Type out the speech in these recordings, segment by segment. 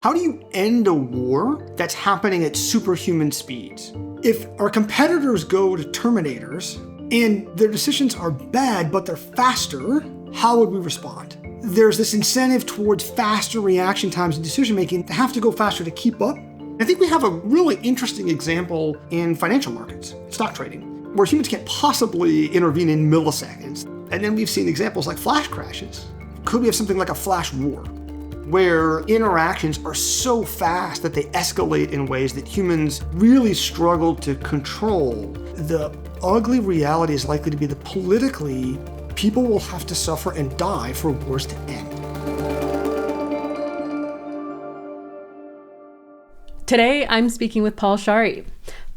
How do you end a war that's happening at superhuman speeds? If our competitors go to Terminators and their decisions are bad, but they're faster, how would we respond? There's this incentive towards faster reaction times and decision making to have to go faster to keep up. I think we have a really interesting example in financial markets, stock trading, where humans can't possibly intervene in milliseconds. And then we've seen examples like flash crashes. Could we have something like a flash war, where interactions are so fast that they escalate in ways that humans really struggle to control? The ugly reality is likely to be that politically, people will have to suffer and die for wars to end. Today, I'm speaking with Paul Scharre.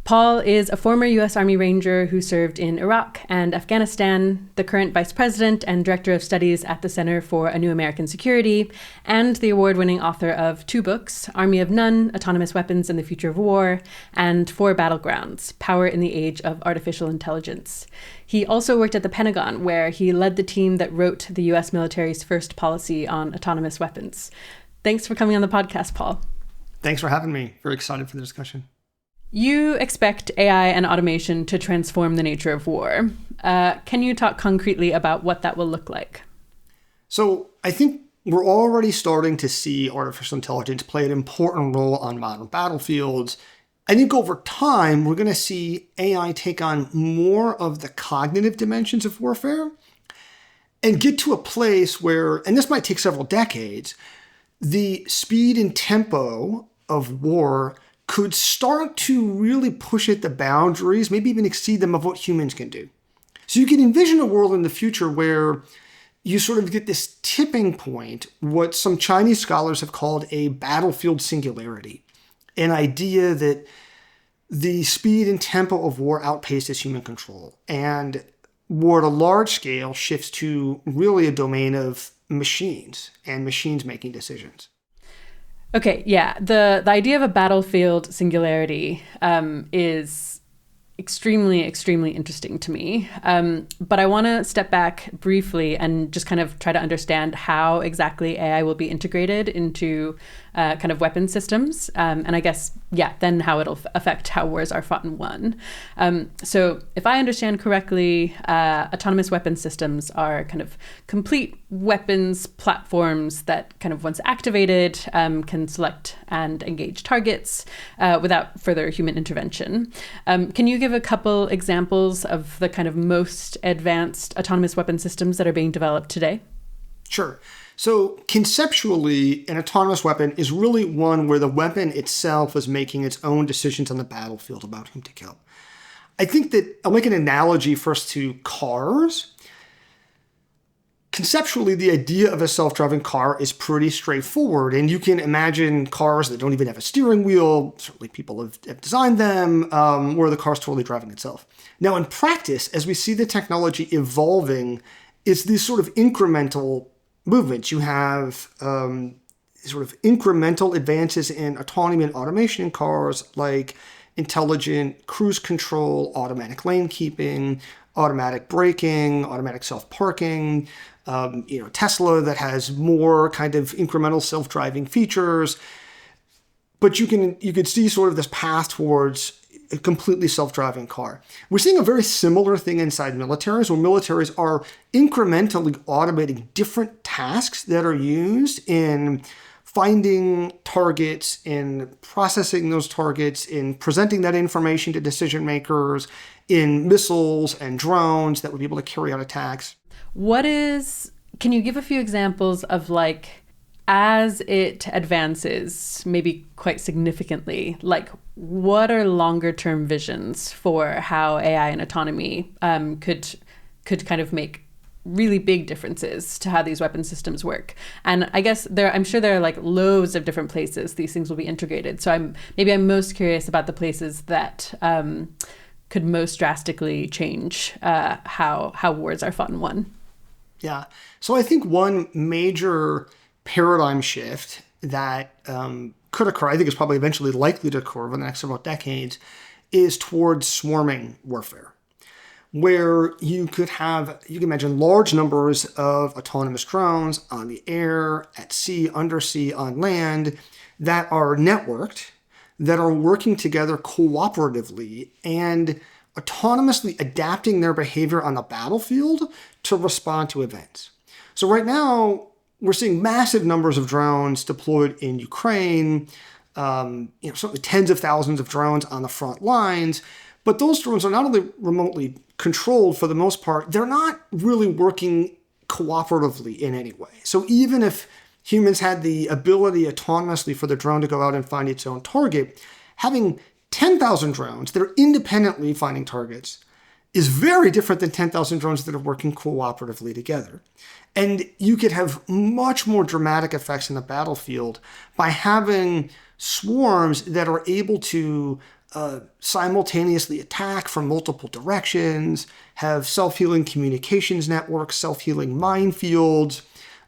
Paul is a former U.S. Army Ranger who served in Iraq and Afghanistan, the current vice president and director of studies at the Center for a New American Security, and the award-winning author of 2 books, Army of None, Autonomous Weapons and the Future of War, and 4 Battlegrounds, Power in the Age of Artificial Intelligence. He also worked at the Pentagon, where he led the team that wrote the U.S. military's first policy on autonomous weapons. Thanks for coming on the podcast, Paul. Thanks for having me. Very excited for the discussion. You expect AI and automation to transform the nature of war. Can you talk concretely about what that will look like? So I think we're already starting to see artificial intelligence play an important role on modern battlefields. I think over time, we're going to see AI take on more of the cognitive dimensions of warfare and get to a place where, and this might take several decades, the speed and tempo of war could start to really push at the boundaries, maybe even exceed them of what humans can do. So you can envision a world in the future where you sort of get this tipping point, what some Chinese scholars have called a battlefield singularity, an idea that the speed and tempo of war outpaces human control, and war at a large scale shifts to really a domain of machines and machines making decisions. Okay, yeah. The idea of a battlefield singularity is extremely, extremely interesting to me. But I want to step back briefly and just kind of try to understand how exactly AI will be integrated into kind of weapon systems. And I guess, then how it'll affect how wars are fought and won. So if I understand correctly, autonomous weapon systems are kind of complete weapons platforms that kind of once activated can select and engage targets without further human intervention. Can you give a couple examples of the kind of most advanced autonomous weapon systems that are being developed today? Sure. So conceptually, an autonomous weapon is really one where the weapon itself is making its own decisions on the battlefield about whom to kill. I think that I'll make an analogy first to cars. Conceptually, the idea of a self-driving car is pretty straightforward, and you can imagine cars that don't even have a steering wheel. Certainly people have designed them, where the car's totally driving itself. Now, in practice, as we see the technology evolving, it's these sort of incremental movements. You have sort of incremental advances in autonomy and automation in cars, like intelligent cruise control, automatic lane keeping, automatic braking, automatic self-parking, Tesla that has more kind of incremental self-driving features. But you could see sort of this path towards a completely self-driving car. We're seeing a very similar thing inside militaries, where militaries are incrementally automating different tasks that are used in finding targets, in processing those targets, in presenting that information to decision makers, in missiles and drones that would be able to carry out attacks. Can you give a few examples of as it advances, maybe quite significantly, what are longer term visions for how AI and autonomy could kind of make really big differences to how these weapon systems work? And I guess I'm sure there are loads of different places these things will be integrated. So I'm most curious about the places that could most drastically change how wars are fought and won. Yeah. So I think one major paradigm shift that could occur, I think is probably eventually likely to occur over the next several decades, is towards swarming warfare, where you can imagine large numbers of autonomous drones on the air, at sea, undersea, on land, that are networked, that are working together cooperatively and autonomously adapting their behavior on the battlefield to respond to events. So right now, we're seeing massive numbers of drones deployed in Ukraine, certainly tens of thousands of drones on the front lines. But those drones are not only remotely controlled for the most part, they're not really working cooperatively in any way. So even if humans had the ability autonomously for the drone to go out and find its own target, having 10,000 drones that are independently finding targets is very different than 10,000 drones that are working cooperatively together. And you could have much more dramatic effects in the battlefield by having swarms that are able to simultaneously attack from multiple directions, have self-healing communications networks, self-healing minefields,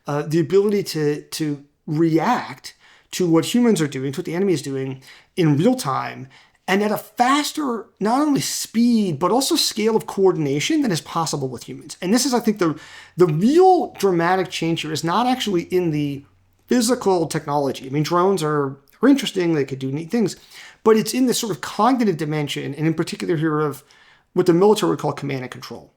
the ability to react to what humans are doing, to what the enemy is doing in real time, and at a faster, not only speed, but also scale of coordination than is possible with humans. And this is, I think, the real dramatic change here is not actually in the physical technology. I mean, drones are interesting, they could do neat things, but it's in this sort of cognitive dimension, and in particular here of what the military would call command and control.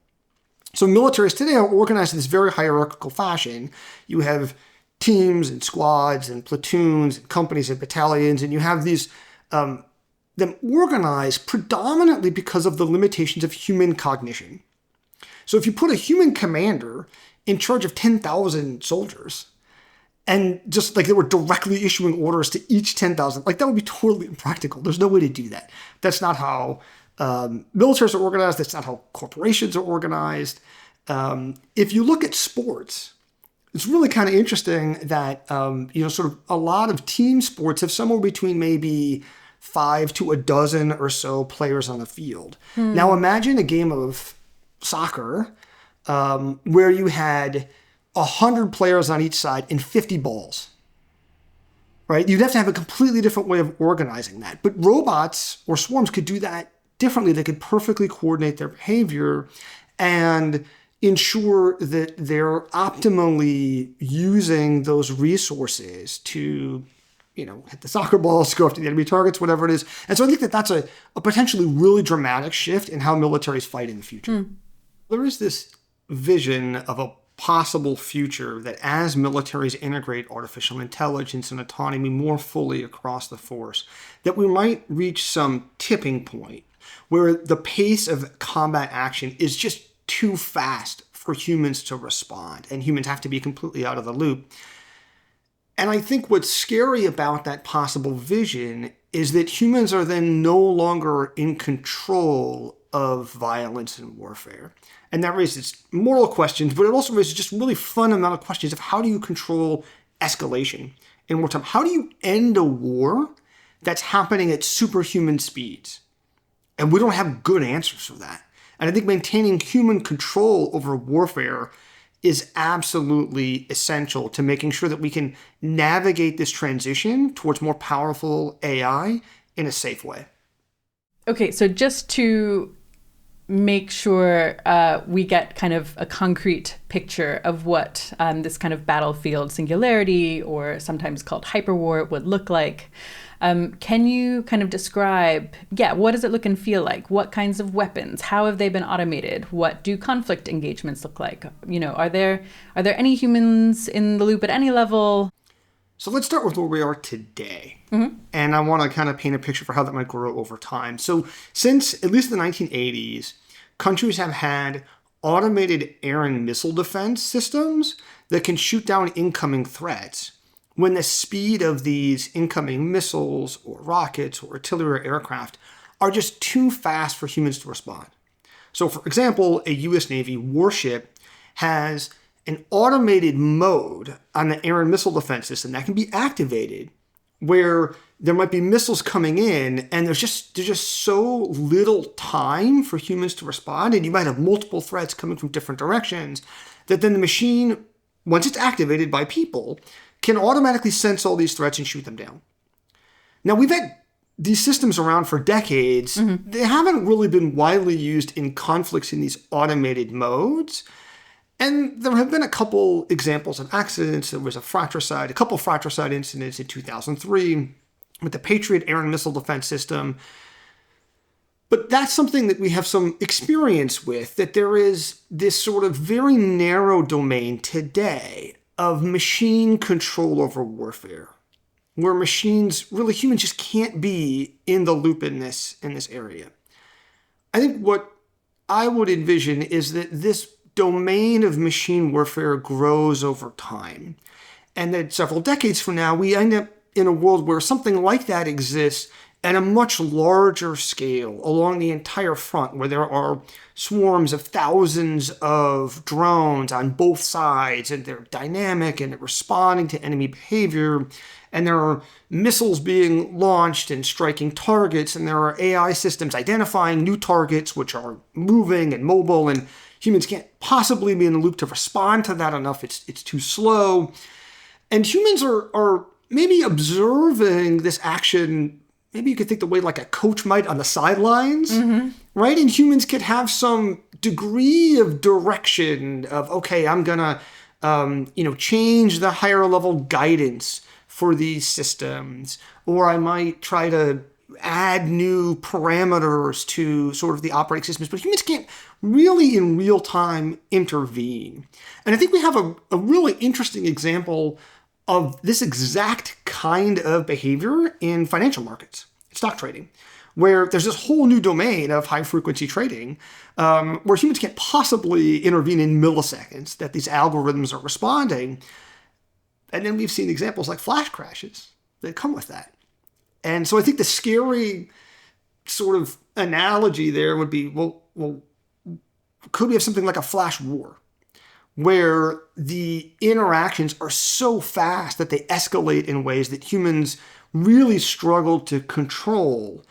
So militaries today are organized in this very hierarchical fashion. You have teams and squads and platoons and companies and battalions, and you have these them organized predominantly because of the limitations of human cognition. So if you put a human commander in charge of 10,000 soldiers, and just like they were directly issuing orders to each 10,000, like that would be totally impractical. There's no way to do that. That's not how militaries are organized. That's not how corporations are organized. If you look at sports, it's really kind of interesting that, sort of a lot of team sports have somewhere between maybe 5 to a dozen or so players on the field. Now imagine a game of soccer where you had 100 players on each side and 50 balls, right? You'd have to have a completely different way of organizing that. But robots or swarms could do that differently. They could perfectly coordinate their behavior and ensure that they're optimally using those resources to, hit the soccer balls, go after the enemy targets, whatever it is. And so I think that that's a potentially really dramatic shift in how militaries fight in the future. There is this vision of a possible future that as militaries integrate artificial intelligence and autonomy more fully across the force, that we might reach some tipping point where the pace of combat action is just too fast for humans to respond, and humans have to be completely out of the loop. And I think what's scary about that possible vision is that humans are then no longer in control of violence and warfare. And that raises moral questions, but it also raises just really fundamental questions of how do you control escalation in wartime? How do you end a war that's happening at superhuman speeds? And we don't have good answers for that. And I think maintaining human control over warfare is absolutely essential to making sure that we can navigate this transition towards more powerful AI in a safe way. Okay, so just to make sure we get kind of a concrete picture of what this kind of battlefield singularity, or sometimes called hyperwar, would look like. Can you kind of describe, what does it look and feel like? What kinds of weapons? How have they been automated? What do conflict engagements look like? Are there any humans in the loop at any level? So let's start with where we are today. And I want to kind of paint a picture for how that might grow over time. So since at least the 1980s, countries have had automated air and missile defense systems that can shoot down incoming threats when the speed of these incoming missiles or rockets or artillery or aircraft are just too fast for humans to respond. So for example, a US Navy warship has an automated mode on the air and missile defense system that can be activated where there might be missiles coming in and there's just so little time for humans to respond, and you might have multiple threats coming from different directions, that then the machine, once it's activated by people, can automatically sense all these threats and shoot them down. Now, we've had these systems around for decades. They haven't really been widely used in conflicts in these automated modes. And there have been a couple examples of accidents. There was a couple fratricide incidents in 2003 with the Patriot air and missile defense system. But that's something that we have some experience with, that there is this sort of very narrow domain today of machine control over warfare, where humans just can't be in the loop in this area. I think what I would envision is that this domain of machine warfare grows over time, and that several decades from now, we end up in a world where something like that exists at a much larger scale along the entire front, where there are swarms of thousands of drones on both sides, and they're dynamic and they're responding to enemy behavior, and there are missiles being launched and striking targets, and there are AI systems identifying new targets which are moving and mobile, and humans can't possibly be in the loop to respond to that enough. It's too slow. And humans are maybe observing this action. Maybe you could think the way like a coach might on the sidelines, right? And humans could have some degree of direction of, okay, I'm gonna, change the higher level guidance for these systems, or I might try to add new parameters to sort of the operating systems, but humans can't really in real time intervene. And I think we have a really interesting example of this exact kind of behavior in financial markets, stock trading, where there's this whole new domain of high-frequency trading where humans can't possibly intervene in milliseconds, that these algorithms are responding. And then we've seen examples like flash crashes that come with that. And so I think the scary sort of analogy there would be, well, could we have something like a flash war, where the interactions are so fast that they escalate in ways that humans really struggle to control.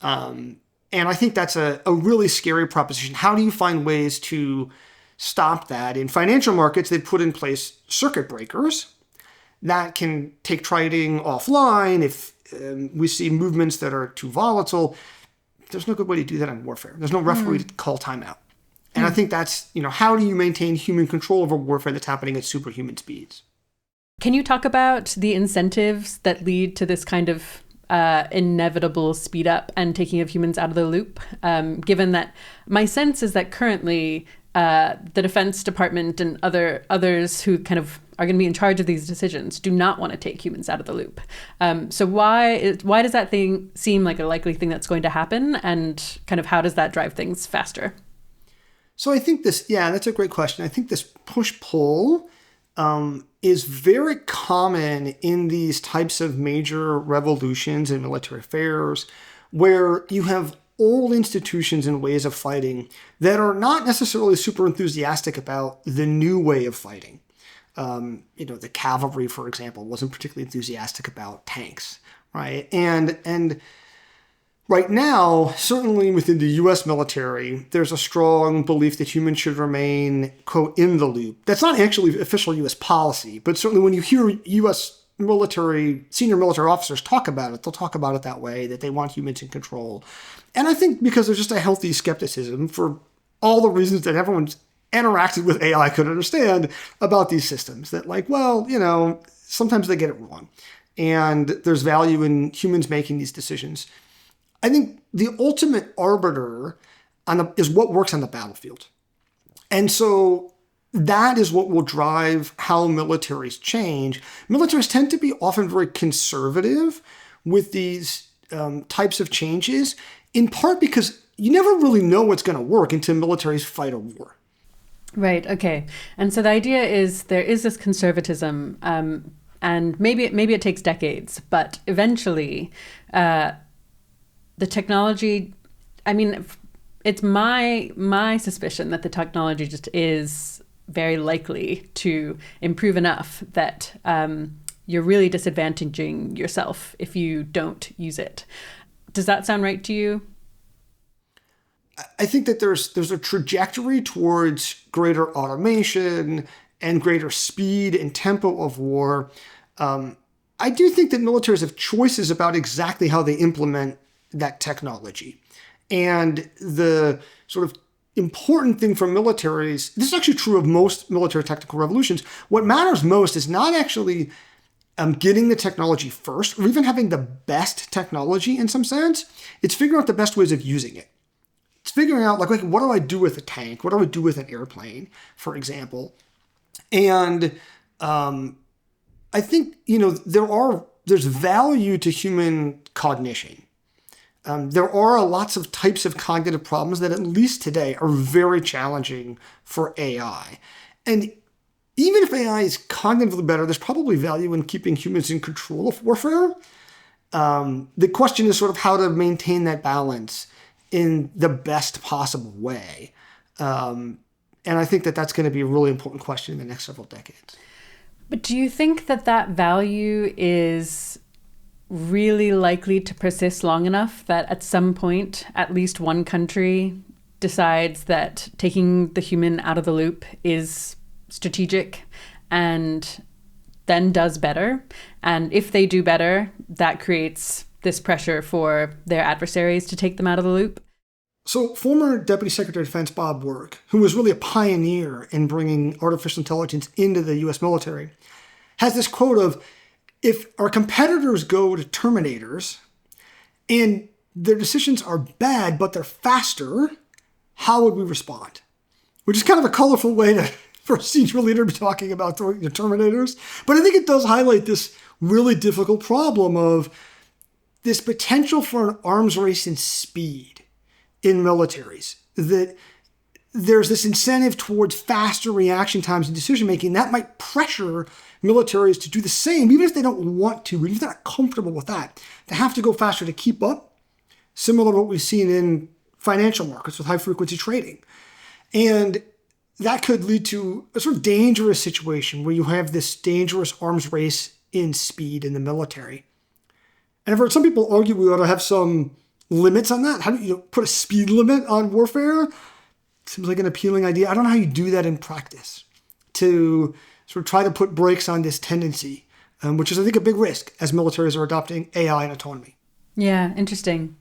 And I think that's a really scary proposition. How do you find ways to stop that? In financial markets, they've put in place circuit breakers that can take trading offline if we see movements that are too volatile. There's no good way to do that in warfare. There's no referee to call timeout. And I think that's, how do you maintain human control over warfare that's happening at superhuman speeds? Can you talk about the incentives that lead to this kind of inevitable speed up and taking of humans out of the loop? Given that my sense is that currently the Defense Department and others who kind of are going to be in charge of these decisions do not want to take humans out of the loop. So why does that thing seem like a likely thing that's going to happen? And kind of how does that drive things faster? So I think that's a great question. I think this push-pull is very common in these types of major revolutions in military affairs, where you have old institutions and ways of fighting that are not necessarily super enthusiastic about the new way of fighting. The cavalry, for example, wasn't particularly enthusiastic about tanks, right? And right now, certainly within the U.S. military, there's a strong belief that humans should remain, quote, in the loop. That's not actually official U.S. policy, but certainly when you hear U.S. senior military officers talk about it, they'll talk about it that way, that they want humans in control. And I think because there's just a healthy skepticism for all the reasons that everyone's interacted with AI could understand about these systems, that sometimes they get it wrong. And there's value in humans making these decisions. I think the ultimate arbiter is what works on the battlefield. And so that is what will drive how militaries change. Militaries tend to be often very conservative with these types of changes, in part because you never really know what's going to work until militaries fight a war. Right. Okay. And so the idea is there is this conservatism, and maybe it takes decades, but eventually the technology, it's my suspicion that the technology just is very likely to improve enough that you're really disadvantaging yourself if you don't use it. Does that sound right to you? I think that there's a trajectory towards greater automation and greater speed and tempo of war. I do think that militaries have choices about exactly how they implement that technology. And the sort of important thing for militaries, this is actually true of most military technical revolutions, what matters most is not actually getting the technology first, or even having the best technology in some sense. It's figuring out the best ways of using it. It's figuring out, like what do I do with a tank? What do I do with an airplane, for example? And I think, there's value to human cognition. There are lots of types of cognitive problems that, at least today, are very challenging for AI. And even if AI is cognitively better, there's probably value in keeping humans in control of warfare. The question is sort of how to maintain that balance in the best possible way. And I think that that's going to be a really important question in the next several decades. But do you think that that value is really likely to persist long enough that at some point, at least one country decides that taking the human out of the loop is strategic and then does better? And if they do better, that creates this pressure for their adversaries to take them out of the loop? So former Deputy Secretary of Defense Bob Work, who was really a pioneer in bringing artificial intelligence into the U.S. military, has this quote of, if our competitors go to Terminators and their decisions are bad, but they're faster, how would we respond? Which is kind of a colorful way for a senior leader to be talking about the Terminators. But I think it does highlight this really difficult problem of this potential for an arms race in speed in militaries, that there's this incentive towards faster reaction times and decision-making that might pressure militaries to do the same, even if they don't want to, even if they're not comfortable with that. They have to go faster to keep up, similar to what we've seen in financial markets with high-frequency trading. And that could lead to a sort of dangerous situation where you have this dangerous arms race in speed in the military. And I've heard some people argue we ought to have some limits on that. How do you put a speed limit on warfare? Seems like an appealing idea. I don't know how you do that in practice to sort of try to put brakes on this tendency, which is, I think, a big risk as militaries are adopting AI and autonomy. Yeah, interesting.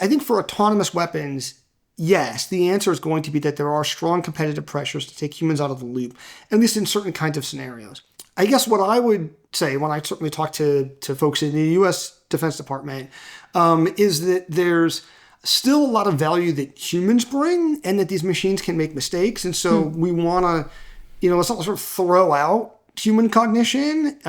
I think for autonomous weapons, yes, the answer is going to be that there are strong competitive pressures to take humans out of the loop, at least in certain kinds of scenarios. I guess what I would say when I certainly talk to folks in the U.S. Defense Department is that there's still a lot of value that humans bring and that these machines can make mistakes. And so we want to, let's not sort of throw out human cognition.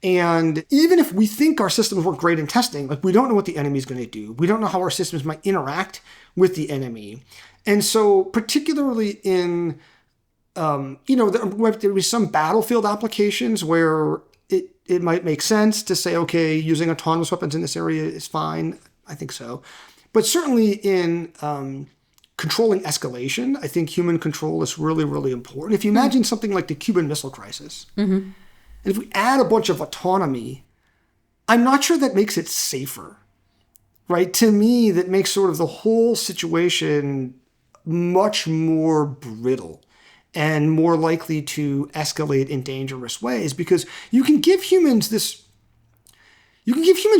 And even if we think our systems work great in testing, like we don't know what the enemy is going to do. We don't know how our systems might interact with the enemy. And so particularly in, there might be some battlefield applications where it might make sense to say, okay, using autonomous weapons in this area is fine. I think so. But certainly in controlling escalation, I think human control is really, really important. If you imagine something like the Cuban Missile Crisis, and if we add a bunch of autonomy, I'm not sure that makes it safer, right? To me, that makes sort of the whole situation much more brittle and more likely to escalate in dangerous ways, because you can give humans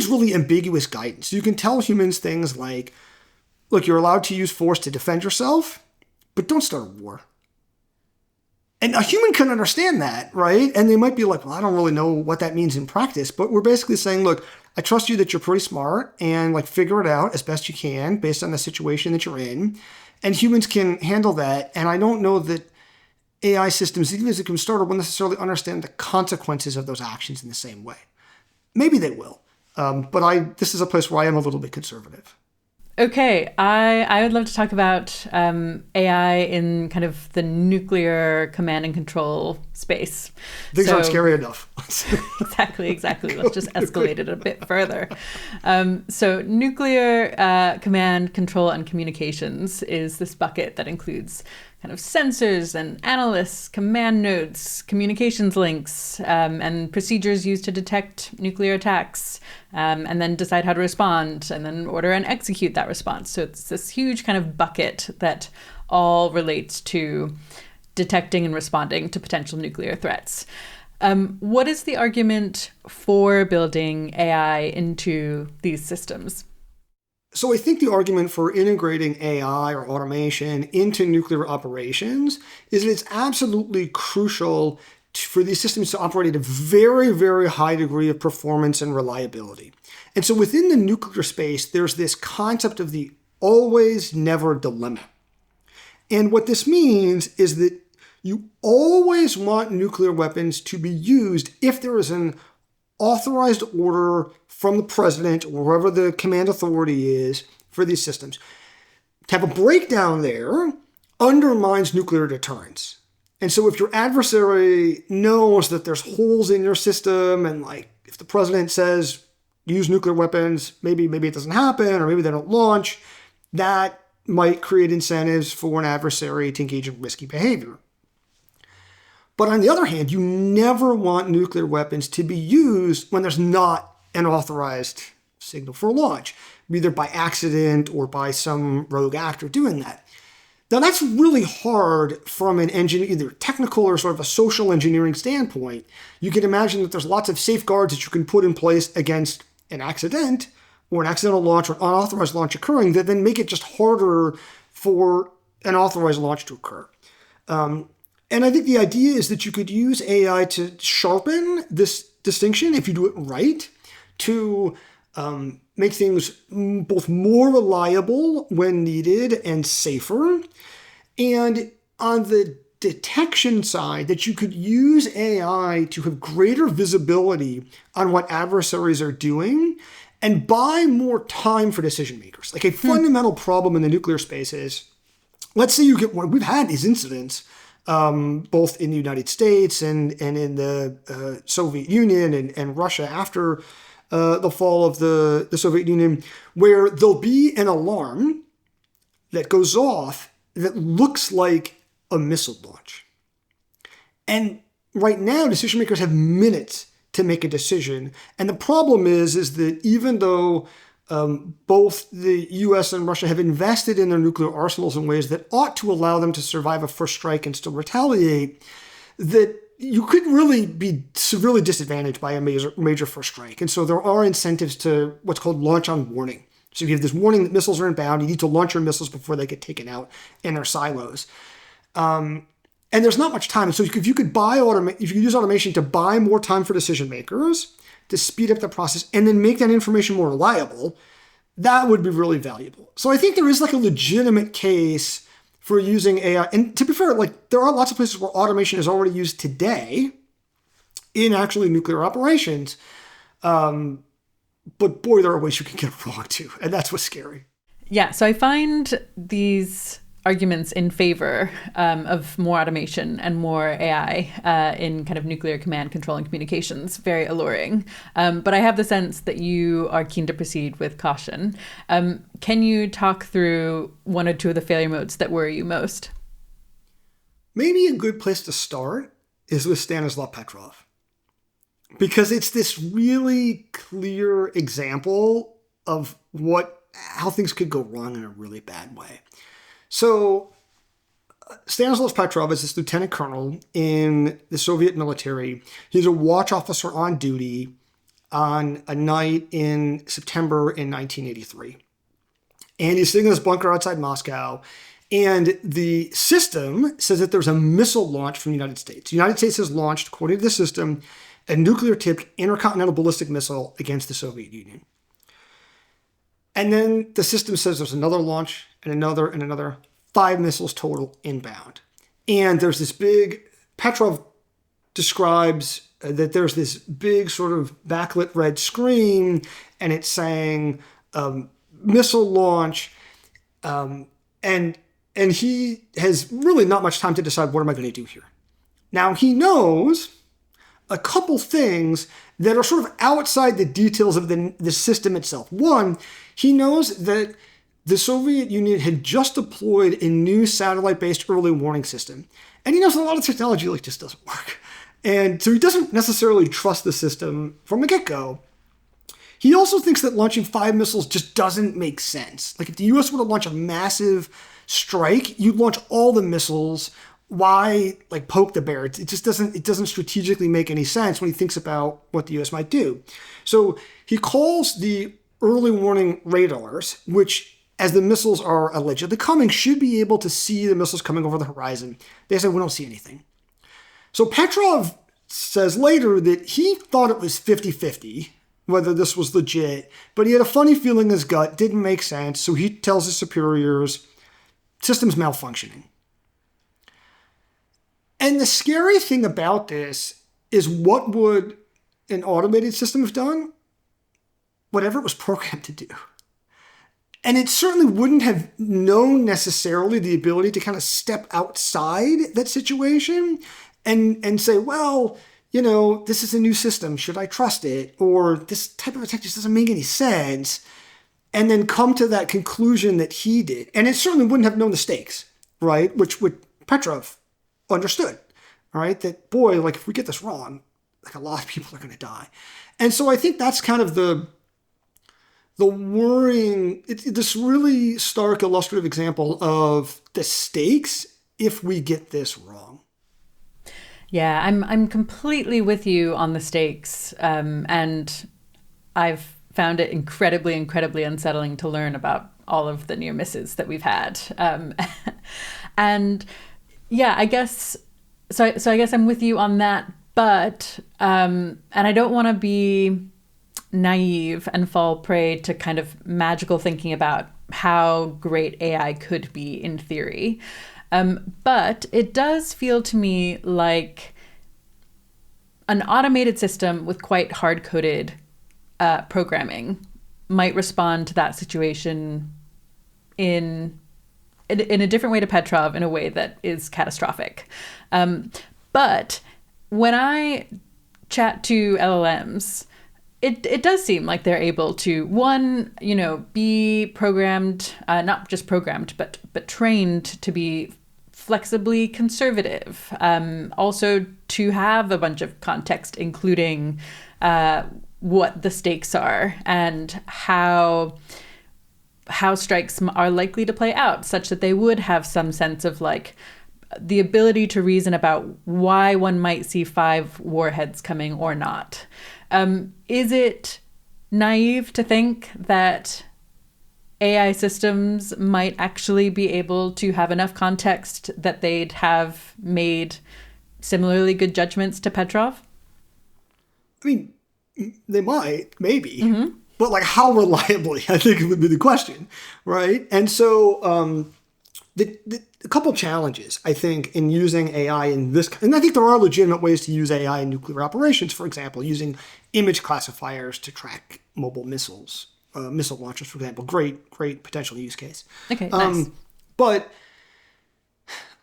really ambiguous guidance. You can tell humans things like, look, you're allowed to use force to defend yourself, but don't start a war. And a human can understand that, right? And they might be like, well, I don't really know what that means in practice, but we're basically saying, look, I trust you that you're pretty smart and like figure it out as best you can based on the situation that you're in. And humans can handle that. And I don't know that AI systems, even as it can start, will necessarily understand the consequences of those actions in the same way. Maybe they will. But this is a place where I am a little bit conservative. Okay, I would love to talk about AI in kind of the nuclear command and control space. Things aren't scary enough. Exactly. Let's just escalate it a bit further. So nuclear command, control, and communications is this bucket that includes kind of sensors and analysts, command nodes, communications links, and procedures used to detect nuclear attacks, and then decide how to respond, and then order and execute that response. So it's this huge kind of bucket that all relates to detecting and responding to potential nuclear threats. What is the argument for building AI into these systems? So I think the argument for integrating AI or automation into nuclear operations is that it's absolutely crucial for these systems to operate at a very, very high degree of performance and reliability. And so within the nuclear space, there's this concept of the always never dilemma. And what this means is that you always want nuclear weapons to be used if there is an authorized order from the president or whoever the command authority is for these systems. To have a breakdown there undermines nuclear deterrence. And so if your adversary knows that there's holes in your system and like if the president says use nuclear weapons, maybe it doesn't happen or maybe they don't launch, that might create incentives for an adversary to engage in risky behavior. But on the other hand, you never want nuclear weapons to be used when there's not an authorized signal for launch, either by accident or by some rogue actor doing that. Now, that's really hard from an either technical or sort of a social engineering standpoint. You can imagine that there's lots of safeguards that you can put in place against an accident or an accidental launch or an unauthorized launch occurring that then make it just harder for an authorized launch to occur. And I think the idea is that you could use AI to sharpen this distinction, if you do it right, to make things both more reliable when needed and safer. And on the detection side, that you could use AI to have greater visibility on what adversaries are doing and buy more time for decision makers. Like a fundamental problem in the nuclear space is, let's say you get one, we've had these incidents both in the United States and in the Soviet Union and Russia after the fall of the Soviet Union, where there'll be an alarm that goes off that looks like a missile launch. And right now, decision makers have minutes to make a decision. And the problem is that even though both the US and Russia have invested in their nuclear arsenals in ways that ought to allow them to survive a first strike and still retaliate, that you could really be severely disadvantaged by a major first strike. And so there are incentives to what's called launch on warning. So you have this warning that missiles are inbound. You need to launch your missiles before they get taken out in their silos. And there's not much time. And so if you could use automation to buy more time for decision makers, to speed up the process, and then make that information more reliable, that would be really valuable. So I think there is like a legitimate case for using AI. And to be fair, like there are lots of places where automation is already used today in actually nuclear operations. But boy, there are ways you can get it wrong too. And that's what's scary. Yeah, so I find these arguments in favor of more automation and more AI in kind of nuclear command, control, and communications very alluring. But I have the sense that you are keen to proceed with caution. Can you talk through one or two of the failure modes that worry you most? Maybe a good place to start is with Stanislav Petrov, because it's this really clear example of how things could go wrong in a really bad way. So Stanislav Petrov is this lieutenant colonel in the Soviet military. He's a watch officer on duty on a night in September in 1983. And he's sitting in this bunker outside Moscow. And the system says that there's a missile launch from the United States. The United States has launched, according to the system, a nuclear-tipped intercontinental ballistic missile against the Soviet Union. And then the system says there's another launch and another, 5 missiles total inbound. And there's this big, Petrov describes that there's this big sort of backlit red screen, and it's saying missile launch. And he has really not much time to decide, what am I going to do here? Now, he knows a couple things that are sort of outside the details of the system itself. One, he knows that the Soviet Union had just deployed a new satellite-based early warning system. And he knows that a lot of technology just doesn't work. And so he doesn't necessarily trust the system from the get-go. He also thinks that launching 5 missiles just doesn't make sense. Like if the US were to launch a massive strike, you'd launch all the missiles why like poke the bear? It just doesn't strategically make any sense when he thinks about what the U.S. might do. So he calls the early warning radars, which, as the missiles are allegedly coming, should be able to see the missiles coming over the horizon. They say, we don't see anything. So Petrov says later that he thought it was 50-50, whether this was legit, but he had a funny feeling in his gut, didn't make sense, so he tells his superiors, system's malfunctioning. And the scary thing about this is, what would an automated system have done? Whatever it was programmed to do. And it certainly wouldn't have known necessarily the ability to kind of step outside that situation and say, well, you know, this is a new system. Should I trust it? Or this type of attack just doesn't make any sense. And then come to that conclusion that he did. And it certainly wouldn't have known the stakes, right? Which would Petrov understood, all right? That, boy, like if we get this wrong, like a lot of people are going to die. And so I think that's kind of the worrying, this really stark illustrative example of the stakes if we get this wrong. Yeah, I'm completely with you on the stakes, and I've found it incredibly, incredibly unsettling to learn about all of the near misses that we've had, and yeah, I guess so. I guess I'm with you on that, but and I don't want to be naive and fall prey to kind of magical thinking about how great AI could be in theory. But it does feel to me like an automated system with quite hard-coded programming might respond to that situation in a different way to Petrov, in a way that is catastrophic. But when I chat to LLMs, it does seem like they're able to, one, you know, be programmed, not just programmed, but trained to be flexibly conservative. Also to have a bunch of context, including what the stakes are and how strikes are likely to play out, such that they would have some sense of like the ability to reason about why one might see 5 warheads coming or not. Is it naive to think that AI systems might actually be able to have enough context that they'd have made similarly good judgments to Petrov? I mean, they might, maybe. Mm-hmm. But like how reliably, I think would be the question, right? And so a couple challenges, I think, in using AI in this, and I think there are legitimate ways to use AI in nuclear operations, for example, using image classifiers to track mobile missiles, missile launchers, for example. Great potential use case. Okay, nice. But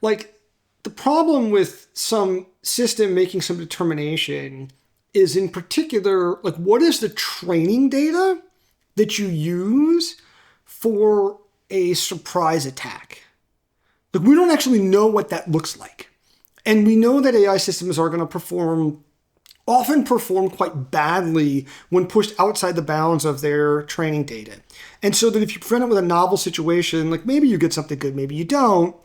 like the problem with some system making some determination is, in particular, like what is the training data that you use for a surprise attack? Like we don't actually know what that looks like. And we know that AI systems are going to often perform quite badly when pushed outside the bounds of their training data. And so that if you present it with a novel situation, like maybe you get something good, maybe you don't.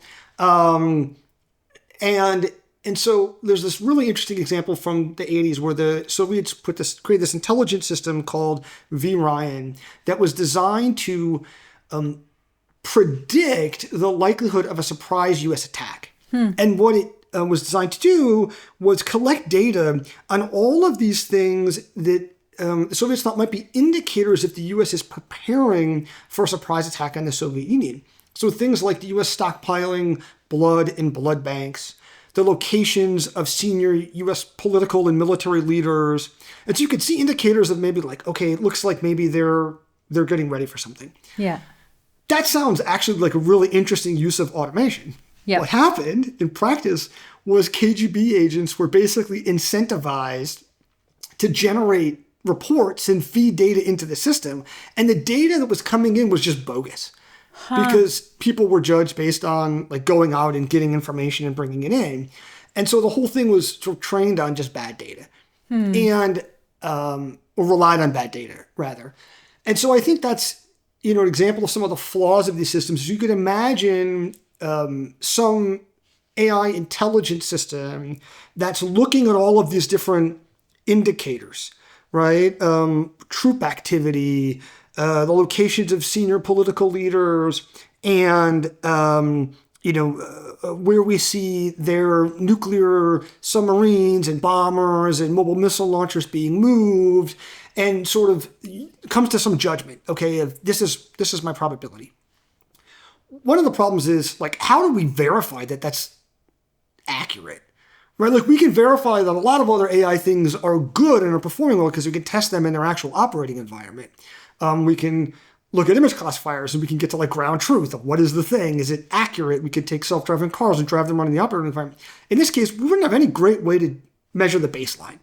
And so there's this really interesting example from the 80s where the Soviets created this intelligence system called VRIAN that was designed to predict the likelihood of a surprise U.S. attack. And what it was designed to do was collect data on all of these things that the Soviets thought might be indicators if the U.S. is preparing for a surprise attack on the Soviet Union. So things like the U.S. stockpiling blood in blood banks, the locations of senior U.S. political and military leaders. And so you could see indicators of maybe like, okay, it looks like maybe they're getting ready for something. Yeah. That sounds actually like a really interesting use of automation. Yep. What happened in practice was KGB agents were basically incentivized to generate reports and feed data into the system. And the data that was coming in was just bogus. Because people were judged based on like going out and getting information and bringing it in. And so the whole thing was sort of trained on just bad data and or relied on bad data, rather. And so I think that's, you know, an example of some of the flaws of these systems. You could imagine some AI intelligence system that's looking at all of these different indicators, right? Troop activity, the locations of senior political leaders, and where we see their nuclear submarines and bombers and mobile missile launchers being moved, and sort of comes to some judgment. Okay, if this is my probability. One of the problems is, like, how do we verify that that's accurate? Right? Like, we can verify that a lot of other AI things are good and are performing well because we can test them in their actual operating environment. We can look at image classifiers and we can get to like ground truth of what is the thing. Is it accurate? We could take self-driving cars and drive them around in the operating environment. In this case, we wouldn't have any great way to measure the baseline.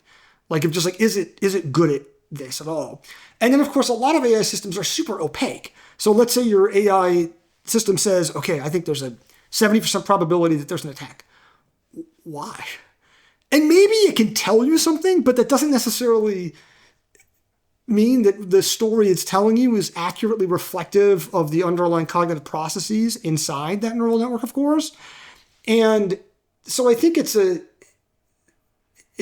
Like, if just like, is it good at this at all? And then, of course, a lot of AI systems are super opaque. So let's say your AI system says, okay, I think there's a 70% probability that there's an attack. Why? And maybe it can tell you something, but that doesn't necessarily mean that the story it's telling you is accurately reflective of the underlying cognitive processes inside that neural network, of course. And so I think it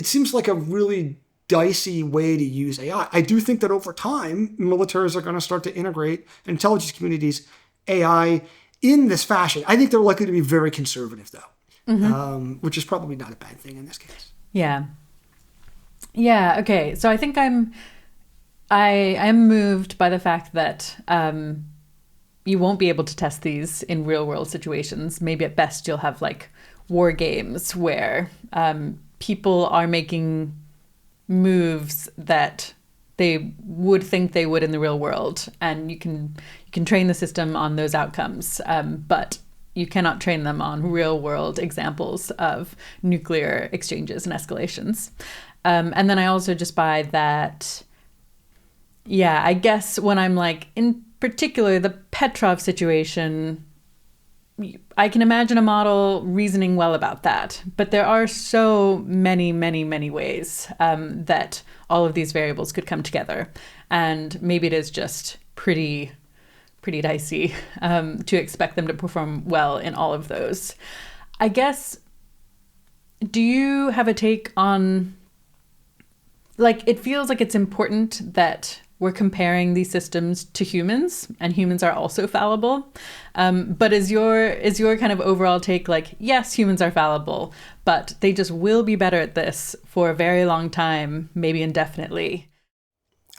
seems like a really dicey way to use AI. I do think that over time, militaries are going to start to integrate intelligence communities AI in this fashion. I think they're likely to be very conservative, though, which is probably not a bad thing in this case. Yeah. Yeah. Okay. So I think I am moved by the fact that you won't be able to test these in real world situations. Maybe at best you'll have like war games where people are making moves that they would think they would in the real world, and you can train the system on those outcomes, but you cannot train them on real world examples of nuclear exchanges and escalations. And then I also just buy that. Yeah, I guess when I'm like, in particular, the Petrov situation, I can imagine a model reasoning well about that. But there are so many, many, many ways that all of these variables could come together. And maybe it is just pretty dicey to expect them to perform well in all of those. I guess, do you have a take on, like, it feels like it's important that we're comparing these systems to humans, and humans are also fallible. But is your kind of overall take like, yes, humans are fallible, but they just will be better at this for a very long time, maybe indefinitely?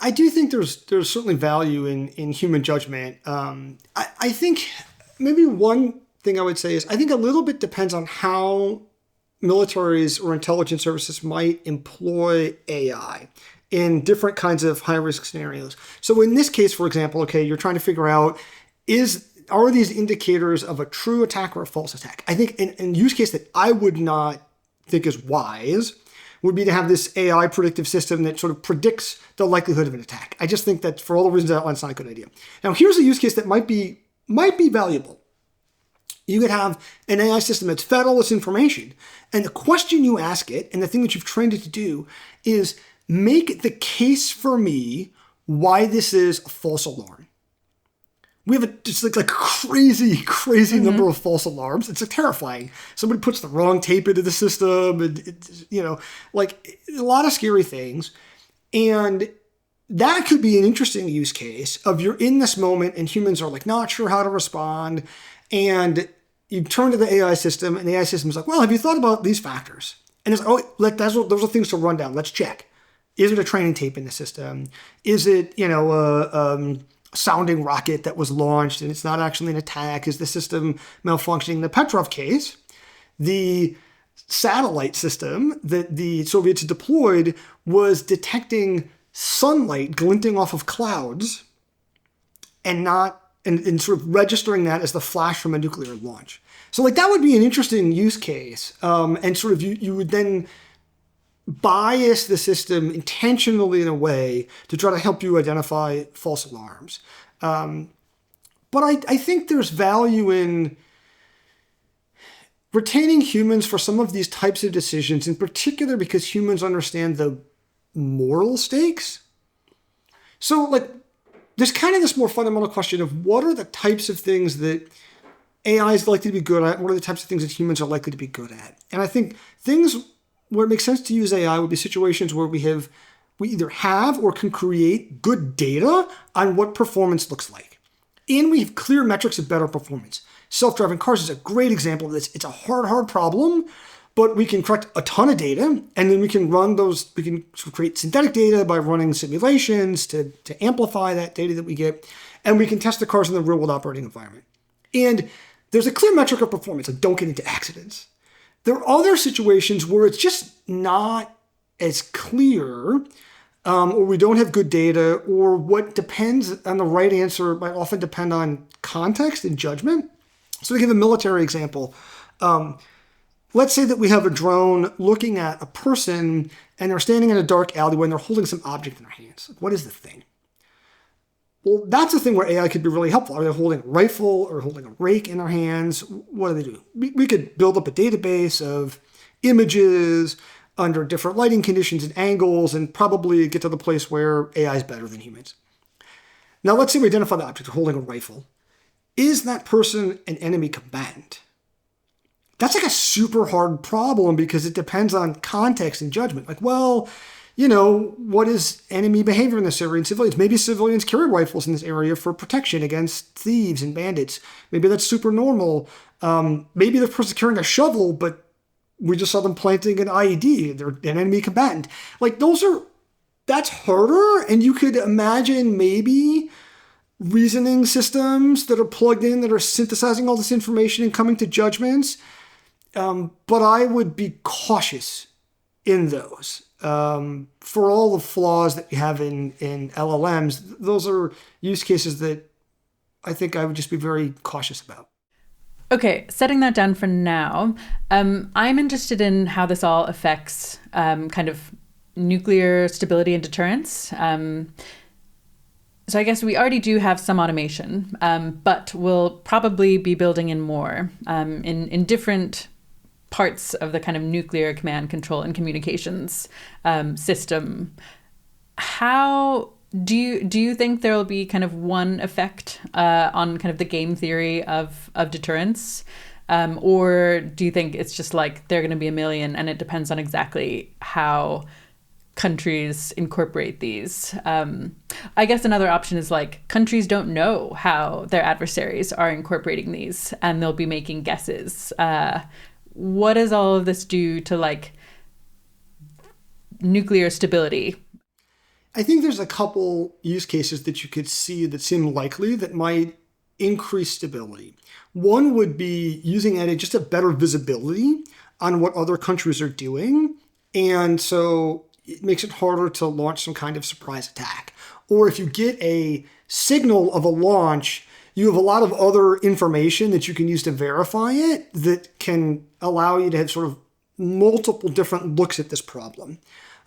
I do think there's certainly value in human judgment. I think maybe one thing I would say is I think a little bit depends on how militaries or intelligence services might employ AI in different kinds of high-risk scenarios. So in this case, for example, okay, you're trying to figure out, are these indicators of a true attack or a false attack? I think in use case that I would not think is wise would be to have this AI predictive system that sort of predicts the likelihood of an attack. I just think that for all the reasons I outlined, it's not a good idea. Now, here's a use case that might be valuable. You could have an AI system that's fed all this information, and the question you ask it, and the thing that you've trained it to do, is make the case for me why this is a false alarm. We have just like crazy number of false alarms. It's like terrifying. Somebody puts the wrong tape into the system, and it's, like a lot of scary things. And that could be an interesting use case of you're in this moment and humans are like not sure how to respond. And you turn to the AI system, and the AI system is like, well, have you thought about these factors? And it's, those are things to run down. Let's check. Is it a training tape in the system? Is it, a sounding rocket that was launched and it's not actually an attack? Is the system malfunctioning? In the Petrov case, the satellite system that the Soviets deployed was detecting sunlight glinting off of clouds and sort of registering that as the flash from a nuclear launch. So like that would be an interesting use case. And sort of you would then bias the system intentionally in a way to try to help you identify false alarms. But I think there's value in retaining humans for some of these types of decisions, in particular because humans understand the moral stakes. So like there's kind of this more fundamental question of what are the types of things that AI is likely to be good at? What are the types of things that humans are likely to be good at? And I think things where it makes sense to use AI would be situations where we either have or can create good data on what performance looks like. And we have clear metrics of better performance. Self-driving cars is a great example of this. It's a hard problem, but we can collect a ton of data, and then we can create synthetic data by running simulations to amplify that data that we get, and we can test the cars in the real-world operating environment. And there's a clear metric of performance, like don't get into accidents. There are other situations where it's just not as clear, or we don't have good data, or what depends on the right answer might often depend on context and judgment. So to give a military example, let's say that we have a drone looking at a person and they're standing in a dark alleyway and they're holding some object in their hands. What is the thing? Well, that's a thing where AI could be really helpful. Are they holding a rifle or holding a rake in their hands? What do they do? We could build up a database of images under different lighting conditions and angles and probably get to the place where AI is better than humans. Now, let's say we identify the object holding a rifle. Is that person an enemy combatant? That's like a super hard problem because it depends on context and judgment. Like, well, what is enemy behavior in this area in civilians? Maybe civilians carry rifles in this area for protection against thieves and bandits. Maybe that's super normal. Maybe the person's carrying a shovel, but we just saw them planting an IED. They're an enemy combatant. Like that's harder. And you could imagine maybe reasoning systems that are plugged in that are synthesizing all this information and coming to judgments. But I would be cautious in those. For all the flaws that you have in LLMs, those are use cases that I think I would just be very cautious about. Okay, setting that down for now, I'm interested in how this all affects kind of nuclear stability and deterrence. So I guess we already do have some automation, but we'll probably be building in more in different parts of the kind of nuclear command, control, and communications system. How do you think there will be kind of one effect on kind of the game theory of deterrence? Or do you think it's just like they're going to be a million and it depends on exactly how countries incorporate these? I guess another option is like countries don't know how their adversaries are incorporating these and they'll be making guesses. What does all of this do to like nuclear stability? I think there's a couple use cases that you could see that seem likely that might increase stability. One would be using just a better visibility on what other countries are doing. And so it makes it harder to launch some kind of surprise attack. Or if you get a signal of a launch, you have a lot of other information that you can use to verify it that can allow you to have sort of multiple different looks at this problem.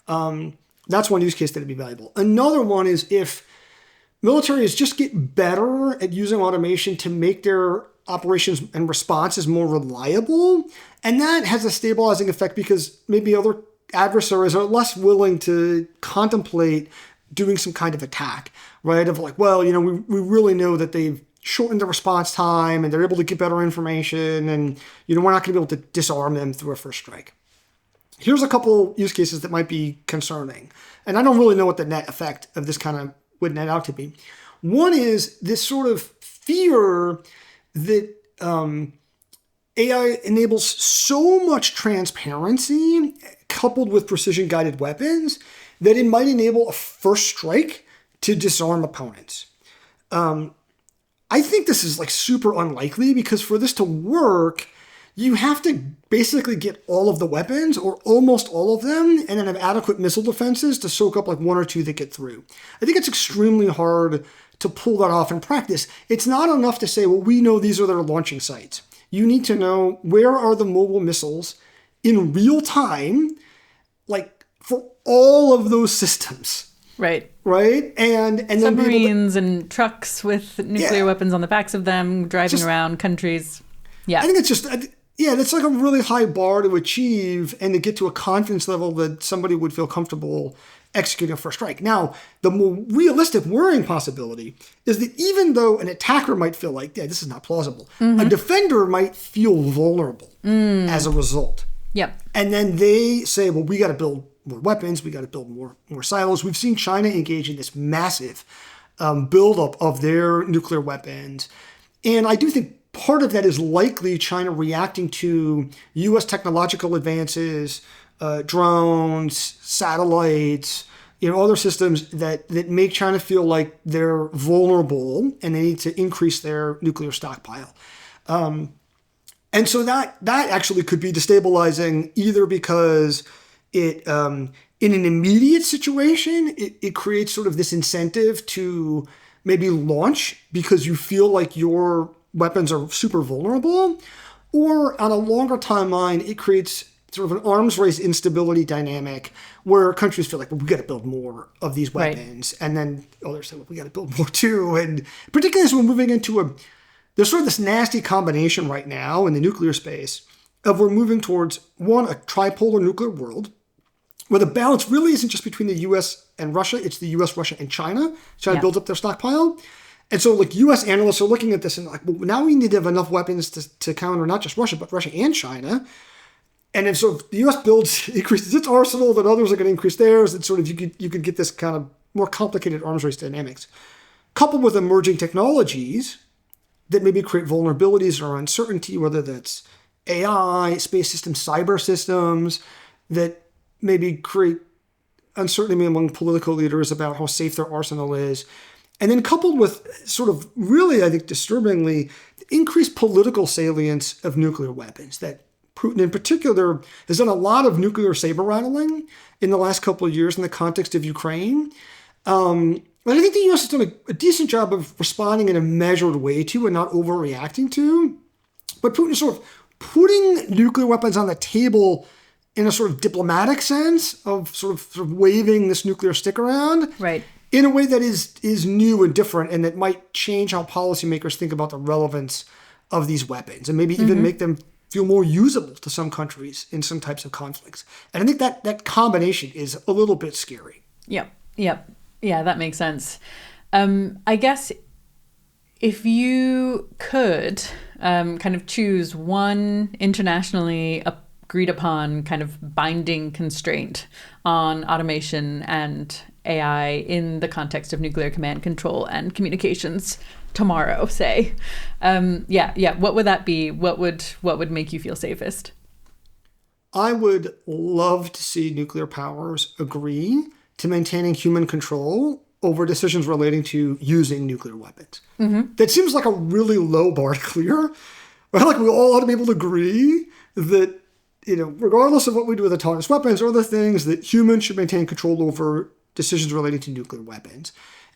That's one use case that would be valuable. Another one is if militaries just get better at using automation to make their operations and responses more reliable. And that has a stabilizing effect because maybe other adversaries are less willing to contemplate doing some kind of attack, right? Of like, well, we really know that they've shortened the response time and they're able to get better information and, we're not going to be able to disarm them through a first strike. Here's a couple use cases that might be concerning. And I don't really know what the net effect of this kind of would net out to be. One is this sort of fear that AI enables so much transparency coupled with precision-guided weapons that it might enable a first strike to disarm opponents. I think this is like super unlikely because for this to work, you have to basically get all of the weapons or almost all of them and then have adequate missile defenses to soak up like one or two that get through. I think it's extremely hard to pull that off in practice. It's not enough to say, well, we know these are their launching sites. You need to know where are the mobile missiles in real time, like for all of those systems. Right. Right? And submarines and trucks with nuclear weapons on the backs of them, driving around countries. Yeah. I think it's just, that's like a really high bar to achieve and to get to a confidence level that somebody would feel comfortable executing a first strike. Now, the more realistic worrying possibility is that even though an attacker might feel like, yeah, this is not plausible, a defender might feel vulnerable as a result. Yep. And then they say, well, we got to build more weapons. We got to build more silos. We've seen China engage in this massive buildup of their nuclear weapons. And I do think part of that is likely China reacting to U.S. technological advances, drones, satellites, other systems that make China feel like they're vulnerable and they need to increase their nuclear stockpile. And so that actually could be destabilizing, either because it, in an immediate situation, it creates sort of this incentive to maybe launch because you feel like your weapons are super vulnerable, or on a longer timeline, it creates sort of an arms race instability dynamic where countries feel like, well, we got to build more of these weapons. Right. And then others say, well, we got to build more too. And particularly as we're moving into there's sort of this nasty combination right now in the nuclear space of we're moving towards, one, a tripolar nuclear world, where the balance really isn't just between the U.S. and Russia, it's the U.S., Russia, and China. China builds up their stockpile. And so U.S. analysts are looking at this and like, well, now we need to have enough weapons to counter not just Russia, but Russia and China. And if the U.S. increases its arsenal, then others are going to increase theirs. And sort of you could get this kind of more complicated arms race dynamics. Coupled with emerging technologies that maybe create vulnerabilities or uncertainty, whether that's AI, space systems, cyber systems, that maybe create uncertainty among political leaders about how safe their arsenal is. And then coupled with sort of really, I think, disturbingly, increased political salience of nuclear weapons. That Putin in particular has done a lot of nuclear saber rattling in the last couple of years in the context of Ukraine. But I think the U.S. has done a decent job of responding in a measured way to and not overreacting to. But Putin is sort of putting nuclear weapons on the table in a sort of diplomatic sense of sort of waving this nuclear stick around. Right. In a way that is new and different and that might change how policymakers think about the relevance of these weapons and maybe even make them feel more usable to some countries in some types of conflicts. And I think that combination is a little bit scary. Yep. Yeah, that makes sense. I guess if you could kind of choose one internationally agreed upon kind of binding constraint on automation and AI in the context of nuclear command control and communications tomorrow, say, what would that be? What would make you feel safest? I would love to see nuclear powers agree to maintaining human control over decisions relating to using nuclear weapons. That seems like a really low bar to clear. Right? Like we all ought to be able to agree that, regardless of what we do with autonomous weapons or other things, that humans should maintain control over decisions relating to nuclear weapons.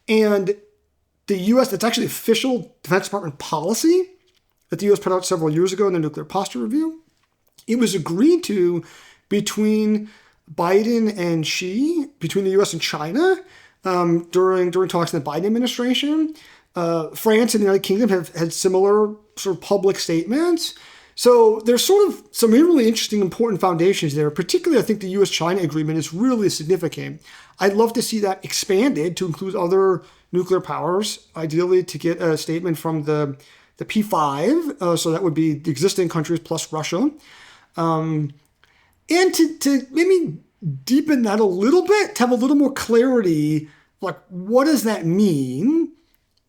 And the U.S., that's actually official Defense Department policy that the U.S. put out several years ago in the Nuclear Posture Review. It was agreed to between Biden and Xi, between the U.S. and China, during talks in the Biden administration. France and the United Kingdom have had similar sort of public statements. So there's sort of some really interesting, important foundations there. Particularly, I think the U.S.-China agreement is really significant. I'd love to see that expanded to include other nuclear powers, ideally to get a statement from the P5, so that would be the existing countries plus Russia. And to maybe deepen that a little bit, to have a little more clarity, like what does that mean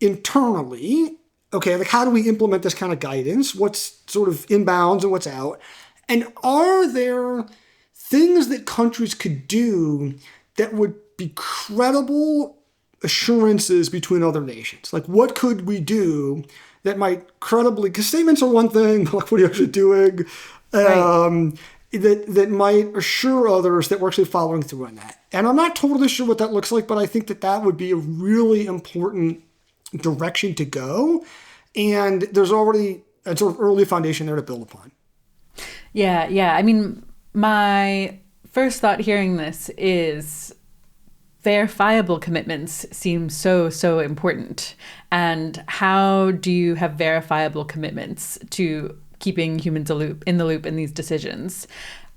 internally? Okay, like how do we implement this kind of guidance? What's sort of inbounds and what's out? And are there things that countries could do that would be credible assurances between other nations? Like what could we do that might credibly, because statements are one thing, like what are you actually doing? Right. That might assure others that we're actually following through on that. And I'm not totally sure what that looks like, but I think that would be a really important direction to go. And there's already a sort of early foundation there to build upon. Yeah. I mean, my first thought hearing this is verifiable commitments seem so important. And how do you have verifiable commitments to keeping humans in the loop in these decisions?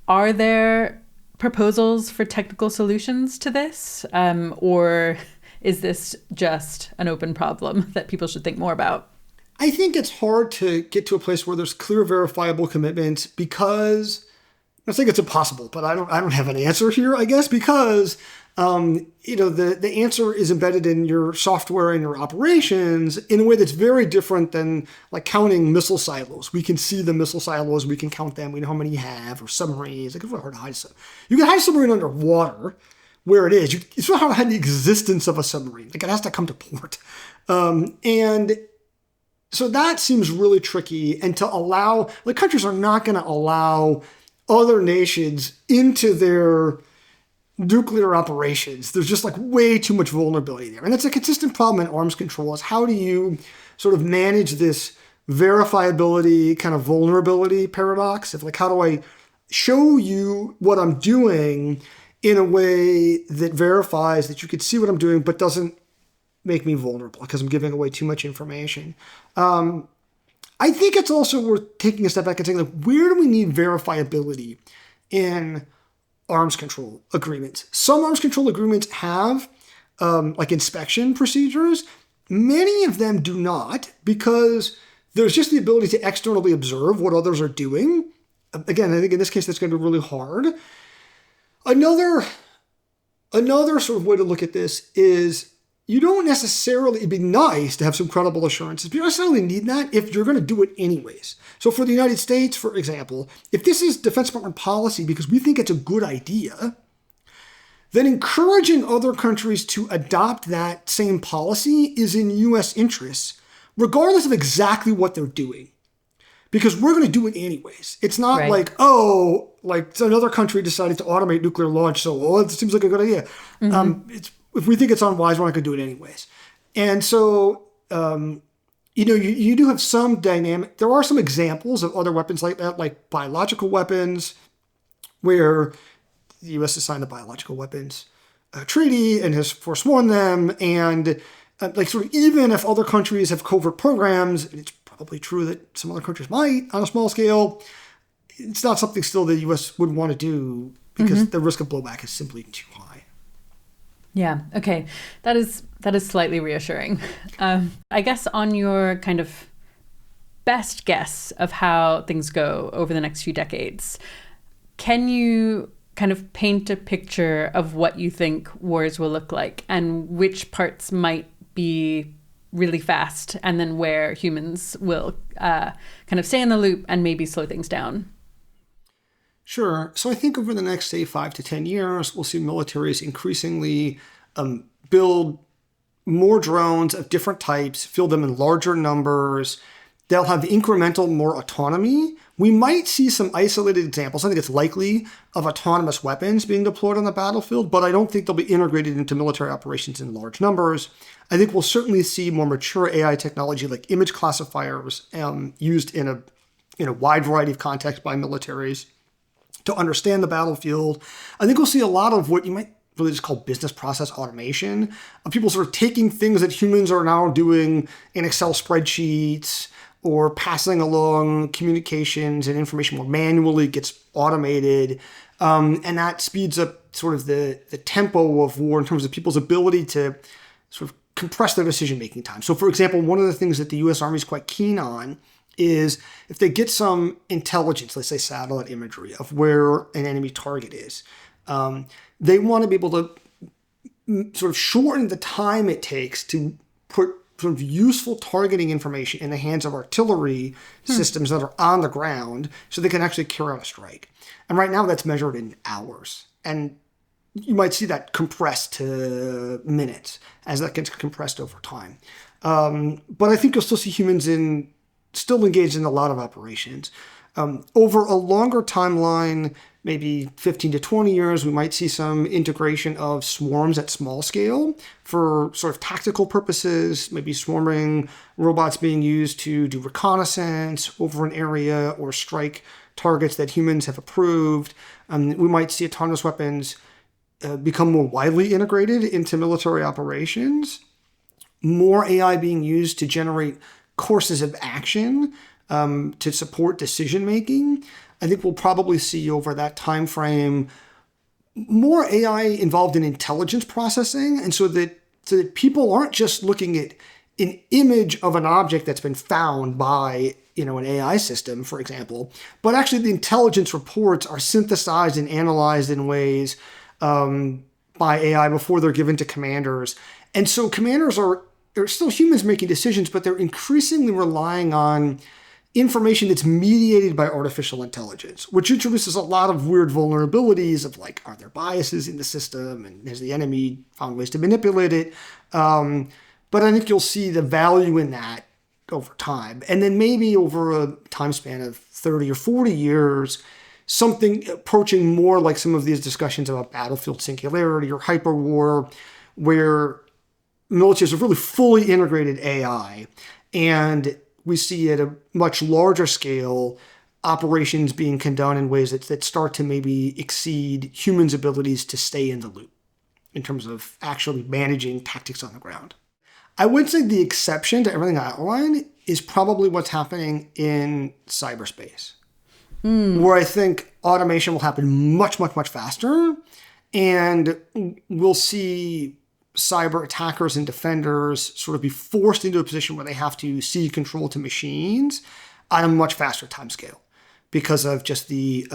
Are there proposals for technical solutions to this? Or is this just an open problem that people should think more about? I think it's hard to get to a place where there's clear, verifiable commitments because I think it's impossible, but I don't have an answer here, I guess, because the answer is embedded in your software and your operations in a way that's very different than like counting missile silos. We can see the missile silos, we can count them, we know how many you have, or submarines. Like it's really hard to hide stuff. You can hide a submarine underwater where it is. It's really hard to hide the existence of a submarine. Like it has to come to port. And so that seems really tricky. And to allow, like countries are not going to allow other nations into their nuclear operations. There's just like way too much vulnerability there. And that's a consistent problem in arms control is how do you sort of manage this verifiability kind of vulnerability paradox of like, how do I show you what I'm doing in a way that verifies that you could see what I'm doing, but doesn't make me vulnerable because I'm giving away too much information. I think it's also worth taking a step back and saying, like, where do we need verifiability in arms control agreements? Some arms control agreements have like inspection procedures. Many of them do not because there's just the ability to externally observe what others are doing. Again, I think in this case, that's going to be really hard. Another sort of way to look at this is you don't necessarily, it'd be nice to have some credible assurances, but you don't necessarily need that if you're going to do it anyways. So for the United States, for example, if this is Defense Department policy because we think it's a good idea, then encouraging other countries to adopt that same policy is in U.S. interests, regardless of exactly what they're doing. Because we're going to do it anyways. It's not right. like, like another country decided to automate nuclear launch, so it seems like a good idea. Mm-hmm. If we think it's unwise, we're not going to do it anyways. And so, you do have some dynamic. There are some examples of other weapons like that, like biological weapons, where the U.S. has signed the Biological Weapons Treaty and has forsworn them. And like sort of even if other countries have covert programs, it's probably true that some other countries might on a small scale, it's not something still the U.S. would want to do because the risk of blowback is simply too high. Yeah. Okay. That is slightly reassuring. I guess on your kind of best guess of how things go over the next few decades, can you kind of paint a picture of what you think wars will look like and which parts might be really fast and then where humans will kind of stay in the loop and maybe slow things down? Sure. So I think over the next, say, 5 to 10 years, we'll see militaries increasingly build more drones of different types, field them in larger numbers. They'll have incremental more autonomy. We might see some isolated examples. I think it's likely of autonomous weapons being deployed on the battlefield, but I don't think they'll be integrated into military operations in large numbers. I think we'll certainly see more mature AI technology like image classifiers used in a wide variety of contexts by militaries to understand the battlefield. I think we'll see a lot of what you might really just call business process automation, of people sort of taking things that humans are now doing in Excel spreadsheets or passing along communications and information more manually gets automated. And that speeds up sort of the tempo of war in terms of people's ability to sort of compress their decision-making time. So for example, one of the things that the U.S. Army is quite keen on is if they get some intelligence, let's say satellite imagery of where an enemy target is, they want to be able to sort of shorten the time it takes to put sort of useful targeting information in the hands of artillery systems that are on the ground so they can actually carry out a strike. And right now that's measured in hours. And you might see that compressed to minutes as that gets compressed over time. But I think you'll still see humans still engaged in a lot of operations. Over a longer timeline, maybe 15 to 20 years, we might see some integration of swarms at small scale for sort of tactical purposes, maybe swarming robots being used to do reconnaissance over an area or strike targets that humans have approved. We might see autonomous weapons become more widely integrated into military operations, more AI being used to generate courses of action to support decision making. I think we'll probably see over that time frame more AI involved in intelligence processing, and so that people aren't just looking at an image of an object that's been found by an AI system, for example, but actually the intelligence reports are synthesized and analyzed in ways by AI before they're given to commanders. And so commanders they're still humans making decisions, but they're increasingly relying on information that's mediated by artificial intelligence, which introduces a lot of weird vulnerabilities of like, are there biases in the system? And has the enemy found ways to manipulate it? But I think you'll see the value in that over time. And then maybe over a time span of 30 or 40 years, something approaching more like some of these discussions about battlefield singularity or hyperwar, where militaries have really fully integrated AI. And we see at a much larger scale operations being conducted in ways that start to maybe exceed humans' abilities to stay in the loop in terms of actually managing tactics on the ground. I would say the exception to everything I outlined is probably what's happening in cyberspace, where I think automation will happen much, much, much faster. And we'll see cyber attackers and defenders sort of be forced into a position where they have to cede control to machines on a much faster timescale because of just the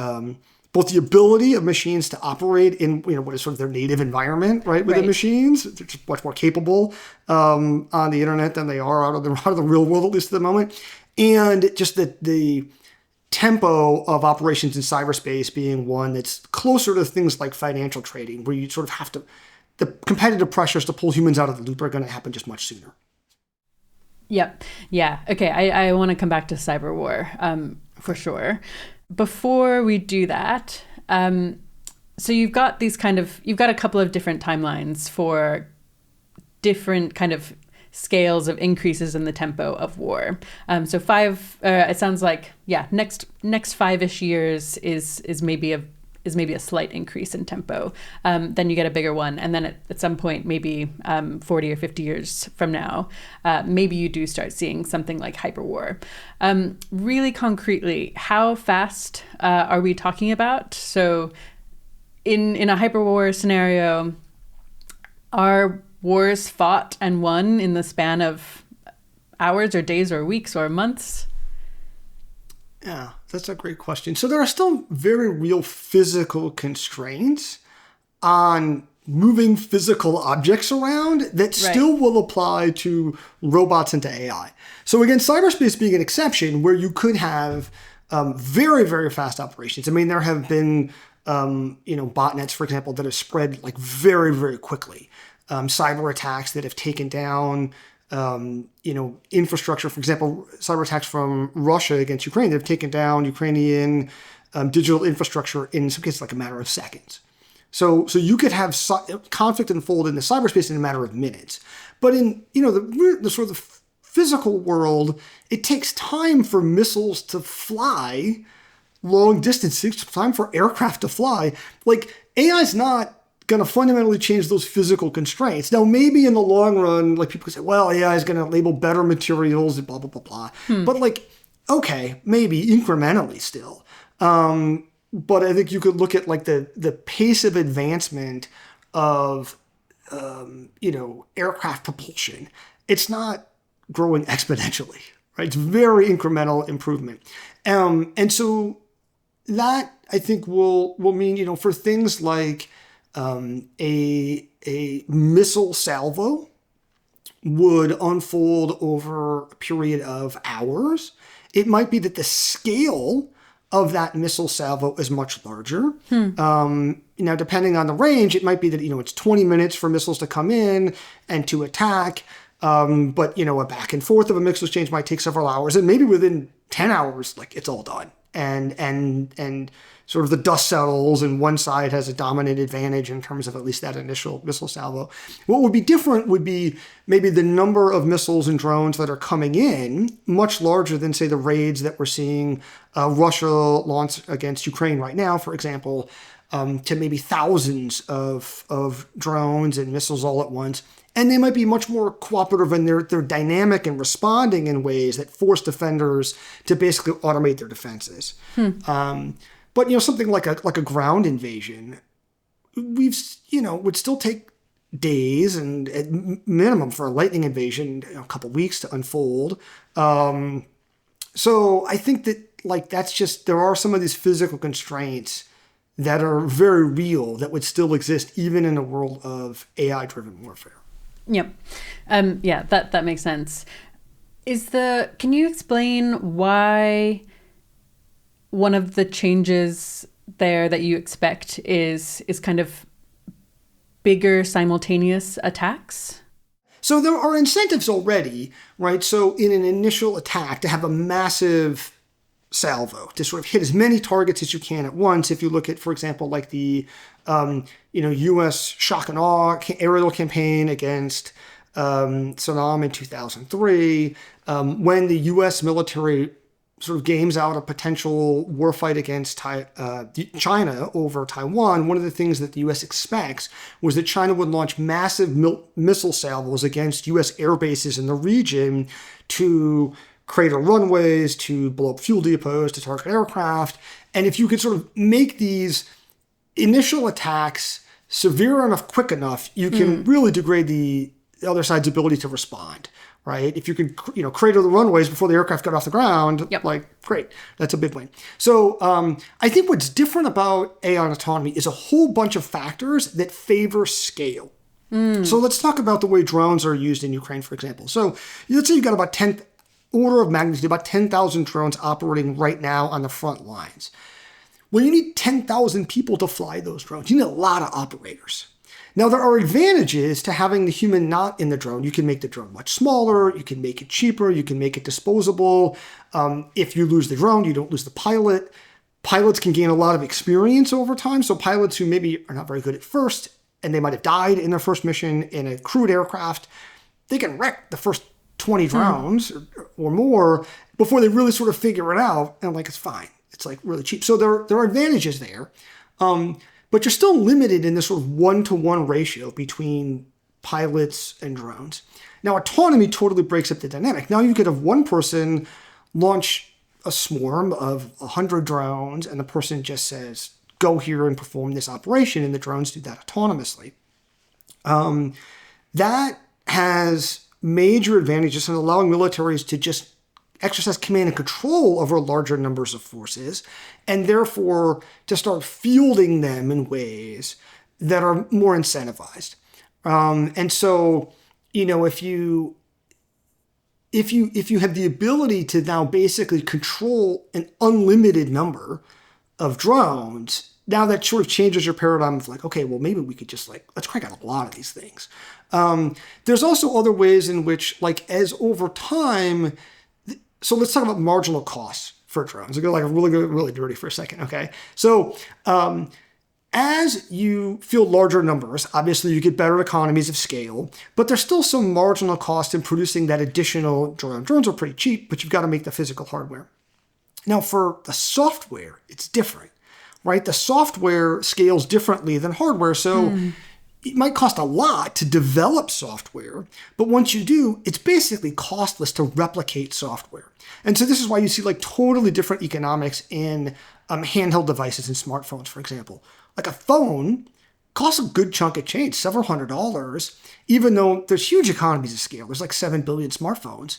both the ability of machines to operate in what is sort of their native environment, right? Within machines, they're just much more capable on the internet than they are out of the real world, at least at the moment, and just the tempo of operations in cyberspace being one that's closer to things like financial trading, where you sort of have to. The competitive pressures to pull humans out of the loop are going to happen just much sooner. Yep. Yeah. Okay. I want to come back to cyberwar for sure. Before we do that, so you've got a couple of different timelines for different kind of scales of increases in the tempo of war. So it sounds like, next 5-ish years is maybe a slight increase in tempo. Then you get a bigger one. And then at some point, maybe 40 or 50 years from now, maybe you do start seeing something like hyperwar. Really concretely, how fast are we talking about? So in a hyperwar scenario, are wars fought and won in the span of hours or days or weeks or months? Yeah, that's a great question. So there are still very real physical constraints on moving physical objects around that still will apply to robots and to AI. So again, cyberspace being an exception where you could have very, very fast operations. I mean, there have been, botnets, for example, that have spread like very, very quickly. Cyber attacks that have taken down infrastructure, for example, cyber attacks from Russia against Ukraine, they've taken down Ukrainian digital infrastructure in some cases like a matter of seconds. So you could have conflict unfold in the cyberspace in a matter of minutes. But in the sort of physical world, it takes time for missiles to fly long distances, it takes time for aircraft to fly. Like AI is not going to fundamentally change those physical constraints. Now, maybe in the long run, like people say, well, AI is going to label better materials and blah, blah, blah, blah. But like, okay, maybe incrementally still. But I think you could look at like the pace of advancement of, aircraft propulsion. It's not growing exponentially, right? It's very incremental improvement. And so that I think will mean, for things like, a missile salvo would unfold over a period of hours. It might be that the scale of that missile salvo is much larger. Now, depending on the range, it might be that, it's 20 minutes for missiles to come in and to attack. But, a back and forth of a missile exchange might take several hours. And maybe within 10 hours, like it's all done. And sort of the dust settles and one side has a dominant advantage in terms of at least that initial missile salvo. What would be different would be maybe the number of missiles and drones that are coming in much larger than, say, the raids that we're seeing Russia launch against Ukraine right now, for example, to maybe thousands of drones and missiles all at once. And they might be much more cooperative and they're dynamic and responding in ways that force defenders to basically automate their defenses. But something like a ground invasion, would still take days and at minimum for a lightning invasion, a couple weeks to unfold. So I think that that's just, there are some of these physical constraints that are very real that would still exist even in a world of AI-driven warfare. Yep. Yeah, that makes sense. Can you explain why one of the changes there that you expect is kind of bigger simultaneous attacks? So there are incentives already, right? So in an initial attack to have a massive salvo, to sort of hit as many targets as you can at once. If you look at, for example, like the U.S. shock and awe aerial campaign against Saddam in 2003, when the U.S. military sort of games out a potential war fight against China over Taiwan, one of the things that the U.S. expects was that China would launch massive missile salvos against U.S. air bases in the region to crater runways, to blow up fuel depots, to target aircraft. And if you could sort of make these initial attacks severe enough, quick enough, you can really degrade the other side's ability to respond. Right? If you can, crater the runways before the aircraft got off the ground, great. That's a big win. So I think what's different about AI and autonomy is a whole bunch of factors that favor scale. So let's talk about the way drones are used in Ukraine, for example. So let's say you've got about 10 order of magnitude, about 10,000 drones operating right now on the front lines. Well, you need 10,000 people to fly those drones. You need a lot of operators. Now, there are advantages to having the human not in the drone. You can make the drone much smaller. You can make it cheaper. You can make it disposable. If you lose the drone, you don't lose the pilot. Pilots can gain a lot of experience over time. So pilots who maybe are not very good at first, and they might have died in their first mission in a crewed aircraft, they can wreck the first 20 drones or more before they really sort of figure it out. And it's fine. It's really cheap. So there are advantages there. But you're still limited in this sort of 1-to-1 ratio between pilots and drones. Now, autonomy totally breaks up the dynamic. Now you could have one person launch a swarm of 100 drones, and the person just says, go here and perform this operation, and the drones do that autonomously. That has major advantages in allowing militaries to just exercise command and control over larger numbers of forces, and therefore to start fielding them in ways that are more incentivized. And so, if you have the ability to now basically control an unlimited number of drones, now that sort of changes your paradigm of okay, well, maybe we could just let's crank out a lot of these things. There's also other ways in which, as over time. So let's talk about marginal costs for drones. I'll go really dirty for a second, okay? So as you field larger numbers, obviously you get better economies of scale, but there's still some marginal cost in producing that additional drone. Drones are pretty cheap, but you've got to make the physical hardware. Now for the software, it's different, right? The software scales differently than hardware, so it might cost a lot to develop software, but once you do, it's basically costless to replicate software. And so this is why you see totally different economics in handheld devices and smartphones, for example. A phone costs a good chunk of change, several $100s, even though there's huge economies of scale. There's 7 billion smartphones.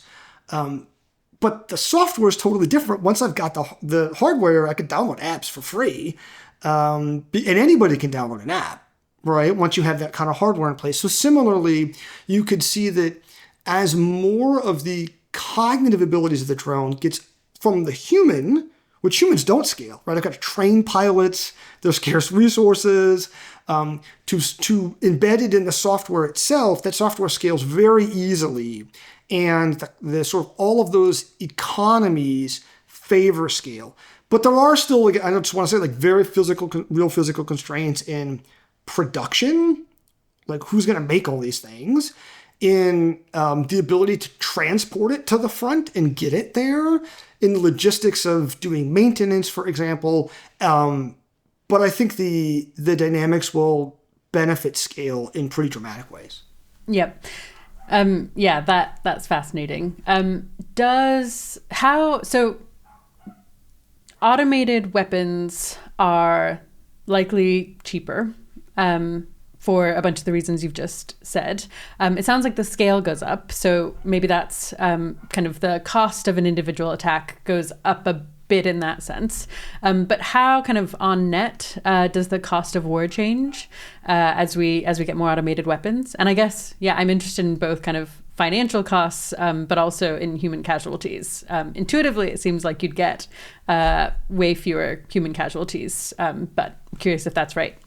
But the software is totally different. Once I've got the hardware, I can download apps for free. And anybody can download an app. Right, once you have that kind of hardware in place. So similarly, you could see that as more of the cognitive abilities of the drone gets from the human, which humans don't scale, right? I've got to train pilots, there's scarce resources, to embedded in the software itself, that software scales very easily. And the sort of all of those economies favor scale. But there are still, I just want to say, very real physical constraints in production, who's going to make all these things, in the ability to transport it to the front and get it there, in the logistics of doing maintenance, for example. But I think the dynamics will benefit scale in pretty dramatic ways. Yep. That's fascinating. So automated weapons are likely cheaper. for a bunch of the reasons you've just said. It sounds like the scale goes up. So maybe that's kind of the cost of an individual attack goes up a bit in that sense. But how kind of on net does the cost of war change as we get more automated weapons? And I guess, yeah, I'm interested in both kind of financial costs, but also in human casualties. Intuitively, it seems like you'd get way fewer human casualties, but I'm curious if that's right.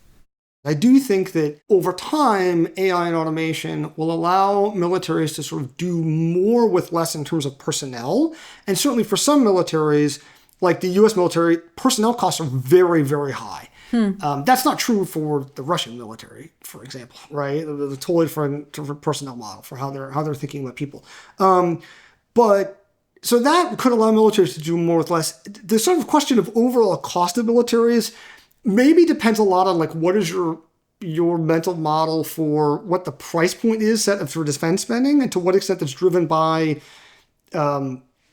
I do think that over time, AI and automation will allow militaries to sort of do more with less in terms of personnel. And certainly for some militaries, like the US military, personnel costs are very, very high. That's not true for the Russian military, for example, right? The totally different personnel model for how they're thinking about people. But so that could allow militaries to do more with less. The sort of question of overall cost of militaries maybe depends a lot on like what is your mental model for what the price point is set for defense spending and to what extent it's driven by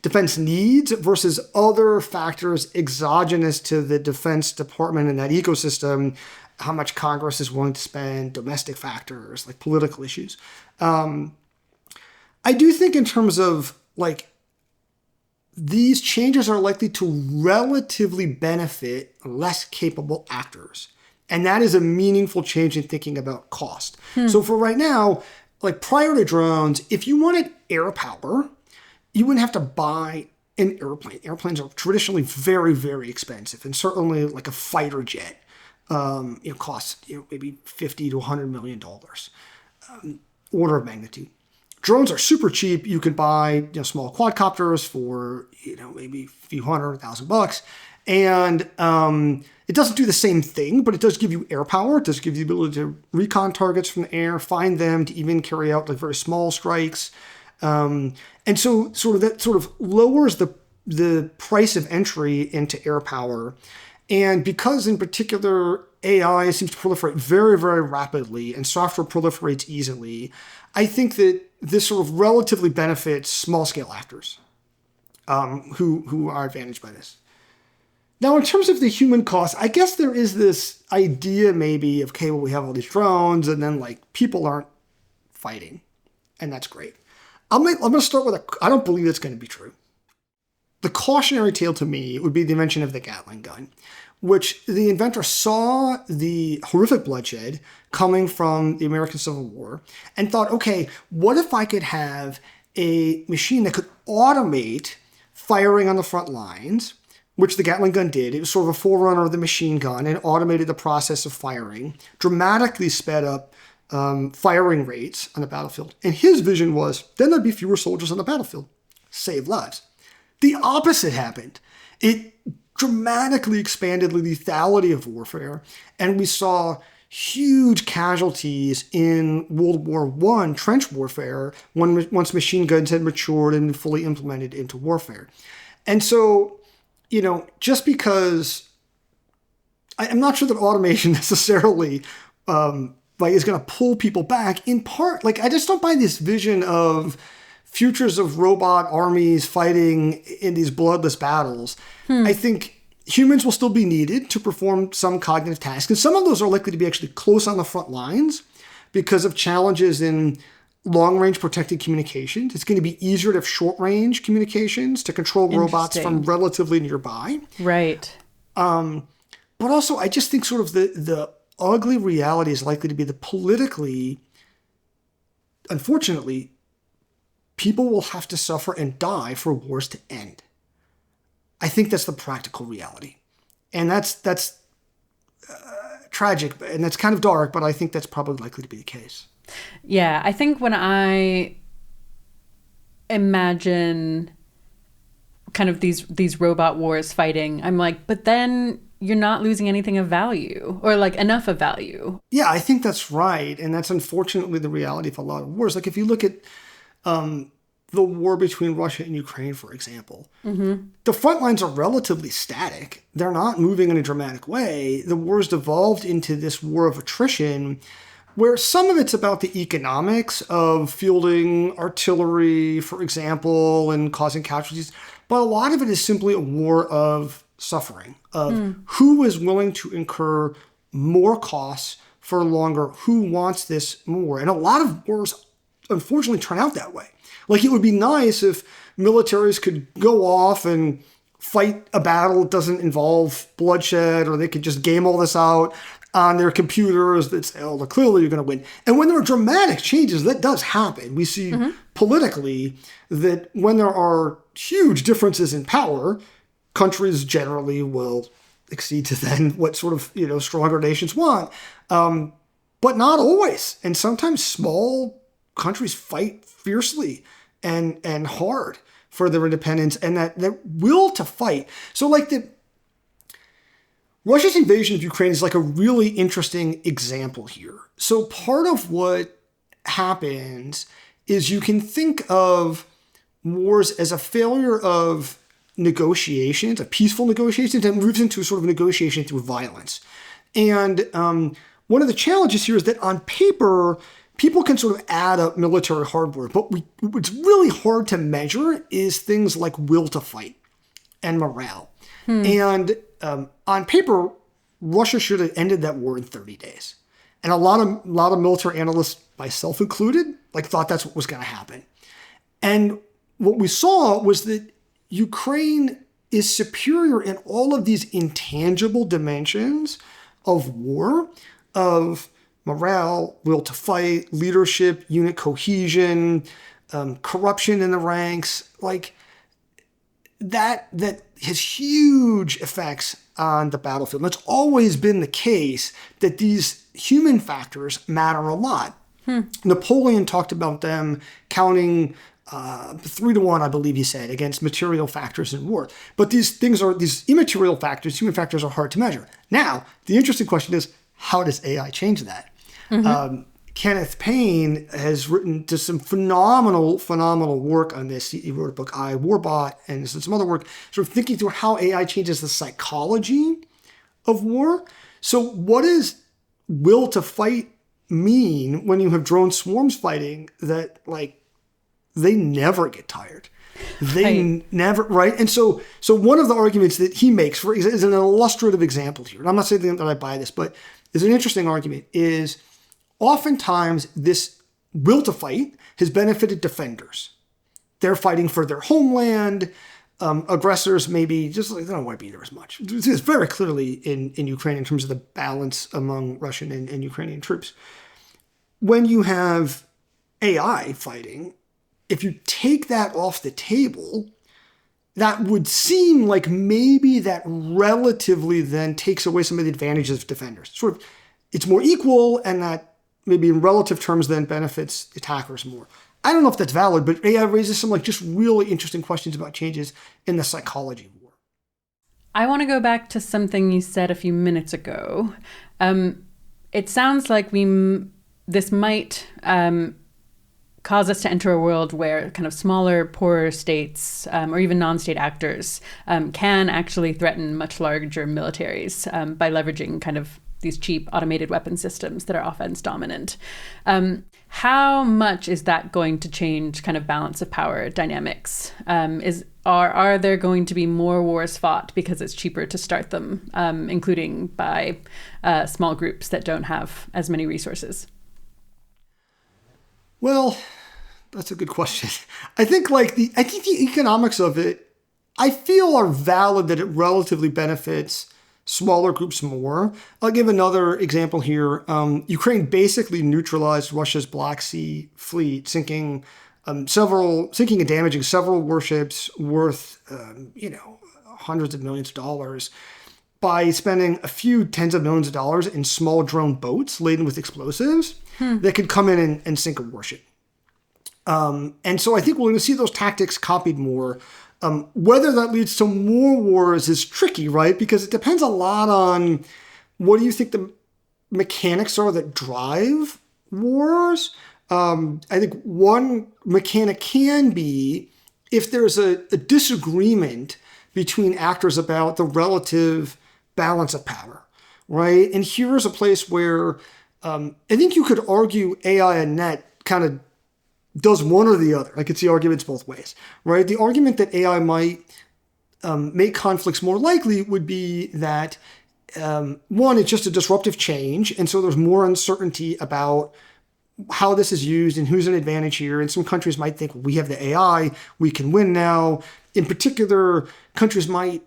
defense needs versus other factors exogenous to the Defense Department and that ecosystem, how much Congress is willing to spend, domestic factors, like political issues. I do think in terms of like these changes are likely to relatively benefit less capable actors. And that is a meaningful change in thinking about cost. So for right now, like prior to drones, if you wanted air power, you wouldn't have to buy an airplane. Airplanes are traditionally very, very expensive. And certainly like a fighter jet, costs maybe $50 to $100 million, order of magnitude. Drones are super cheap. You can buy small quadcopters for maybe a few $100,000, and it doesn't do the same thing, but it does give you air power. It does give you the ability to recon targets from the air, find them, to even carry out like very small strikes. And so that sort of lowers the price of entry into air power. And because in particular AI seems to proliferate very, very rapidly and software proliferates easily, I think that this sort of relatively benefits small-scale actors who are advantaged by this. Now, in terms of the human cost, I guess there is this idea maybe of, okay, well, we have all these drones and then like people aren't fighting, and that's great. I'm going to start with I don't believe it's going to be true. The cautionary tale to me would be the invention of the Gatling gun, which the inventor saw the horrific bloodshed coming from the American Civil War and thought, okay, what if I could have a machine that could automate firing on the front lines, which the Gatling gun did. It was sort of a forerunner of the machine gun and automated the process of firing, dramatically sped up firing rates on the battlefield. And his vision was, then there'd be fewer soldiers on the battlefield. Save lives. The opposite happened. It dramatically expanded the lethality of warfare, and we saw huge casualties in World War I trench warfare once machine guns had matured and fully implemented into warfare. And so, just because I'm not sure that automation necessarily is going to pull people back, in part, I just don't buy this vision of futures of robot armies fighting in these bloodless battles. I think humans will still be needed to perform some cognitive tasks, and some of those are likely to be actually close on the front lines because of challenges in long-range protected communications. It's going to be easier to have short-range communications to control robots from relatively nearby. Right. But also, I just think sort of the ugly reality is likely to be that politically, unfortunately, people will have to suffer and die for wars to end. I think that's the practical reality. And that's tragic, and that's kind of dark, but I think that's probably likely to be the case. Yeah, I think when I imagine kind of these robot wars fighting, I'm like, but then you're not losing anything of value or enough of value. Yeah, I think that's right. And that's unfortunately the reality of a lot of wars. If you look at the war between Russia and Ukraine, for example, the front lines are relatively static. They're not moving in a dramatic way. The war's devolved into this war of attrition where some of it's about the economics of fielding artillery, for example, and causing casualties. But a lot of it is simply a war of suffering, of who is willing to incur more costs for longer. Who wants this more? And a lot of wars, unfortunately, turn out that way. Like, it would be nice if militaries could go off and fight a battle that doesn't involve bloodshed, or they could just game all this out on their computers that say, oh, clearly you're going to win. And when there are dramatic changes, that does happen. We see politically that when there are huge differences in power, countries generally will accede to then what sort of, stronger nations want. But not always. And sometimes small countries fight fiercely and hard for their independence, and that will to fight. So like Russia's invasion of Ukraine is like a really interesting example here. So part of what happens is you can think of wars as a failure of negotiations, a peaceful negotiations, and moves into a sort of negotiation through violence. And one of the challenges here is that on paper, people can sort of add up military hardware, but what's really hard to measure is things like will to fight and morale. And on paper, Russia should have ended that war in 30 days. And a lot of military analysts, myself included, thought that's what was going to happen. And what we saw was that Ukraine is superior in all of these intangible dimensions of war, of morale, will to fight, leadership, unit cohesion, corruption in the ranks, that has huge effects on the battlefield. And it's always been the case that these human factors matter a lot. Napoleon talked about them counting 3-1, I believe he said, against material factors in war. But these immaterial factors, human factors, are hard to measure. Now, the interesting question is, how does AI change that? Kenneth Payne has written just some phenomenal work on this. He wrote a book, I, Warbot, and some other work, sort of thinking through how AI changes the psychology of war. So what does will to fight mean when you have drone swarms fighting that, they never get tired? They never, right? And so one of the arguments that he makes is an illustrative example here, and I'm not saying that I buy this, but is an interesting argument, is oftentimes this will to fight has benefited defenders. They're fighting for their homeland. Aggressors maybe just they don't want to be there as much. It's very clearly in Ukraine in terms of the balance among Russian and Ukrainian troops. When you have AI fighting, if you take that off the table, that would seem like maybe that relatively then takes away some of the advantages of defenders. Sort of, it's more equal, and that maybe in relative terms then benefits attackers more. I don't know if that's valid, but AI raises some just really interesting questions about changes in the psychology of war. I want to go back to something you said a few minutes ago. It sounds like this might cause us to enter a world where kind of smaller, poorer states or even non-state actors can actually threaten much larger militaries by leveraging kind of these cheap automated weapon systems that are offense dominant. How much is that going to change kind of balance of power dynamics? Are there going to be more wars fought because it's cheaper to start them, including by small groups that don't have as many resources? Well, that's a good question. I think the economics of it, I feel are valid, that it relatively benefits smaller groups more. I'll give another example here. Ukraine basically neutralized Russia's Black Sea fleet, sinking and damaging several warships worth, hundreds of millions of dollars by spending a few tens of millions of dollars in small drone boats laden with explosives that could come in and sink a warship. And so I think we're going to see those tactics copied more. Whether that leads to more wars is tricky, right? Because it depends a lot on what do you think the mechanics are that drive wars. I think one mechanic can be if there's a disagreement between actors about the relative balance of power, right? And here's a place where I think you could argue AI and net kind of does one or the other. I could see arguments both ways, right? The argument that AI might make conflicts more likely would be that one, it's just a disruptive change. And so there's more uncertainty about how this is used and who's an advantage here. And some countries might think, we have the AI, we can win now. In particular, countries might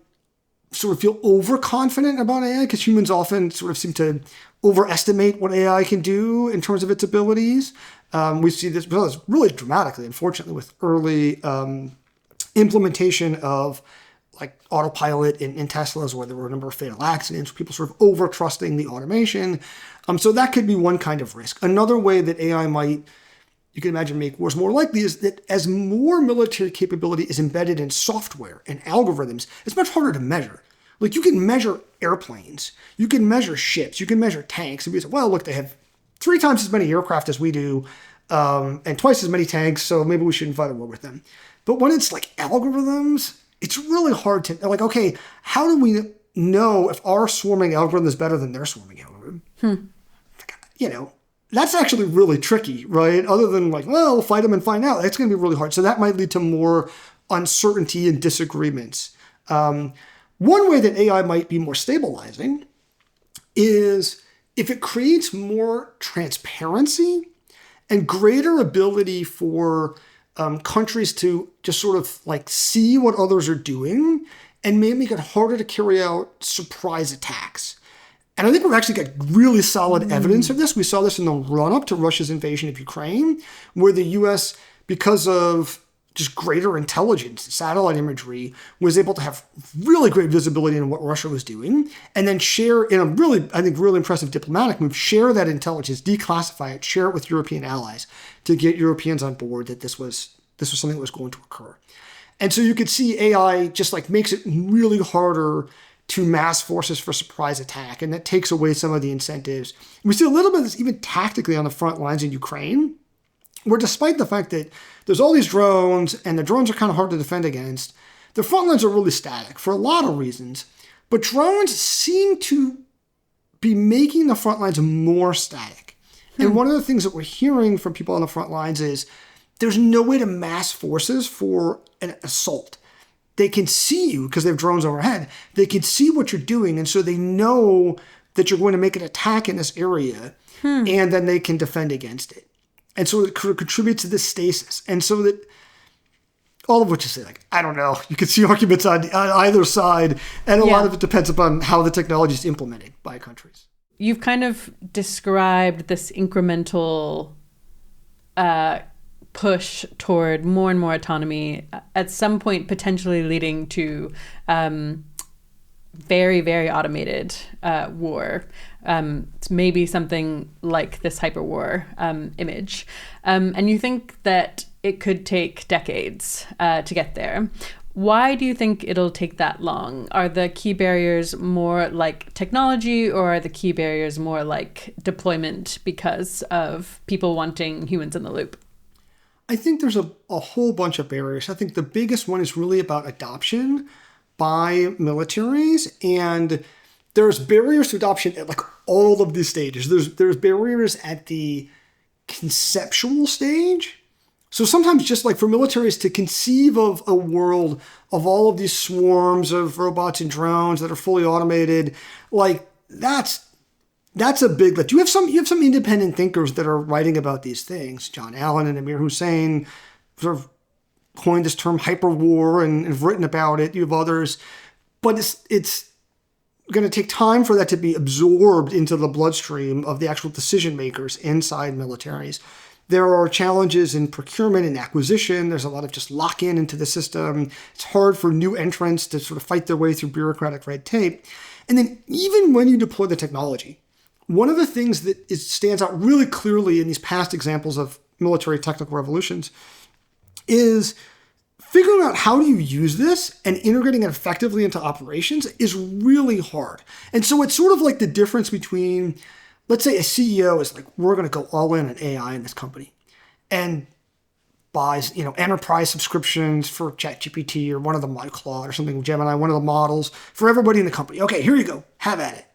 sort of feel overconfident about AI because humans often sort of seem to overestimate what AI can do in terms of its abilities. We see this really dramatically, unfortunately, with early implementation of like autopilot in Teslas, where there were a number of fatal accidents, people sort of over trusting the automation. So that could be one kind of risk. Another way that AI might, you can imagine, make wars more likely is that as more military capability is embedded in software and algorithms, it's much harder to measure. Like you can measure airplanes, you can measure ships, you can measure tanks, and be like, well, look, they have 3 times as many aircraft as we do, and twice as many tanks, so maybe we shouldn't fight a war with them. But when it's like algorithms, it's really hard to, like, okay, how do we know if our swarming algorithm is better than their swarming algorithm? That's actually really tricky, right? Other than like, well, we'll fight them and find out. That's going to be really hard. So that might lead to more uncertainty and disagreements. One way that AI might be more stabilizing is if it creates more transparency and greater ability for countries to just sort of like see what others are doing and may make it harder to carry out surprise attacks. And I think we've actually got really solid evidence of this. We saw this in the run-up to Russia's invasion of Ukraine, where the U.S., because of just greater intelligence, satellite imagery, was able to have really great visibility into what Russia was doing, and then share, in a really, I think, really impressive diplomatic move, share that intelligence, declassify it, share it with European allies to get Europeans on board that this was something that was going to occur. And so you could see AI just like makes it really harder to mass forces for surprise attack, and that takes away some of the incentives. We see a little bit of this even tactically on the front lines in Ukraine, where despite the fact that there's all these drones, and the drones are kind of hard to defend against, the front lines are really static for a lot of reasons, but drones seem to be making the front lines more static. And one of the things that we're hearing from people on the front lines is there's no way to mass forces for an assault. They can see you because they have drones overhead. They can see what you're doing, and so they know that you're going to make an attack in this area, and then they can defend against it. And so it contributes to this stasis. And so that all of which is like, I don't know, you can see arguments on either side, and a lot of it depends upon how the technology is implemented by countries. You've kind of described this incremental push toward more and more autonomy, at some point potentially leading to very, very automated war. It's maybe something like this hyperwar image. And you think that it could take decades to get there. Why do you think it'll take that long? Are the key barriers more like technology, or are the key barriers more like deployment because of people wanting humans in the loop? I think there's a whole bunch of barriers. I think the biggest one is really about adoption by militaries, and there's barriers to adoption at like all of these stages. There's barriers at the conceptual stage. So sometimes just like for militaries to conceive of a world of all of these swarms of robots and drones that are fully automated, like that's a big lift. You have some independent thinkers that are writing about these things. John Allen and Amir Hussain sort of coined this term hyperwar and have written about it. You have others, but it's going to take time for that to be absorbed into the bloodstream of the actual decision makers inside militaries. There are challenges in procurement and acquisition. There's a lot of just lock-in into the system. It's hard for new entrants to sort of fight their way through bureaucratic red tape. And then even when you deploy the technology, one of the things that stands out really clearly in these past examples of military technical revolutions is figuring out how do you use this and integrating it effectively into operations is really hard. And so it's sort of like the difference between, let's say a CEO is like, we're going to go all in on AI in this company and buys, enterprise subscriptions for ChatGPT or one of the Claude or something, Gemini, one of the models for everybody in the company. Okay, here you go. Have at it.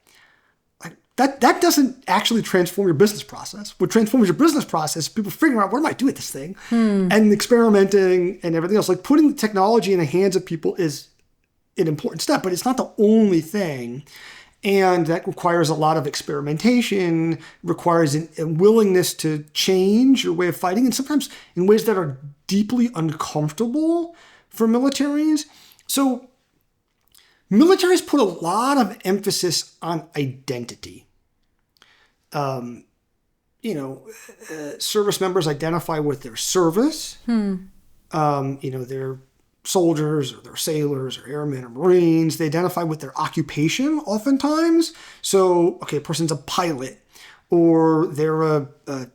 That doesn't actually transform your business process. What transforms your business process is people figuring out, what do I do with this thing? And experimenting and everything else. Like putting the technology in the hands of people is an important step, but it's not the only thing. And that requires a lot of experimentation, requires a willingness to change your way of fighting, and sometimes in ways that are deeply uncomfortable for militaries. So militaries put a lot of emphasis on identity. Service members identify with their service. They're soldiers or they're sailors or airmen or Marines. They identify with their occupation oftentimes. So, a person's a pilot, or they're a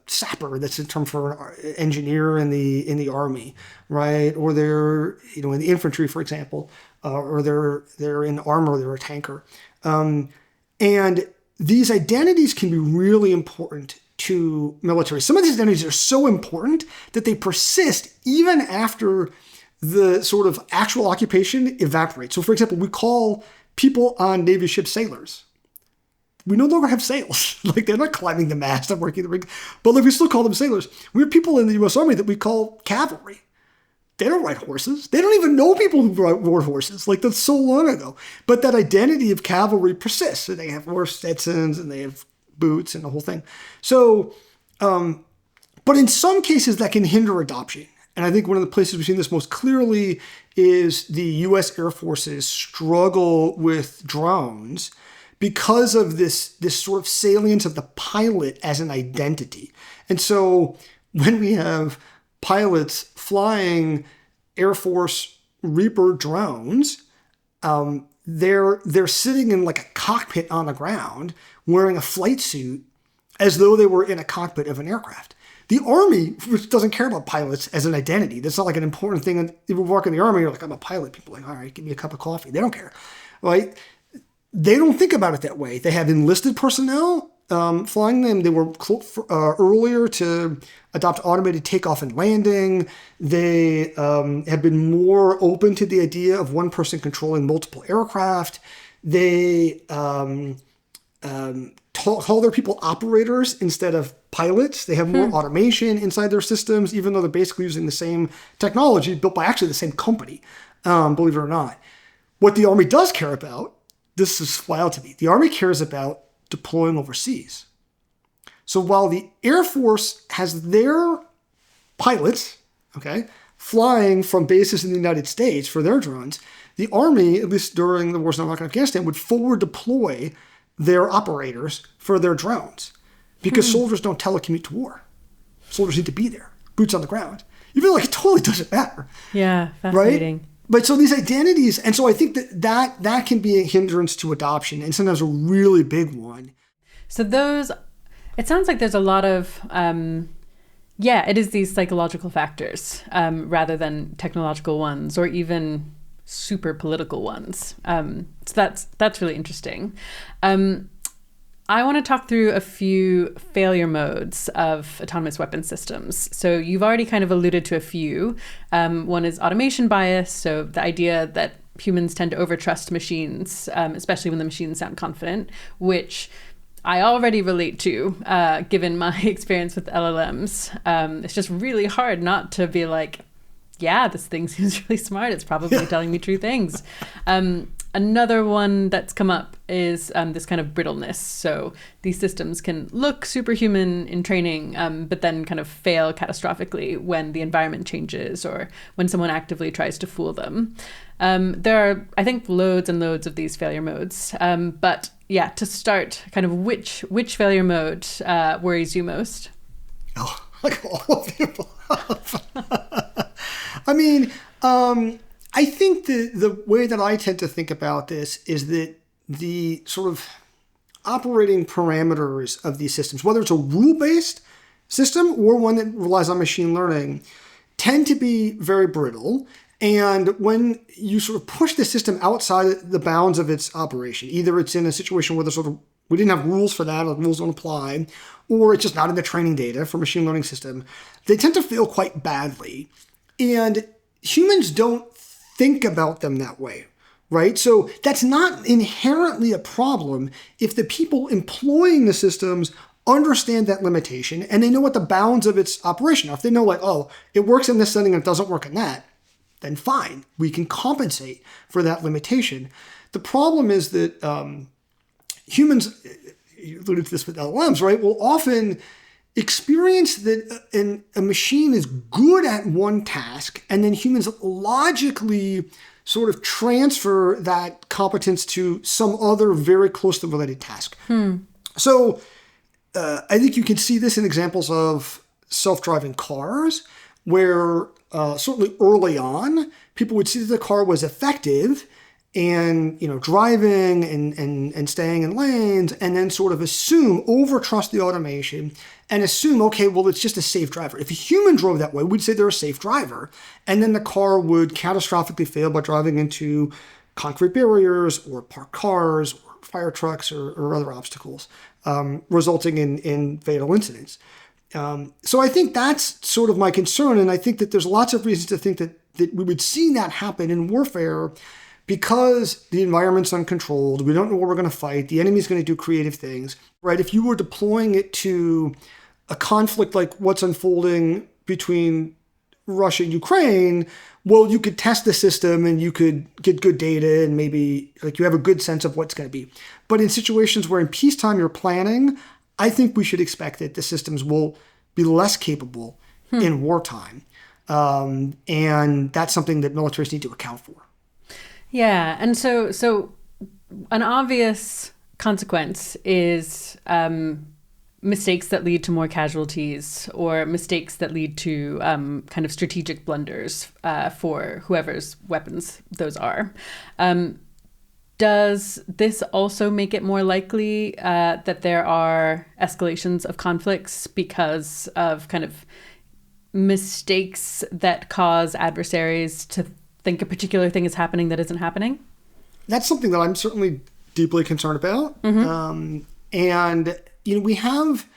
sapper. That's a term for an engineer in the Army, right? Or they're in the infantry, for example, or they're in armor. They're a tanker, and these identities can be really important to military. Some of these identities are so important that they persist even after the sort of actual occupation evaporates. So, for example, we call people on Navy ships sailors. We no longer have sails. Like, they're not climbing the mast and working the rig. But we still call them sailors. We have people in the U.S. Army that we call cavalry. They don't ride horses. They don't even know people who rode horses. Like, that's so long ago. But that identity of cavalry persists. So they have horse Stetsons and they have boots and the whole thing. So, but in some cases that can hinder adoption. And I think one of the places we've seen this most clearly is the U.S. Air Force's struggle with drones because of this sort of salience of the pilot as an identity. And so when we have pilots flying Air Force Reaper drones, they're sitting in like a cockpit on the ground wearing a flight suit as though they were in a cockpit of an aircraft. The Army, which doesn't care about pilots as an identity, that's not like an important thing. If you work in the Army, you're like, I'm a pilot. People are like, all right, give me a cup of coffee. They don't care, right? They don't think about it that way. They have enlisted personnel flying them. They were earlier to adopt automated takeoff and landing. They have been more open to the idea of one person controlling multiple aircraft. They call their people operators instead of pilots. They have more automation inside their systems, even though they're basically using the same technology built by actually the same company, believe it or not. What the Army does care about, this is wild to me, the Army cares about deploying overseas. So while the Air Force has their pilots, flying from bases in the United States for their drones, the Army, at least during the wars in Iraq and Afghanistan, would forward deploy their operators for their drones because soldiers don't telecommute to war. Soldiers need to be there, boots on the ground. You feel like it totally doesn't matter. Yeah, fascinating. Right? But so these identities, and so I think that can be a hindrance to adoption and sometimes a really big one. So it sounds like there's a lot of, it is these psychological factors rather than technological ones or even super political ones. So that's really interesting. I want to talk through a few failure modes of autonomous weapon systems. So you've already kind of alluded to a few. One is automation bias. So the idea that humans tend to overtrust machines, especially when the machines sound confident, which I already relate to, given my experience with LLMs. It's just really hard not to be like, yeah, this thing seems really smart. It's probably telling me true things. Another one that's come up is this kind of brittleness. So these systems can look superhuman in training, but then kind of fail catastrophically when the environment changes or when someone actively tries to fool them. There are, I think, loads and loads of these failure modes. But yeah, to start, kind of which failure mode worries you most? Oh, like all of the above. I mean, I think the way that I tend to think about this is that the sort of operating parameters of these systems, whether it's a rule-based system or one that relies on machine learning, tend to be very brittle. And when you sort of push the system outside the bounds of its operation, either it's in a situation where we didn't have rules for that, or the rules don't apply, or it's just not in the training data for machine learning system, they tend to fail quite badly. And humans don't think about them that way, right? So that's not inherently a problem if the people employing the systems understand that limitation and they know what the bounds of its operation are. If they know like, oh, it works in this setting and it doesn't work in that, then fine, we can compensate for that limitation. The problem is that humans, you alluded to this with LLMs, right, will often experience that a machine is good at one task, and then humans logically sort of transfer that competence to some other very closely related task. So I think you can see this in examples of self-driving cars, where certainly early on, people would see that the car was effective and, driving and staying in lanes, and then sort of overtrust the automation and assume, okay, well, it's just a safe driver. If a human drove that way, we'd say they're a safe driver. And then the car would catastrophically fail by driving into concrete barriers or parked cars or fire trucks or other obstacles, resulting in fatal incidents. So I think that's sort of my concern. And I think that there's lots of reasons to think that we would see that happen in warfare, because the environment's uncontrolled. We don't know what we're going to fight. The enemy's going to do creative things, right? If you were deploying it to a conflict like what's unfolding between Russia and Ukraine, well, you could test the system and you could get good data and maybe you have a good sense of what's going to be. But in situations where in peacetime you're planning, I think we should expect that the systems will be less capable in wartime. And that's something that militaries need to account for. Yeah. And so an obvious consequence is mistakes that lead to more casualties, or mistakes that lead to kind of strategic blunders for whoever's weapons those are. Does this also make it more likely that there are escalations of conflicts because of kind of mistakes that cause adversaries to think a particular thing is happening that isn't happening? That's something that I'm certainly deeply concerned about. And, we have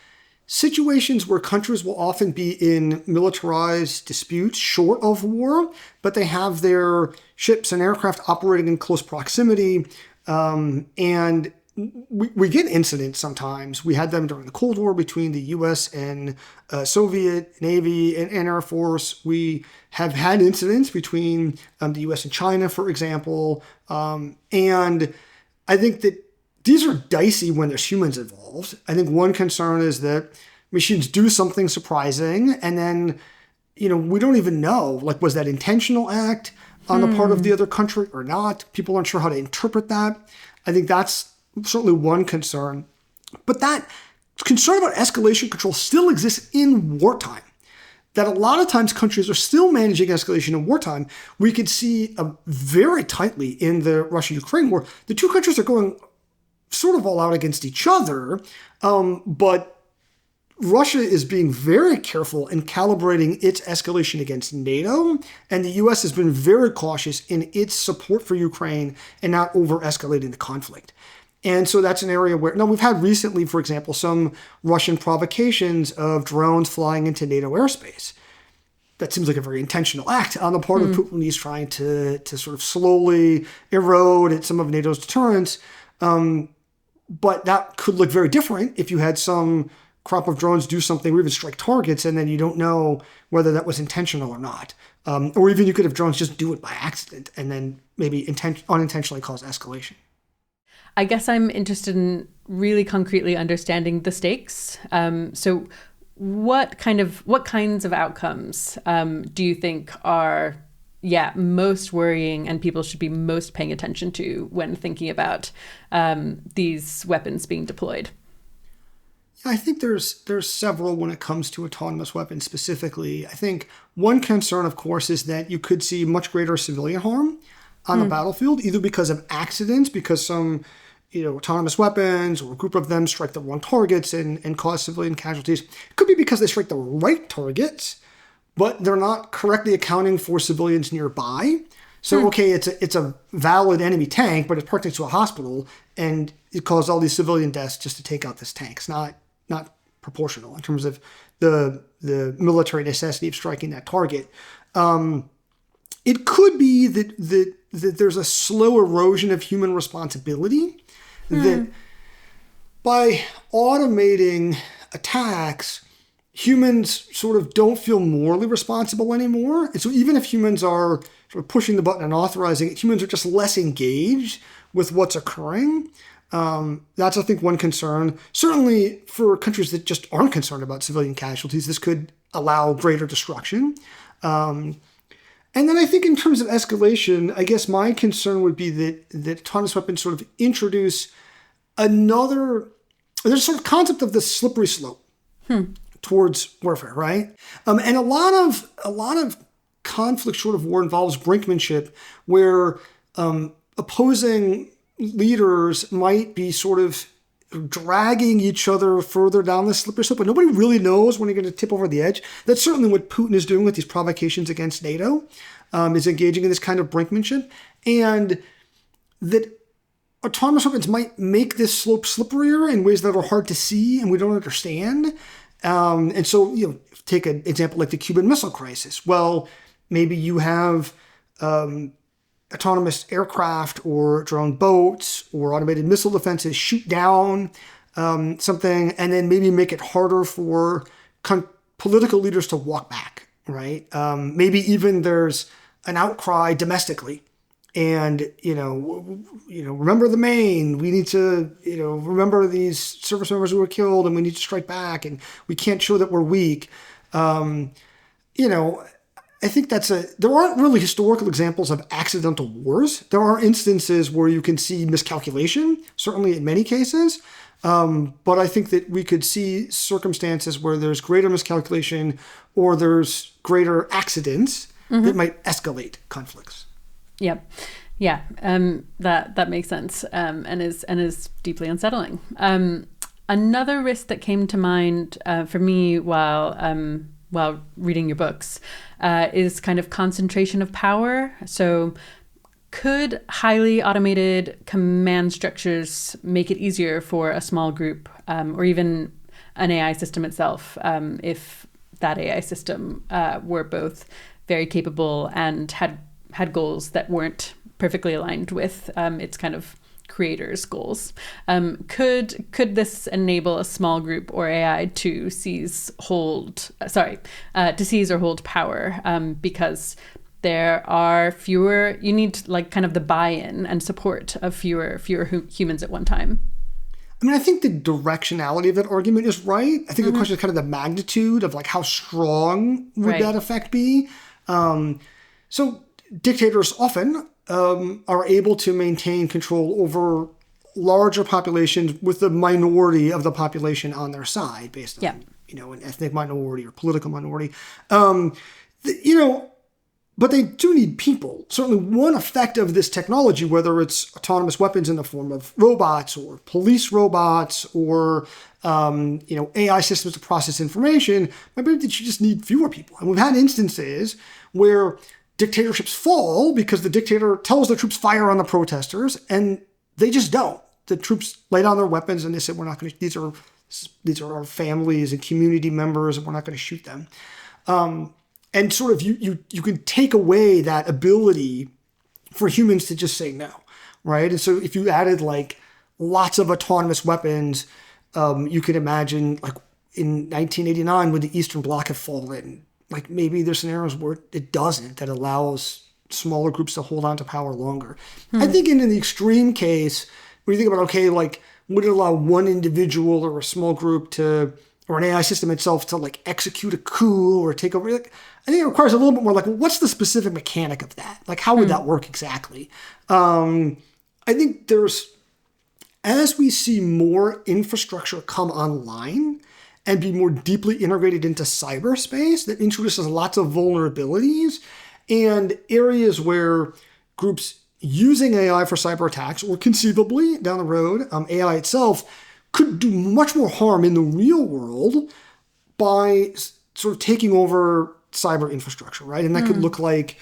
situations where countries will often be in militarized disputes short of war, but they have their ships and aircraft operating in close proximity. And we get incidents sometimes. We had them during the Cold War between the U.S. and Soviet Navy and Air Force. We have had incidents between the U.S. and China, for example. And I think that these are dicey when there's humans involved. I think one concern is that machines do something surprising, and then, we don't even know, was that intentional act on the part of the other country or not? People aren't sure how to interpret that. I think that's certainly one concern. But that concern about escalation control still exists in wartime. That a lot of times countries are still managing escalation in wartime. We could see very tightly in the Russia-Ukraine war, the two countries are going sort of all out against each other, but Russia is being very careful in calibrating its escalation against NATO, and the U.S. has been very cautious in its support for Ukraine and not over-escalating the conflict. And so that's an area where, now we've had recently, for example, some Russian provocations of drones flying into NATO airspace. That seems like a very intentional act on the part of Putin. He's trying to sort of slowly erode at some of NATO's deterrence. But that could look very different if you had some crop of drones do something or even strike targets, and then you don't know whether that was intentional or not. Or even you could have drones just do it by accident and then maybe unintentionally cause escalation. I guess I'm interested in really concretely understanding the stakes. So what kinds of outcomes do you think are most worrying and people should be most paying attention to when thinking about these weapons being deployed? I think there's several when it comes to autonomous weapons specifically. I think one concern, of course, is that you could see much greater civilian harm on the battlefield, either because of accidents, because some autonomous weapons or a group of them strike the wrong targets and cause civilian casualties. It could be because they strike the right targets, but they're not correctly accounting for civilians nearby. So, okay, it's a valid enemy tank, but it's parked next to a hospital, and it caused all these civilian deaths just to take out this tank. It's not proportional in terms of the military necessity of striking that target. It could be that there's a slow erosion of human responsibility, that by automating attacks, humans sort of don't feel morally responsible anymore. And so even if humans are sort of pushing the button and authorizing it, humans are just less engaged with what's occurring. That's, I think, one concern. Certainly for countries that just aren't concerned about civilian casualties, this could allow greater destruction. And then I think in terms of escalation, I guess my concern would be that autonomous weapons sort of introduce there's sort of concept of the slippery slope towards warfare, right? And a lot of conflict short of war involves brinkmanship, where opposing leaders might be sort of dragging each other further down the slippery slope, but nobody really knows when you're going to tip over the edge. That's certainly what Putin is doing with these provocations against NATO, is engaging in this kind of brinkmanship. And that autonomous weapons might make this slope slipperier in ways that are hard to see and we don't understand. And so, take an example like the Cuban Missile Crisis. Well, maybe you have autonomous aircraft or drone boats or automated missile defenses shoot down something and then maybe make it harder for political leaders to walk back, right? Maybe even there's an outcry domestically. And, remember the Maine, we need to, remember these service members who were killed and we need to strike back and we can't show that we're weak. I think there aren't really historical examples of accidental wars. There are instances where you can see miscalculation, certainly in many cases. But I think that we could see circumstances where there's greater miscalculation or there's greater accidents that might escalate conflicts. Yep. Yeah. That makes sense. And is deeply unsettling. Another risk that came to mind for me while reading your books is kind of concentration of power. So could highly automated command structures make it easier for a small group or even an AI system itself if that AI system were both very capable and had goals that weren't perfectly aligned with its kind of creators' goals? Could this enable a small group or AI to seize or hold power because there are fewer? You need like kind of the buy-in and support of fewer humans at one time. I mean, I think the directionality of that argument is right. I think the question is kind of the magnitude of like how strong would that effect be. So dictators often are able to maintain control over larger populations with the minority of the population on their side based on, an ethnic minority or political minority. But they do need people. Certainly one effect of this technology, whether it's autonomous weapons in the form of robots or police robots or, AI systems to process information, might be that you just need fewer people. And we've had instances where dictatorships fall because the dictator tells the troops fire on the protesters and they just don't. The troops lay down their weapons and they say, we're not going to, these are our families and community members and we're not going to shoot them. And sort of you can take away that ability for humans to just say no, right? And so if you added like lots of autonomous weapons, you could imagine like in 1989 when the Eastern Bloc had fallen, like maybe there's scenarios where it doesn't, that allows smaller groups to hold on to power longer. I think in the extreme case, when you think about, okay, like would it allow one individual or a small group to, or an AI system itself to like execute a coup or take over? Like, I think it requires a little bit more like, well, what's the specific mechanic of that? Like, how would that work exactly? I think as we see more infrastructure come online and be more deeply integrated into cyberspace, that introduces lots of vulnerabilities and areas where groups using AI for cyber attacks, or conceivably down the road, AI itself could do much more harm in the real world by sort of taking over cyber infrastructure, right? And that could look like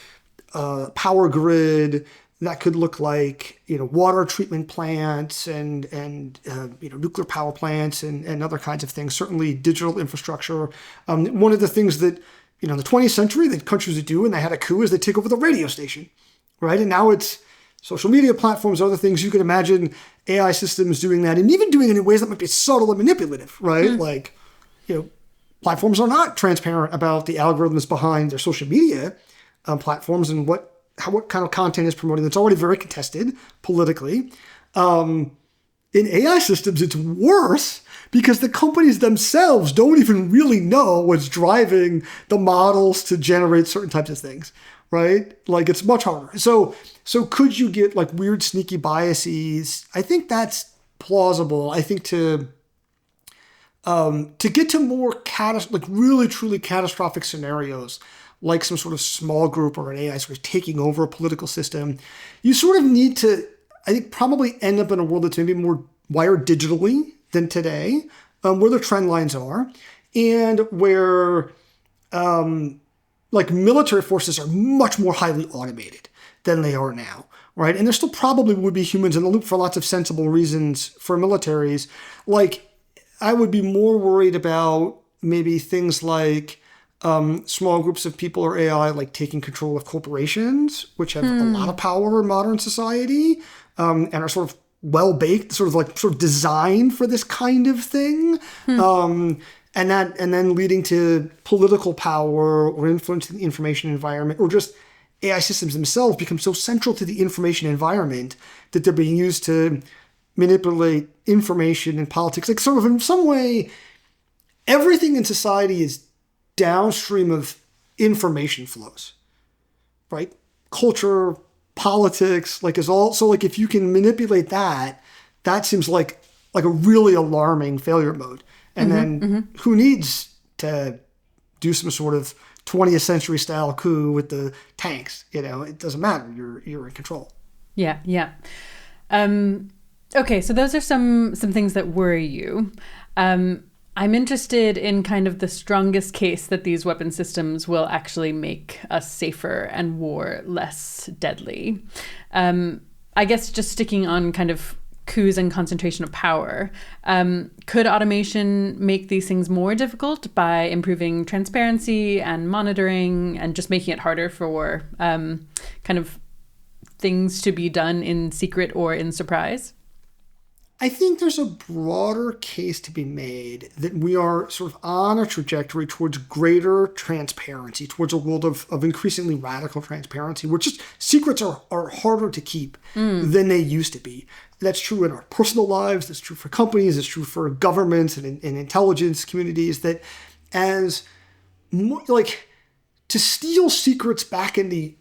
power grid, that could look like, water treatment plants and nuclear power plants and other kinds of things, certainly digital infrastructure. One of the things that, in the 20th century that countries would do when they had a coup is they take over the radio station, right? And now it's social media platforms, other things. You could imagine AI systems doing that and even doing it in ways that might be subtle and manipulative, right? Like, platforms are not transparent about the algorithms behind their social media platforms and what kind of content is promoted. That's already very contested politically. in AI systems, it's worse because the companies themselves don't even really know what's driving the models to generate certain types of things, right? Like it's much harder. So could you get like weird sneaky biases? I think that's plausible. I think to get to more like really truly catastrophic scenarios, like some sort of small group or an AI sort of taking over a political system, you sort of need to, I think, probably end up in a world that's maybe more wired digitally than today, where the trend lines are, and where like military forces are much more highly automated than they are now, right? And there still probably would be humans in the loop for lots of sensible reasons for militaries. Like, I would be more worried about maybe things like small groups of people or AI like taking control of corporations, which have a lot of power in modern society and are sort of well-baked, sort of designed for this kind of thing. And then leading to political power or influence in the information environment, or just AI systems themselves become so central to the information environment that they're being used to manipulate information and politics. Like sort of in some way, everything in society is downstream of information flows, right? Culture, politics, like is all, so like if you can manipulate that, that seems like a really alarming failure mode. And then who needs to do some sort of 20th century style coup with the tanks? You know, it doesn't matter. You're in control. Yeah. Okay, so those are some things that worry you. I'm interested in kind of the strongest case that these weapon systems will actually make us safer and war less deadly. I guess just sticking on kind of coups and concentration of power, could automation make these things more difficult by improving transparency and monitoring and just making it harder for kind of things to be done in secret or in surprise? I think there's a broader case to be made that we are sort of on a trajectory towards greater transparency, towards a world of increasingly radical transparency, where just secrets are harder to keep than they used to be. That's true in our personal lives. That's true for companies. It's true for governments and intelligence communities. That as more, like to steal secrets back in the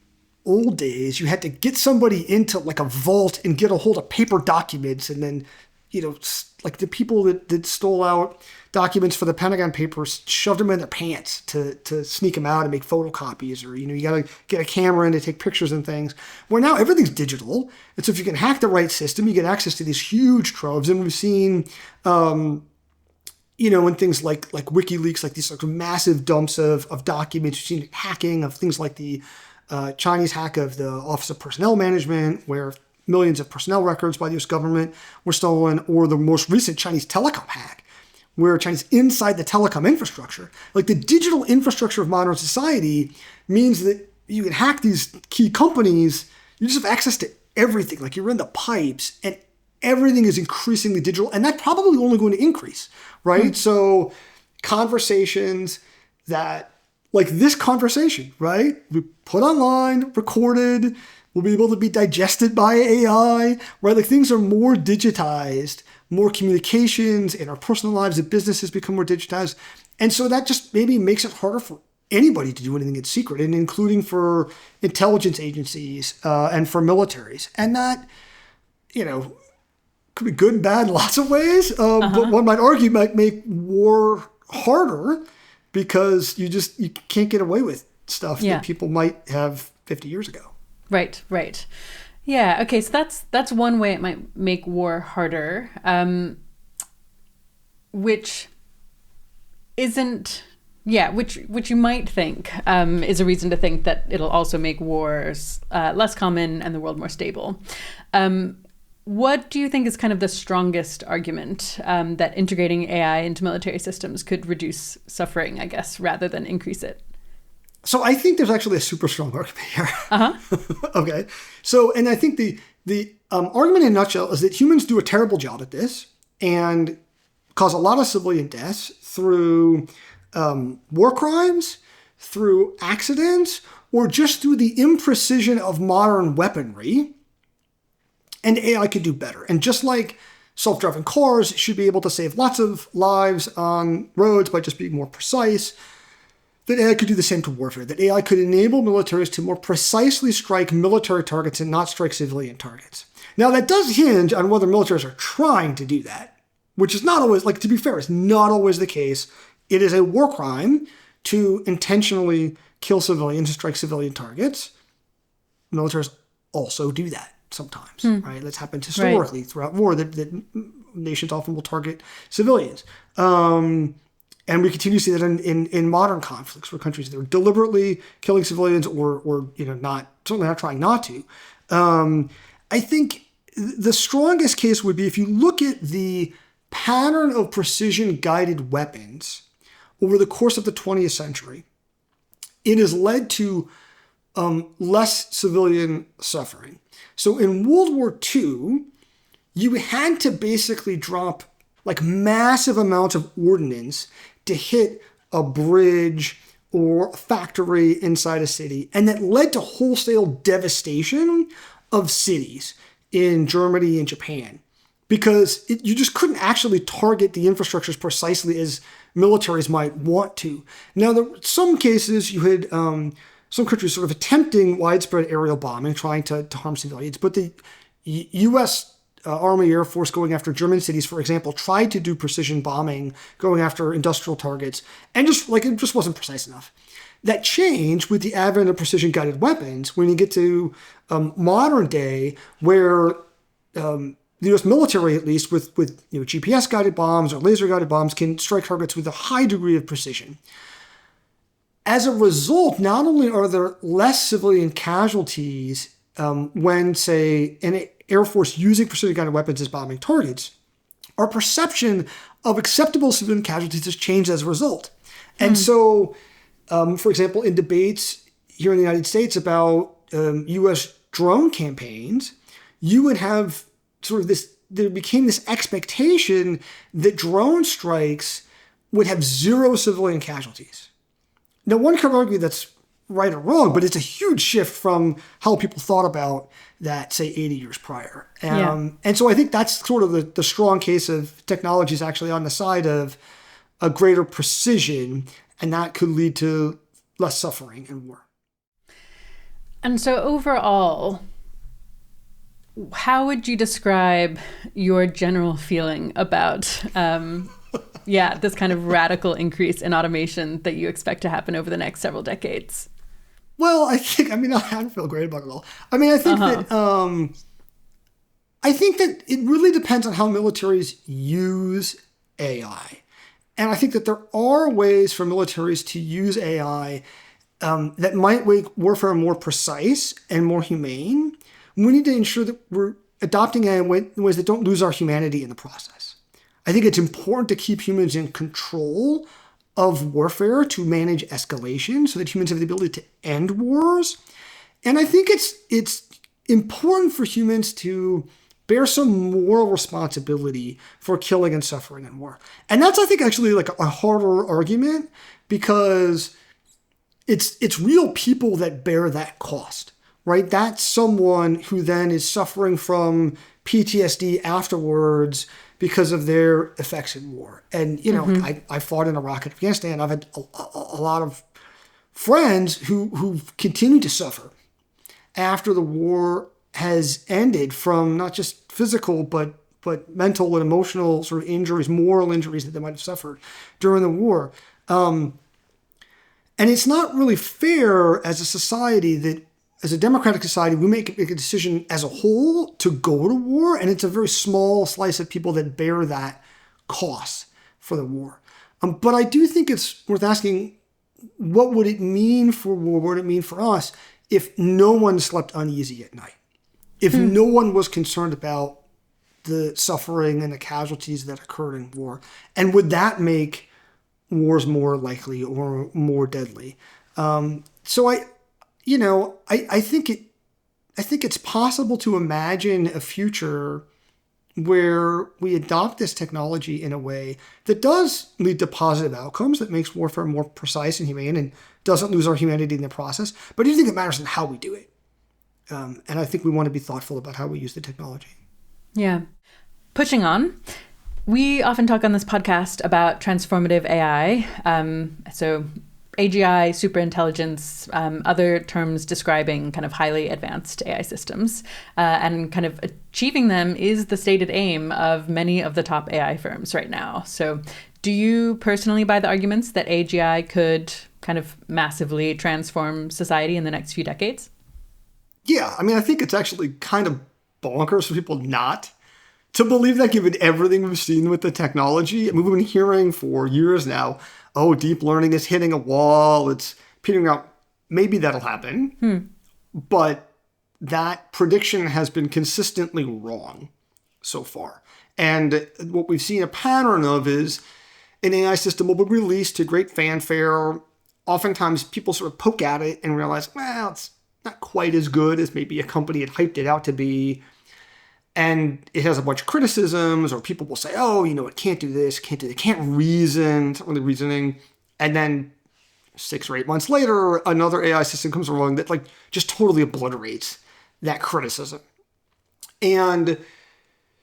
old days, you had to get somebody into like a vault and get a hold of paper documents, and then, you know, like the people that stole out documents for the Pentagon papers shoved them in their pants to sneak them out and make photocopies, or, you know, you got to get a camera in to take pictures and things. Where now everything's digital. And so if you can hack the right system, you get access to these huge troves. And we've seen, you know, in things like WikiLeaks, like these sort of massive dumps of documents. You've seen hacking of things like the Chinese hack of the Office of Personnel Management, where millions of personnel records by the U.S. government were stolen, or the most recent Chinese telecom hack, where China's inside the telecom infrastructure. Like the digital infrastructure of modern society means that you can hack these key companies. You just have access to everything. Like you're in the pipes, and everything is increasingly digital, and that's probably only going to increase, right? So conversations that, like this conversation, right? We put online, recorded, will be able to be digested by AI, right? Like things are more digitized, more communications in our personal lives and businesses become more digitized. And so that just maybe makes it harder for anybody to do anything in secret, and including for intelligence agencies and for militaries. And that, you know, could be good and bad in lots of ways. But one might argue might make war harder because you can't get away with stuff that people might have 50 years ago. Right. Yeah. Okay. So that's one way it might make war harder, which isn't. Yeah, which you might think is a reason to think that it'll also make wars less common and the world more stable. What do you think is kind of the strongest argument that integrating AI into military systems could reduce suffering, I guess, rather than increase it? So I think there's actually a super strong argument here. Okay. So, and I think the argument in a nutshell is that humans do a terrible job at this and cause a lot of civilian deaths through war crimes, through accidents, or just through the imprecision of modern weaponry. And AI could do better. And just like self-driving cars should be able to save lots of lives on roads by just being more precise. That AI could do the same to warfare. That AI could enable militaries to more precisely strike military targets and not strike civilian targets. Now, that does hinge on whether militaries are trying to do that, which is not always, to be fair, it's not always the case. It is a war crime to intentionally kill civilians and strike civilian targets. Militaries also do that sometimes, right? That's happened historically throughout war, that nations often will target civilians. And we continue to see that in modern conflicts where countries that are deliberately killing civilians or certainly not trying not to. I think the strongest case would be if you look at the pattern of precision-guided weapons over the course of the 20th century, it has led to less civilian suffering. So in World War II, you had to basically drop massive amounts of ordnance to hit a bridge or a factory inside a city. And that led to wholesale devastation of cities in Germany and Japan because you just couldn't actually target the infrastructures precisely as militaries might want to. Now, there were some cases you had some countries sort of attempting widespread aerial bombing, trying to harm civilians, but the U.S. Army Air Force going after German cities, for example, tried to do precision bombing, going after industrial targets, and it just wasn't precise enough. That changed with the advent of precision-guided weapons when you get to modern day, where the U.S. military, at least with GPS-guided bombs or laser-guided bombs, can strike targets with a high degree of precision. As a result, not only are there less civilian casualties when, say, an Air Force using precision-guided weapons is bombing targets, our perception of acceptable civilian casualties has changed as a result. And so, for example, in debates here in the United States about U.S. drone campaigns, you would have sort of there became this expectation that drone strikes would have zero civilian casualties. Now, one could argue that's right or wrong, but it's a huge shift from how people thought about that, say, 80 years prior. And so I think that's sort of the strong case of technology is actually on the side of a greater precision, and that could lead to less suffering in war. And so overall, how would you describe your general feeling about this kind of radical increase in automation that you expect to happen over the next several decades? Well, I don't feel great about it all. I think that it really depends on how militaries use AI. And I think that there are ways for militaries to use AI that might make warfare more precise and more humane. We need to ensure that we're adopting AI in ways that don't lose our humanity in the process. I think it's important to keep humans in control of warfare to manage escalation so that humans have the ability to end wars. And I think it's important for humans to bear some moral responsibility for killing and suffering in war. And that's, I think, actually a harder argument because it's real people that bear that cost, right? That's someone who then is suffering from PTSD afterwards because of their effects in war. And, I fought in Iraq and Afghanistan. I've had a lot of friends who've continued to suffer after the war has ended from not just physical, but mental and emotional sort of injuries, moral injuries that they might have suffered during the war. And it's not really fair as a society that, as a democratic society, we make a decision as a whole to go to war, and it's a very small slice of people that bear that cost for the war. But I do think it's worth asking, what would it mean for war? What would it mean for us if no one slept uneasy at night? If no one was concerned about the suffering and the casualties that occurred in war? And would that make wars more likely or more deadly? So I think it's possible to imagine a future where we adopt this technology in a way that does lead to positive outcomes, that makes warfare more precise and humane and doesn't lose our humanity in the process. But I do think it matters in how we do it. And I think we want to be thoughtful about how we use the technology. Yeah. Pushing on, we often talk on this podcast about transformative AI. So AGI, superintelligence, other terms describing kind of highly advanced AI systems. And kind of achieving them is the stated aim of many of the top AI firms right now. So do you personally buy the arguments that AGI could kind of massively transform society in the next few decades? Yeah, I mean, I think it's actually kind of bonkers for people not to believe that, given everything we've seen with the technology. I mean, we've been hearing for years now, oh, deep learning is hitting a wall, it's petering out. Maybe that'll happen. But that prediction has been consistently wrong so far. And what we've seen a pattern of is an AI system will be released to great fanfare. Oftentimes people sort of poke at it and realize, well, it's not quite as good as maybe a company had hyped it out to be. And it has a bunch of criticisms, or people will say, oh, it can't do this, can't do that, it can't reason, it's not really reasoning. And then 6 or 8 months later, another AI system comes along that just totally obliterates that criticism. And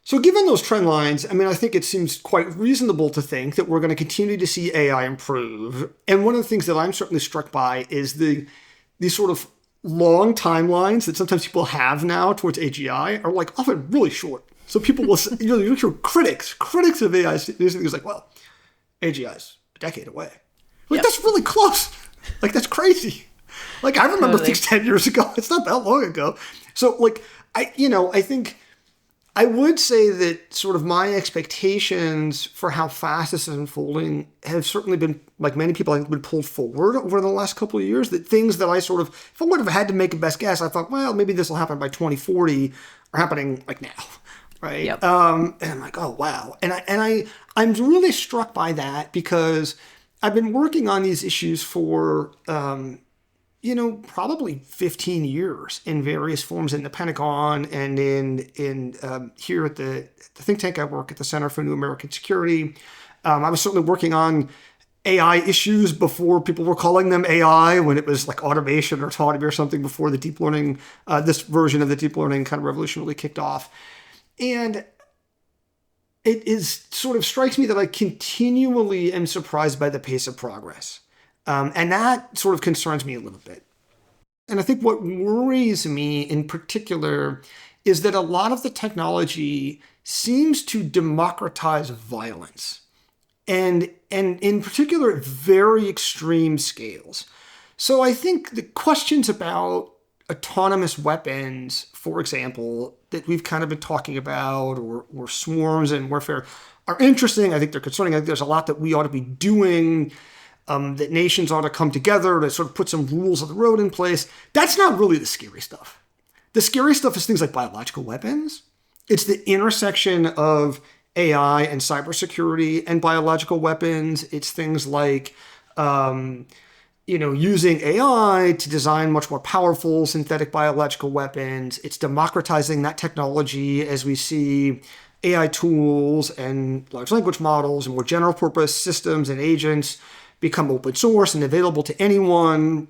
so given those trend lines, I mean, I think it seems quite reasonable to think that we're going to continue to see AI improve. And one of the things that I'm certainly struck by is these sort of long timelines that sometimes people have now towards AGI are often really short. So people will say, you hear critics of AI, these things well, AGI's a decade away. That's really close. That's crazy. I remember things 10 years ago. It's not that long ago. So I think I would say that sort of my expectations for how fast this is unfolding have certainly been, like many people, I think, been pulled forward over the last couple of years. That things that I sort of, if I would have had to make a best guess, I thought, well, maybe this will happen by 2040, are happening now, right? Yep. And I'm like, oh wow, and I'm really struck by that because I've been working on these issues for probably 15 years in various forms in the Pentagon and in here at the think tank I work at, the Center for New American Security. I was certainly working on AI issues before people were calling them AI, when it was automation or autonomy or something, before the deep learning, this version of the deep learning kind of revolution really kicked off. And it is sort of strikes me that I continually am surprised by the pace of progress. And that sort of concerns me a little bit. And I think what worries me in particular is that a lot of the technology seems to democratize violence. And in particular, at very extreme scales. So I think the questions about autonomous weapons, for example, that we've kind of been talking about, or swarms and warfare, are interesting. I think they're concerning. I think there's a lot that we ought to be doing, that nations ought to come together to sort of put some rules of the road in place. That's not really the scary stuff. The scary stuff is things like biological weapons. It's the intersection of AI and cybersecurity and biological weapons. It's things like, using AI to design much more powerful synthetic biological weapons. It's democratizing that technology as we see AI tools and large language models and more general purpose systems and agents become open source and available to anyone.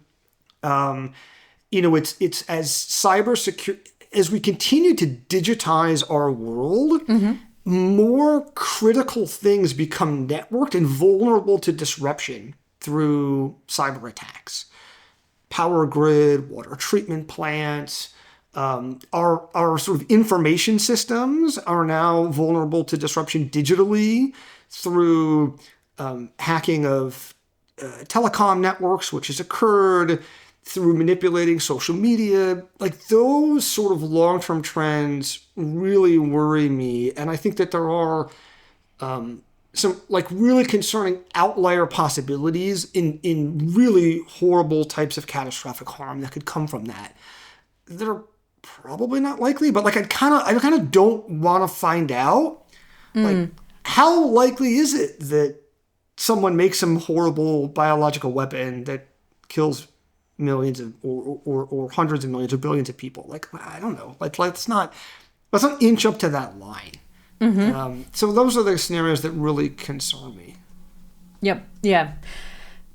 It's as cybersecurity, as we continue to digitize our world, more critical things become networked and vulnerable to disruption through cyber attacks. Power grid, water treatment plants, our sort of information systems are now vulnerable to disruption digitally through hacking of telecom networks, which has occurred, through manipulating social media. Those sort of long-term trends really worry me. And I think that there are some really concerning outlier possibilities in really horrible types of catastrophic harm that could come from that. That are probably not likely, but I kind of don't want to find out. How likely is it that someone makes some horrible biological weapon that kills millions of or hundreds of millions or billions of people? I don't know. Let's not inch up to that line. So those are the scenarios that really concern me. Yep. Yeah.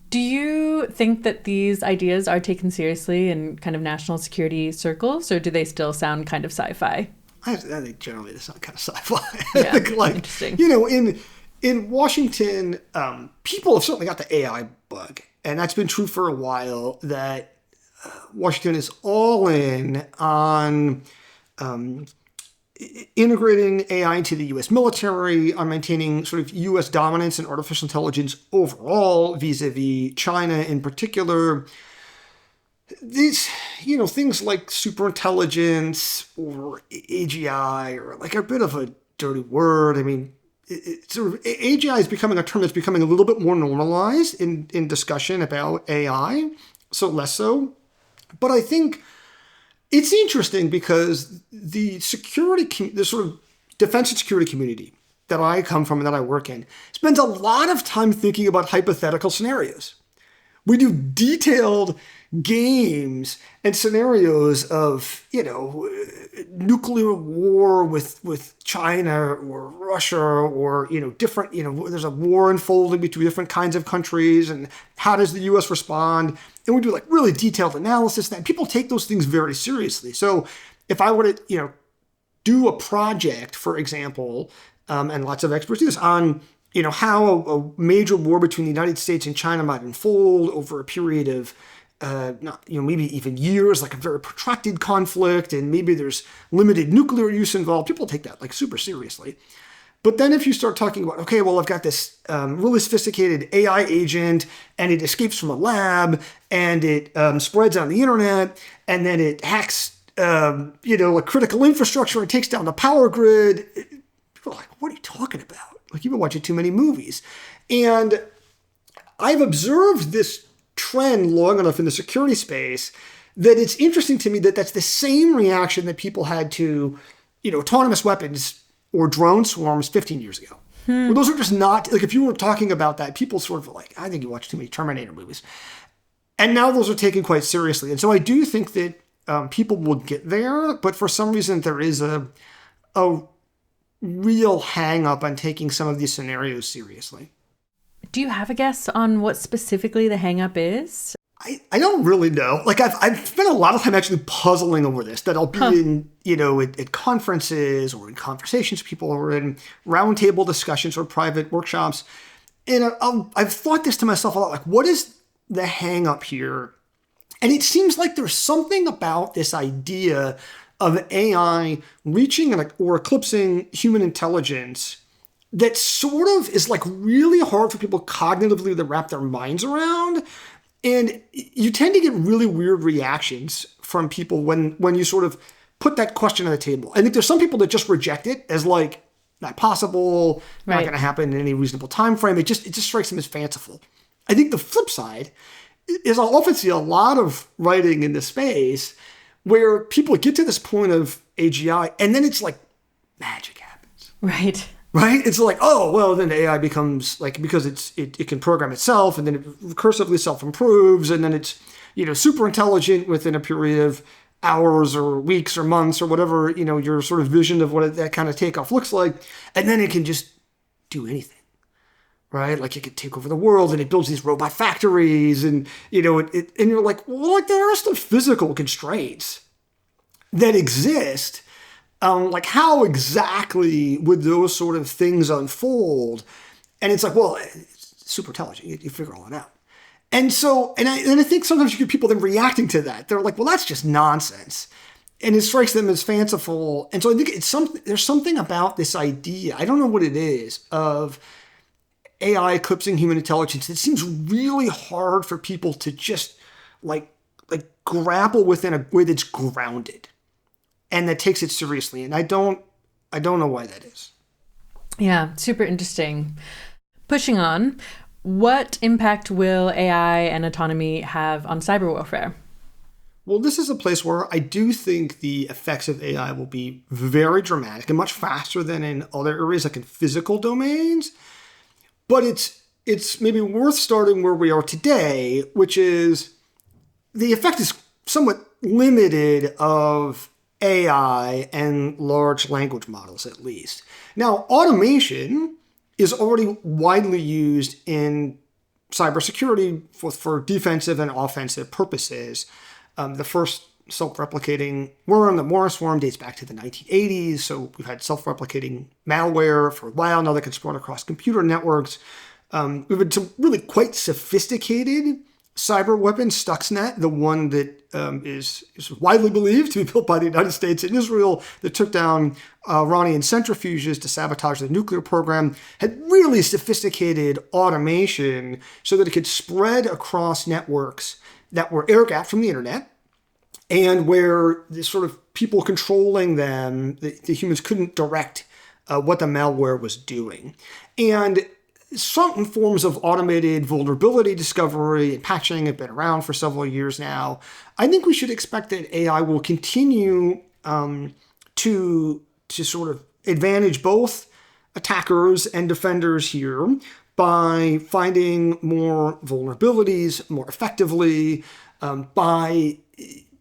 Do you think that these ideas are taken seriously in kind of national security circles, or do they still sound kind of sci-fi? I think generally that's not kind of sci-fi. Yeah, I think, like, interesting. In Washington, people have certainly got the AI bug, and that's been true for a while. That Washington is all in on integrating AI into the U.S. military, on maintaining sort of U.S. dominance in artificial intelligence overall, vis-a-vis China in particular. These, things like superintelligence or AGI are like a bit of a dirty word. I mean, sort of AGI is becoming a term that's becoming a little bit more normalized in discussion about AI, so less so. But I think it's interesting because the sort of defense and security community that I come from and that I work in spends a lot of time thinking about hypothetical scenarios. We do detailed games and scenarios of, nuclear war with China or Russia or, different, there's a war unfolding between different kinds of countries and how does the U.S. respond? And we do like really detailed analysis. And people take those things very seriously. So if I were to, do a project, for example, and lots of experts do this on, how a major war between the United States and China might unfold over a period of maybe even years, like a very protracted conflict, and maybe there's limited nuclear use involved. People take that like super seriously. But then if you start talking about, okay, well, I've got this really sophisticated AI agent, and it escapes from a lab, and it spreads on the internet, and then it hacks, a critical infrastructure and takes down the power grid. People are like, what are you talking about? Like, you've been watching too many movies. And I've observed this trend long enough in the security space that it's interesting to me that that's the same reaction that people had to, autonomous weapons or drone swarms 15 years ago. Well, those are just not, like, if you were talking about that, people sort of like, I think you watch too many Terminator movies. And now those are taken quite seriously. And so I do think that people will get there, but for some reason there is a real hang up on taking some of these scenarios seriously. Do you have a guess on what specifically the hang up is? I don't really know. Like, I've spent a lot of time actually puzzling over this, that I'll be in, at conferences or in conversations with people or in roundtable discussions or private workshops. And I've thought this to myself a lot, like, what is the hang up here? And it seems like there's something about this idea of AI reaching or eclipsing human intelligence that sort of is like really hard for people cognitively to wrap their minds around. And you tend to get really weird reactions from people when you sort of put that question on the table. I think there's some people that just reject it as like not possible, not going to happen in any reasonable time frame. It just strikes them as fanciful. I think the flip side is I'll often see a lot of writing in this space where people get to this point of AGI and then it's like magic happens. Right. Right? It's like, oh, well, then AI becomes like, because it can program itself and then it recursively self-improves and then it's, super intelligent within a period of hours or weeks or months or whatever, your sort of vision of what that kind of takeoff looks like. And then it can just do anything, right? Like it can take over the world and it builds these robot factories and, and you're like, well, like there are still physical constraints that exist. Like how exactly would those sort of things unfold? And it's like, well, it's super intelligent. You figure all that out. And so, and I think sometimes you get people then reacting to that. They're like, well, that's just nonsense. And it strikes them as fanciful. And so I think there's something about this idea, I don't know what it is, of AI eclipsing human intelligence. It seems really hard for people to just like grapple with in a way that's grounded and that takes it seriously. And I don't know why that is. Yeah, super interesting. Pushing on, what impact will AI and autonomy have on cyber warfare? Well, this is a place where I do think the effects of AI will be very dramatic and much faster than in other areas, like in physical domains. But it's maybe worth starting where we are today, which is the effect is somewhat limited of AI and large language models, at least. Now, automation is already widely used in cybersecurity for defensive and offensive purposes. The first self-replicating worm. The Morris worm dates back to the 1980s. So we've had self-replicating malware for a while now that can spread across computer networks. We've had some really quite sophisticated cyber weapons. Stuxnet, the one that is widely believed to be built by the United States and Israel, that took down Iranian centrifuges to sabotage the nuclear program, had really sophisticated automation so that it could spread across networks that were air-gapped from the internet, and where the sort of people controlling them, the humans couldn't direct what the malware was doing. And certain forms of automated vulnerability discovery and patching have been around for several years now. I think we should expect that AI will continue to sort of advantage both attackers and defenders here by finding more vulnerabilities more effectively, by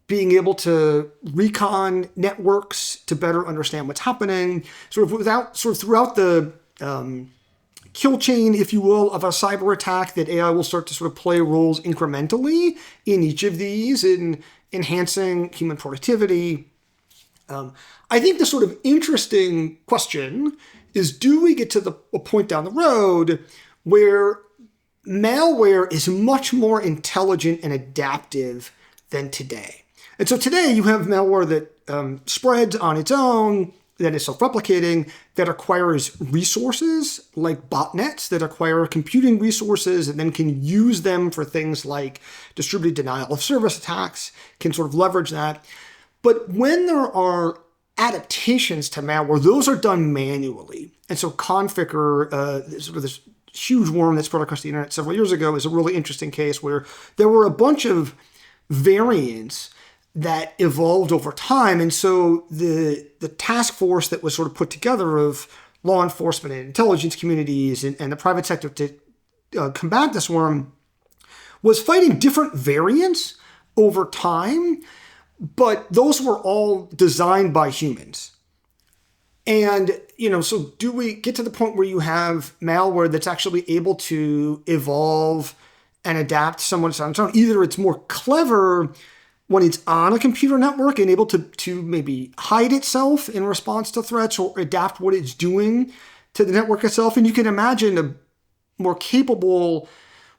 being able to recon networks to better understand what's happening, sort of throughout the kill chain, if you will, of a cyber attack, that AI will start to sort of play roles incrementally in each of these in enhancing human productivity. I think the sort of interesting question is, do we get to a point down the road where malware is much more intelligent and adaptive than today? And so today you have malware that spreads on its own, that is self-replicating, that acquires resources like botnets that acquire computing resources and then can use them for things like distributed denial of service attacks, can sort of leverage that. But when there are adaptations to malware, those are done manually. And so Conficker, sort of this huge worm that spread across the internet several years ago, is a really interesting case where there were a bunch of variants that evolved over time. And so the task force that was sort of put together of law enforcement and intelligence communities and the private sector to combat this worm was fighting different variants over time, but those were all designed by humans. And, so do we get to the point where you have malware that's actually able to evolve and adapt somewhat on its own? Either it's more clever when it's on a computer network and able to maybe hide itself in response to threats or adapt what it's doing to the network itself. And you can imagine a more capable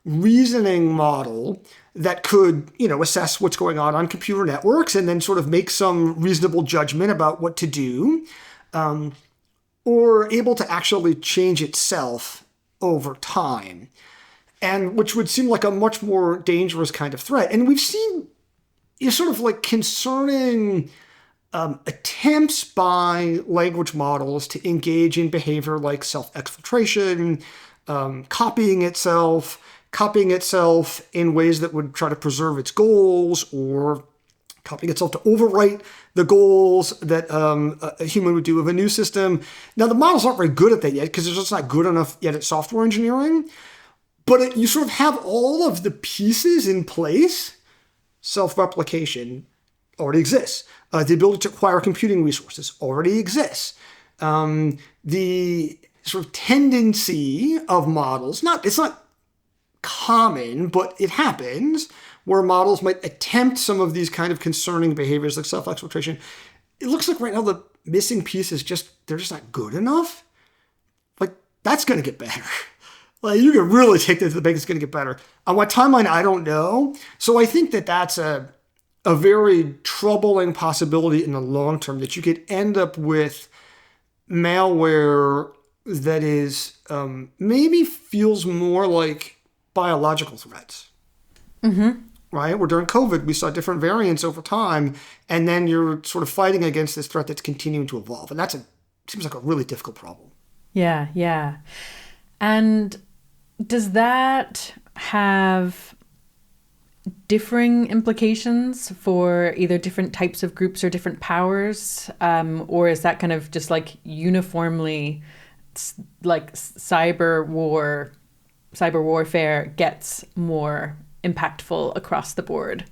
reasoning model that could, assess what's going on computer networks and then sort of make some reasonable judgment about what to do, or able to actually change itself over time, and which would seem like a much more dangerous kind of threat. And we've seen sort of like concerning attempts by language models to engage in behavior like self-exfiltration, copying itself in ways that would try to preserve its goals, or copying itself to overwrite the goals that a human would do of a new system. Now, the models aren't very good at that yet because they're just not good enough yet at software engineering. But you sort of have all of the pieces in place. Self-replication already exists. The ability to acquire computing resources already exists. The sort of tendency of models, it's not common, but it happens, where models might attempt some of these kind of concerning behaviors like self-exfiltration. It looks like right now the missing piece is they're just not good enough. Like, that's going to get better. Like, you can really take that to the bank, it's going to get better. On what timeline, I don't know. So I think that's a very troubling possibility in the long term, that you could end up with malware that is maybe feels more like biological threats. Mm-hmm. Right? Where during COVID, we saw different variants over time, and then you're sort of fighting against this threat that's continuing to evolve. And seems like a really difficult problem. Yeah, yeah. And does that have differing implications for either different types of groups or different powers? Or is that kind of just like uniformly like cyber warfare gets more impactful across the board?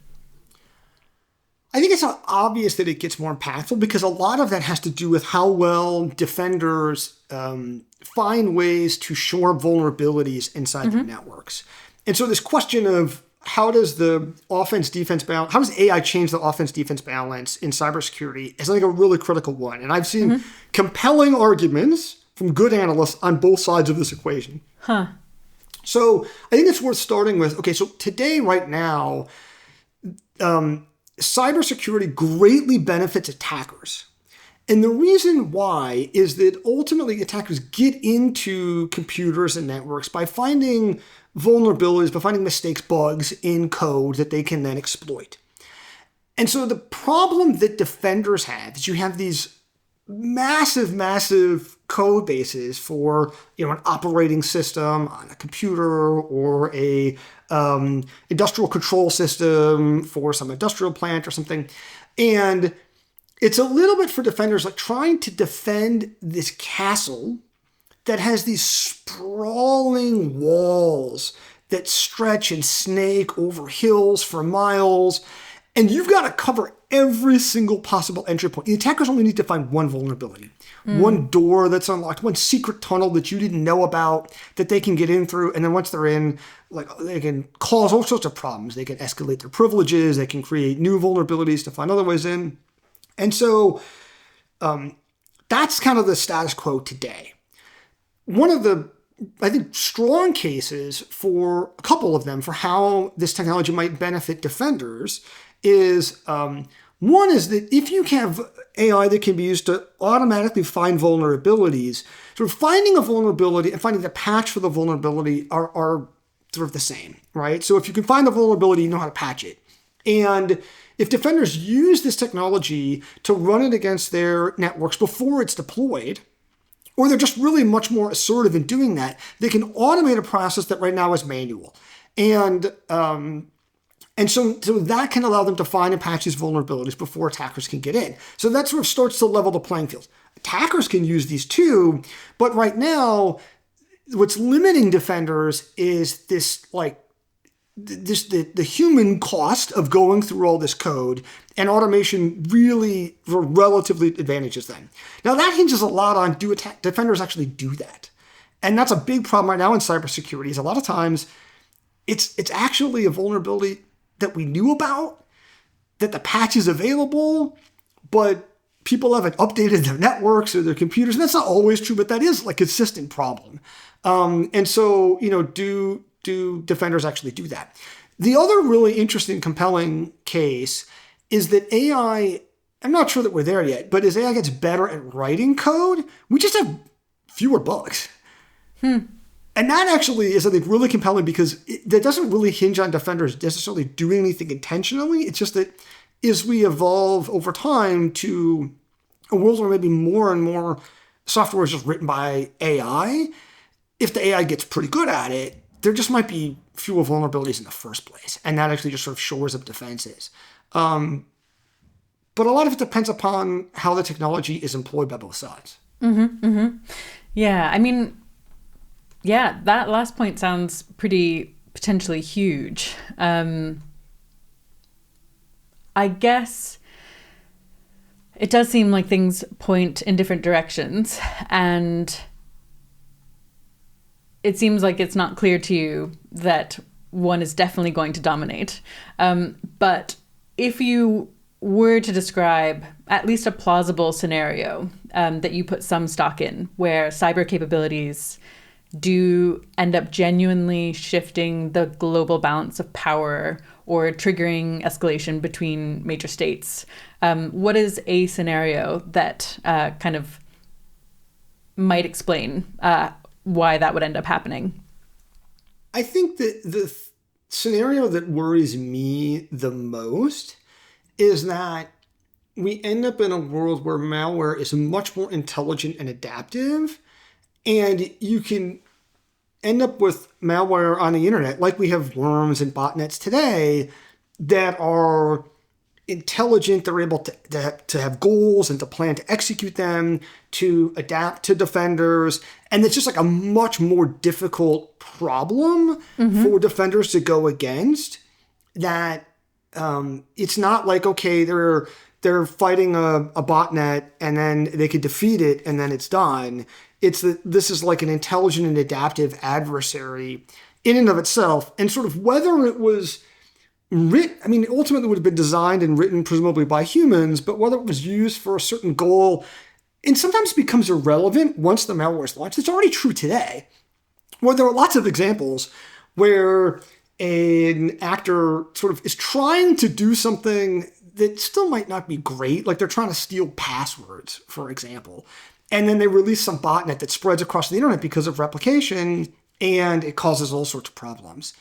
I think it's not obvious that it gets more impactful because a lot of that has to do with how well defenders find ways to shore up vulnerabilities inside their networks. And so this question of how does the offense-defense balance, how does AI change the offense-defense balance in cybersecurity is, I think, a really critical one. And I've seen compelling arguments from good analysts on both sides of this equation. So I think it's worth starting with, okay, so today, right now, cybersecurity greatly benefits attackers. And the reason why is that ultimately attackers get into computers and networks by finding vulnerabilities, by finding mistakes, bugs in code that they can then exploit. And so the problem that defenders have is you have these massive code bases for, an operating system on a computer or a industrial control system for some industrial plant or something. And it's a little bit for defenders like trying to defend this castle that has these sprawling walls that stretch and snake over hills for miles. And you've got to cover every single possible entry point. The attackers only need to find one vulnerability, one door that's unlocked, one secret tunnel that you didn't know about that they can get in through. And then once they're in, they can cause all sorts of problems. They can escalate their privileges. They can create new vulnerabilities to find other ways in. And so that's kind of the status quo today. One of the, I think, strong cases for a couple of them for how this technology might benefit defenders is one is that if you have AI that can be used to automatically find vulnerabilities, sort of finding a vulnerability and finding the patch for the vulnerability are sort of the same, right? So if you can find the vulnerability, you know how to patch it. And if defenders use this technology to run it against their networks before it's deployed, or they're just really much more assertive in doing that, they can automate a process that right now is manual. And so that can allow them to find and patch these vulnerabilities before attackers can get in. So that sort of starts to level the playing field. Attackers can use these too, but right now, what's limiting defenders is the human cost of going through all this code, and automation really relatively advantages them. Now that hinges a lot on defenders actually do that. And that's a big problem right now in cybersecurity is a lot of times it's actually a vulnerability that we knew about, that the patch is available, but people haven't updated their networks or their computers. And that's not always true, but that is a consistent problem. And so, do defenders actually do that? The other really interesting, compelling case is that AI, I'm not sure that we're there yet, but as AI gets better at writing code, we just have fewer bugs. And that actually is, I think, really compelling because that doesn't really hinge on defenders necessarily doing anything intentionally. It's just that as we evolve over time to a world where maybe more and more software is just written by AI, if the AI gets pretty good at it, there just might be fewer vulnerabilities in the first place. And that actually just sort of shores up defenses. But a lot of it depends upon how the technology is employed by both sides. Yeah, that last point sounds pretty potentially huge. I guess it does seem like things point in different directions, and it seems like it's not clear to you that one is definitely going to dominate. But if you were to describe at least a plausible scenario that you put some stock in, where cyber capabilities do end up genuinely shifting the global balance of power or triggering escalation between major states, what is a scenario that kind of might explain why that would end up happening? I think that the scenario that worries me the most is that we end up in a world where malware is much more intelligent and adaptive, and you can end up with malware on the internet, like we have worms and botnets today, that are intelligent. They're able to have goals and to plan to execute them, to adapt to defenders. And it's just a much more difficult problem for defenders to go against. That it's not like, okay, they're fighting a botnet and then they could defeat it and then it's done. It's that this is like an intelligent and adaptive adversary in and of itself. And sort of whether it was ultimately would have been designed and written presumably by humans, but whether it was used for a certain goal, and sometimes becomes irrelevant once the malware is launched. It's already true today, where there are lots of examples where an actor sort of is trying to do something that still might not be great, like they're trying to steal passwords, for example. And then they release some botnet that spreads across the internet because of replication, and it causes all sorts of problems.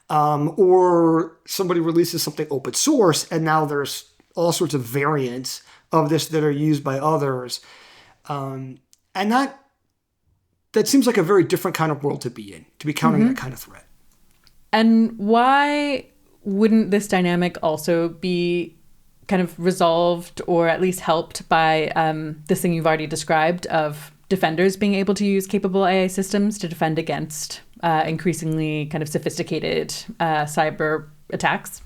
Or somebody releases something open source, and now there's all sorts of variants of this that are used by others. And that seems like a very different kind of world to be in, to be countering that kind of threat. And why wouldn't this dynamic also be kind of resolved or at least helped by this thing you've already described of defenders being able to use capable AI systems to defend against increasingly kind of sophisticated cyber attacks?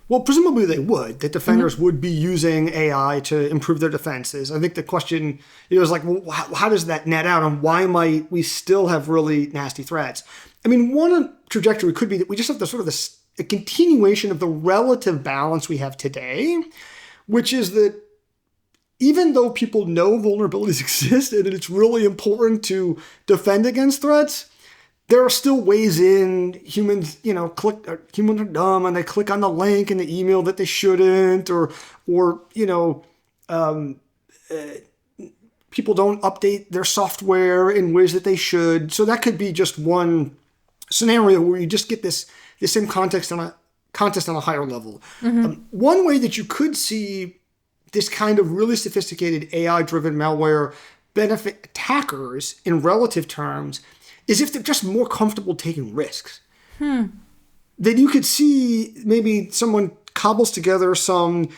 Well, presumably they would. That defenders would be using AI to improve their defenses. I think the question is like, well, how does that net out, and why might we still have really nasty threats? One trajectory could be that we just have a continuation of the relative balance we have today, which is that even though people know vulnerabilities exist and it's really important to defend against threats, there are still ways in humans, humans are dumb and they click on the link in the email that they shouldn't, or people don't update their software in ways that they should. So that could be just one scenario where you just get this same contest on a higher level. One way that you could see this kind of really sophisticated AI-driven malware benefit attackers in relative terms is if they're just more comfortable taking risks. Then you could see maybe someone cobbles together some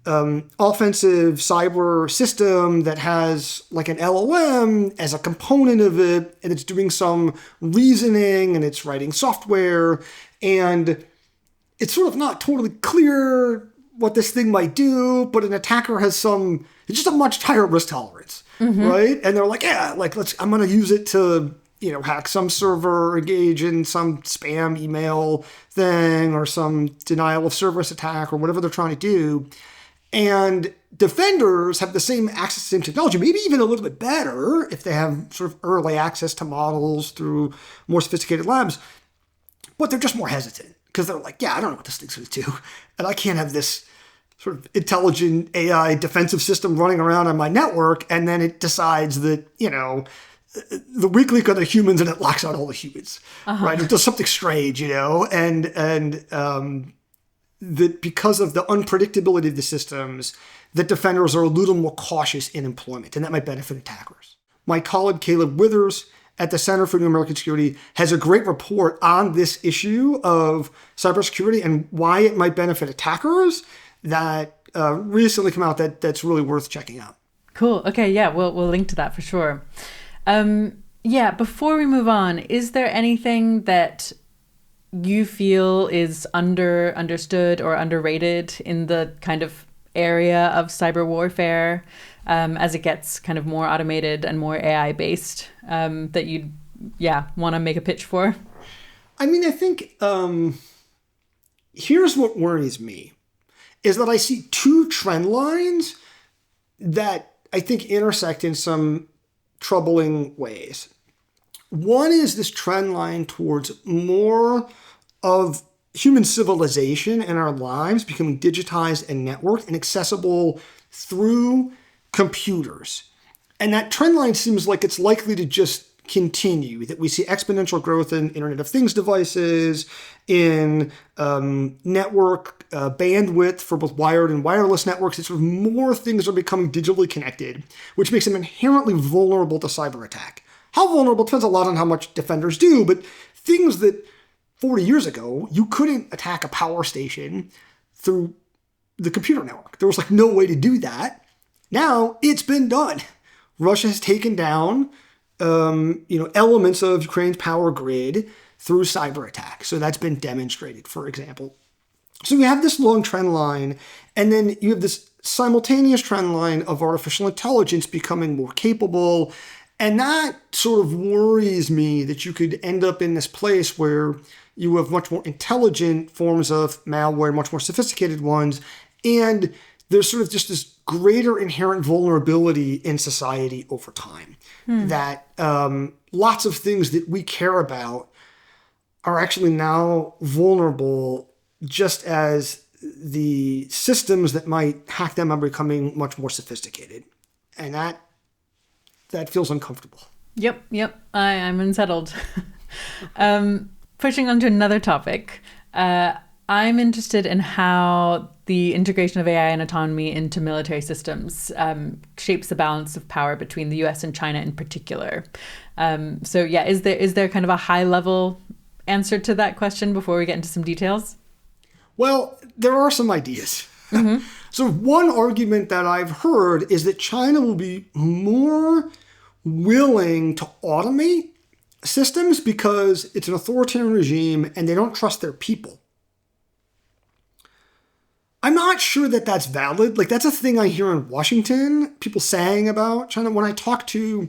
offensive cyber system that has like an LLM as a component of it, and it's doing some reasoning and it's writing software, and it's sort of not totally clear what this thing might do, but an attacker has it's just a much higher risk tolerance, right? And they're like, I'm going to use it to, hack some server, engage in some spam email thing or some denial of service attack or whatever they're trying to do. And defenders have the same access to the same technology, maybe even a little bit better if they have sort of early access to models through more sophisticated labs, but they're just more hesitant because they're like, I don't know what this thing's going to do. And I can't have this sort of intelligent AI defensive system running around on my network, and then it decides that, the weak link are the humans and it locks out all the humans, right? It does something strange, and that because of the unpredictability of the systems, that defenders are a little more cautious in employment, and that might benefit attackers. My colleague Caleb Withers at the Center for New American Security has a great report on this issue of cybersecurity and why it might benefit attackers that recently come out that's really worth checking out. Cool. Okay, yeah, we'll link to that for sure. Before we move on, is there anything that you feel is understood or underrated in the kind of area of cyber warfare as it gets kind of more automated and more AI based that you'd want to make a pitch for? I think here's what worries me is that I see two trend lines that I think intersect in some troubling ways. One is this trend line towards more of human civilization and our lives becoming digitized and networked and accessible through computers. And that trend line seems like it's likely to just continue, that we see exponential growth in Internet of Things devices, in network bandwidth for both wired and wireless networks. It's sort of more things are becoming digitally connected, which makes them inherently vulnerable to cyber attack. How vulnerable depends a lot on how much defenders do, but things that 40 years ago, you couldn't attack a power station through the computer network. There was no way to do that. Now it's been done. Russia has taken down elements of Ukraine's power grid through cyber attack. So that's been demonstrated, for example. So we have this long trend line, and then you have this simultaneous trend line of artificial intelligence becoming more capable And that sort of worries me that you could end up in this place where you have much more intelligent forms of malware, much more sophisticated ones, and there's sort of just this greater inherent vulnerability in society over time. That lots of things that we care about are actually now vulnerable, just as the systems that might hack them are becoming much more sophisticated. And that feels uncomfortable. Yep. I'm unsettled. Pushing on to another topic. I'm interested in how the integration of AI and autonomy into military systems shapes the balance of power between the US and China in particular. Is there kind of a high level answer to that question before we get into some details? Well, there are some ideas. So one argument that I've heard is that China will be more willing to automate systems because it's an authoritarian regime and they don't trust their people. I'm not sure that that's valid. Like, that's a thing I hear in Washington, people saying about China. When I talk to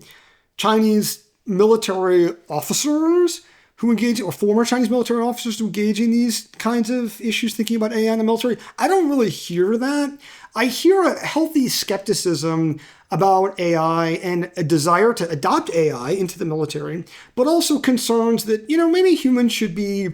Chinese military officers who engage, or former Chinese military officers who engage in these kinds of issues, thinking about AI in the military, I don't really hear that. I hear a healthy skepticism about AI and a desire to adopt AI into the military, but also concerns that, maybe humans should be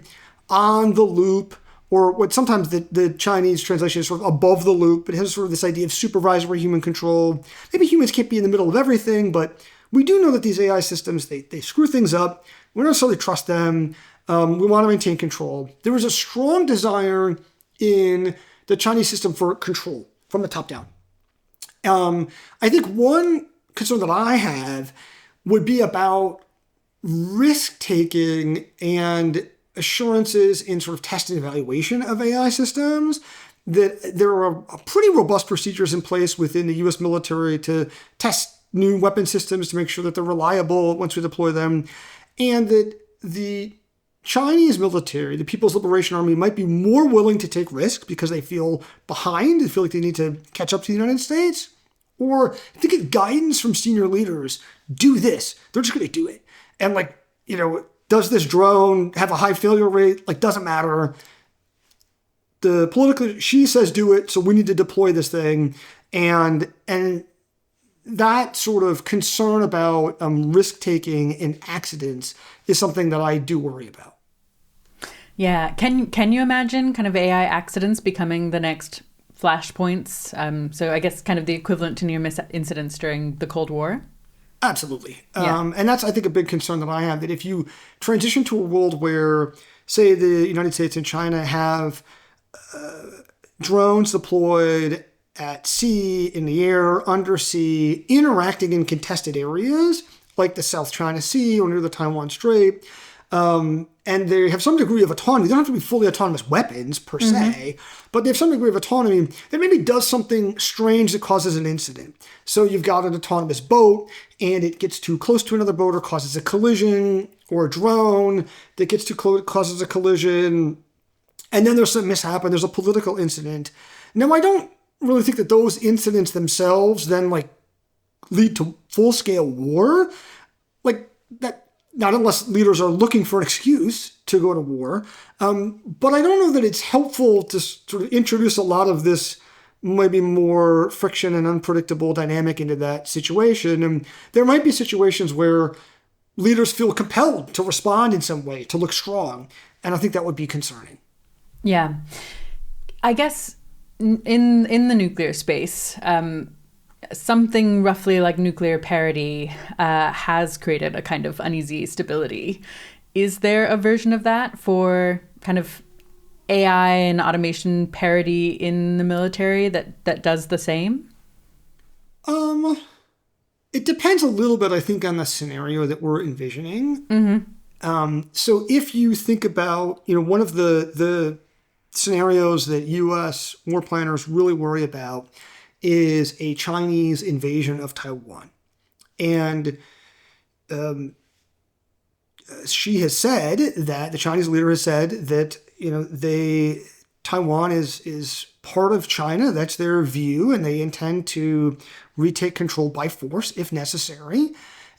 on the loop, or what sometimes the Chinese translation is sort of above the loop, but it has sort of this idea of supervisory human control. Maybe humans can't be in the middle of everything, but we do know that these AI systems, they screw things up. We don't necessarily trust them. We want to maintain control. There is a strong desire in the Chinese system for control from the top down. I think one concern that I have would be about risk-taking and assurances in sort of test and evaluation of AI systems, that there are pretty robust procedures in place within the US military to test new weapon systems to make sure that they're reliable once we deploy them, and that the Chinese military, the People's Liberation Army, might be more willing to take risks because they feel behind, they feel like they need to catch up to the United States, or they get guidance from senior leaders, do this. They're just going to do it. And does this drone have a high failure rate? Doesn't matter. The political, she says do it, so we need to deploy this thing. And that sort of concern about risk-taking and accidents is something that I do worry about. Yeah. Can you imagine kind of AI accidents becoming the next flashpoints? So I guess kind of the equivalent to near-miss incidents during the Cold War? Absolutely. Yeah. And that's, I think, a big concern that I have, that if you transition to a world where, say, the United States and China have drones deployed at sea, in the air, undersea, interacting in contested areas like the South China Sea or near the Taiwan Strait, and they have some degree of autonomy. They don't have to be fully autonomous weapons per se, but they have some degree of autonomy that maybe does something strange that causes an incident. So you've got an autonomous boat and it gets too close to another boat or causes a collision, or a drone that gets too close, causes a collision, and then there's some mishap and there's a political incident. Now, I don't really think that those incidents themselves then lead to full-scale war. That, not unless leaders are looking for an excuse to go to war. But I don't know that it's helpful to sort of introduce a lot of this maybe more friction and unpredictable dynamic into that situation. And there might be situations where leaders feel compelled to respond in some way, to look strong. And I think that would be concerning. Yeah. I guess in the nuclear space, something roughly like nuclear parity has created a kind of uneasy stability. Is there a version of that for kind of AI and automation parity in the military that does the same? It depends a little bit, I think, on the scenario that we're envisioning. So if you think about, one of the scenarios that U.S. war planners really worry about is a Chinese invasion of Taiwan. And she has said that, the Chinese leader has said that, Taiwan is part of China. That's their view, and they intend to retake control by force if necessary.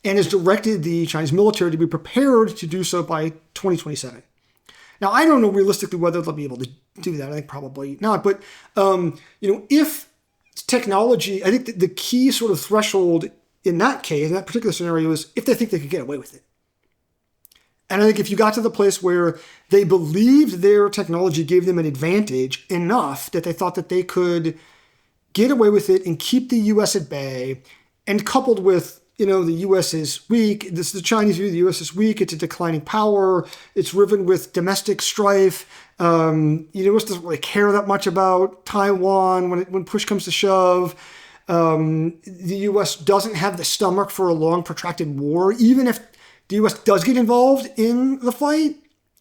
and has directed the Chinese military to be prepared to do so by 2027. Now, I don't know realistically whether they'll be able to do that. I think probably not. But, if technology, I think the key sort of threshold in that case, in that particular scenario, is if they think they could get away with it. And I think if you got to the place where they believed their technology gave them an advantage enough that they thought that they could get away with it and keep the U.S. at bay, and coupled with, the U.S. is weak, the Chinese view the U.S. is weak, it's a declining power, it's riven with domestic strife, the U.S. doesn't really care that much about Taiwan when push comes to shove, the U.S. doesn't have the stomach for a long protracted war, even if the U.S. does get involved in the fight,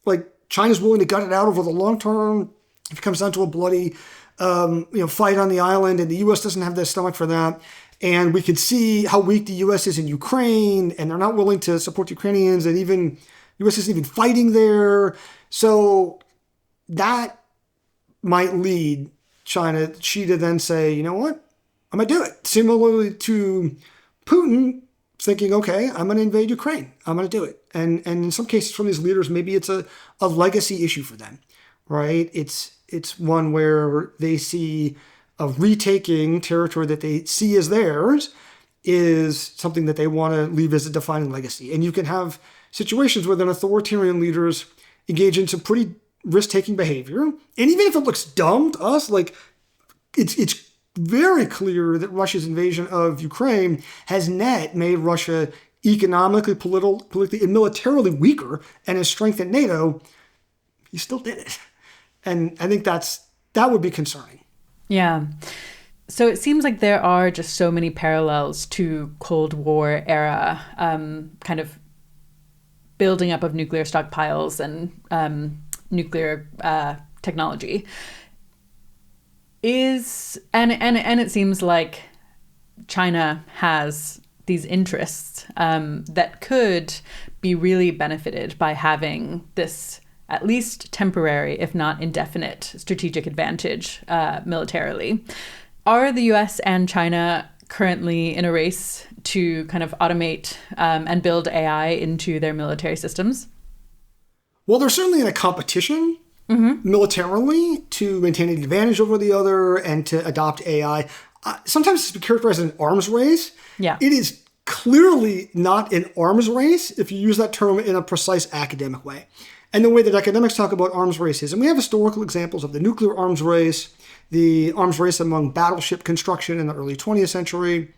like China's willing to gut it out over the long term. If it comes down to a bloody, fight on the island, and the U.S. doesn't have the stomach for that, and we can see how weak the U.S. is in Ukraine, and they're not willing to support Ukrainians, and even the U.S. isn't even fighting there. So that might lead Xi to then say, you know what, I'm going to do it. Similarly to Putin thinking, okay, I'm going to invade Ukraine. I'm going to do it. And in some cases from these leaders, maybe it's a legacy issue for them, right? It's one where they see of retaking territory that they see as theirs is something that they want to leave as a defining legacy. And you can have situations where then authoritarian leaders engage in some pretty risk-taking behavior. And even if it looks dumb to us, like it's very clear that Russia's invasion of Ukraine has made Russia economically, politically, and militarily weaker and has strengthened NATO. He still did it. And I think that would be concerning. Yeah. So it seems like there are just so many parallels to Cold War era kind of building up of nuclear stockpiles and nuclear technology. And it seems like China has these interests that could be really benefited by having this at least temporary, if not indefinite, strategic advantage militarily. Are the US and China currently in a race to kind of automate and build AI into their military systems? Well, they're certainly in a competition militarily to maintain an advantage over the other and to adopt AI. Sometimes it's been characterized as an arms race. Yeah. It is clearly not an arms race if you use that term in a precise academic way. And the way that academics talk about arms races, and we have historical examples of the nuclear arms race, the arms race among battleship construction in the early 20th century,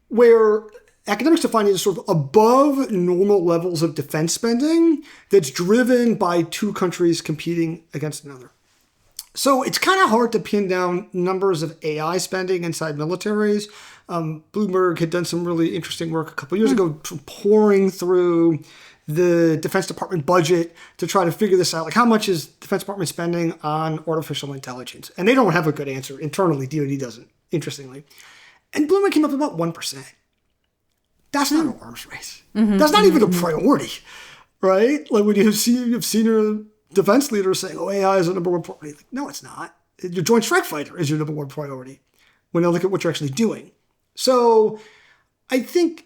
where academics define it as sort of above normal levels of defense spending that's driven by two countries competing against another. So it's kind of hard to pin down numbers of AI spending inside militaries. Bloomberg had done some really interesting work a couple of years ago, pouring through the Defense Department budget to try to figure this out. Like, how much is Defense Department spending on artificial intelligence? And they don't have a good answer. Internally, DoD doesn't, interestingly. And Bloomberg came up with about 1%. That's not an arms race. That's not even a priority, right? Like when you have senior defense leaders saying, oh, AI is the number one priority. Like, no, it's not. Your Joint Strike Fighter is your number one priority when they look at what you're actually doing. So I think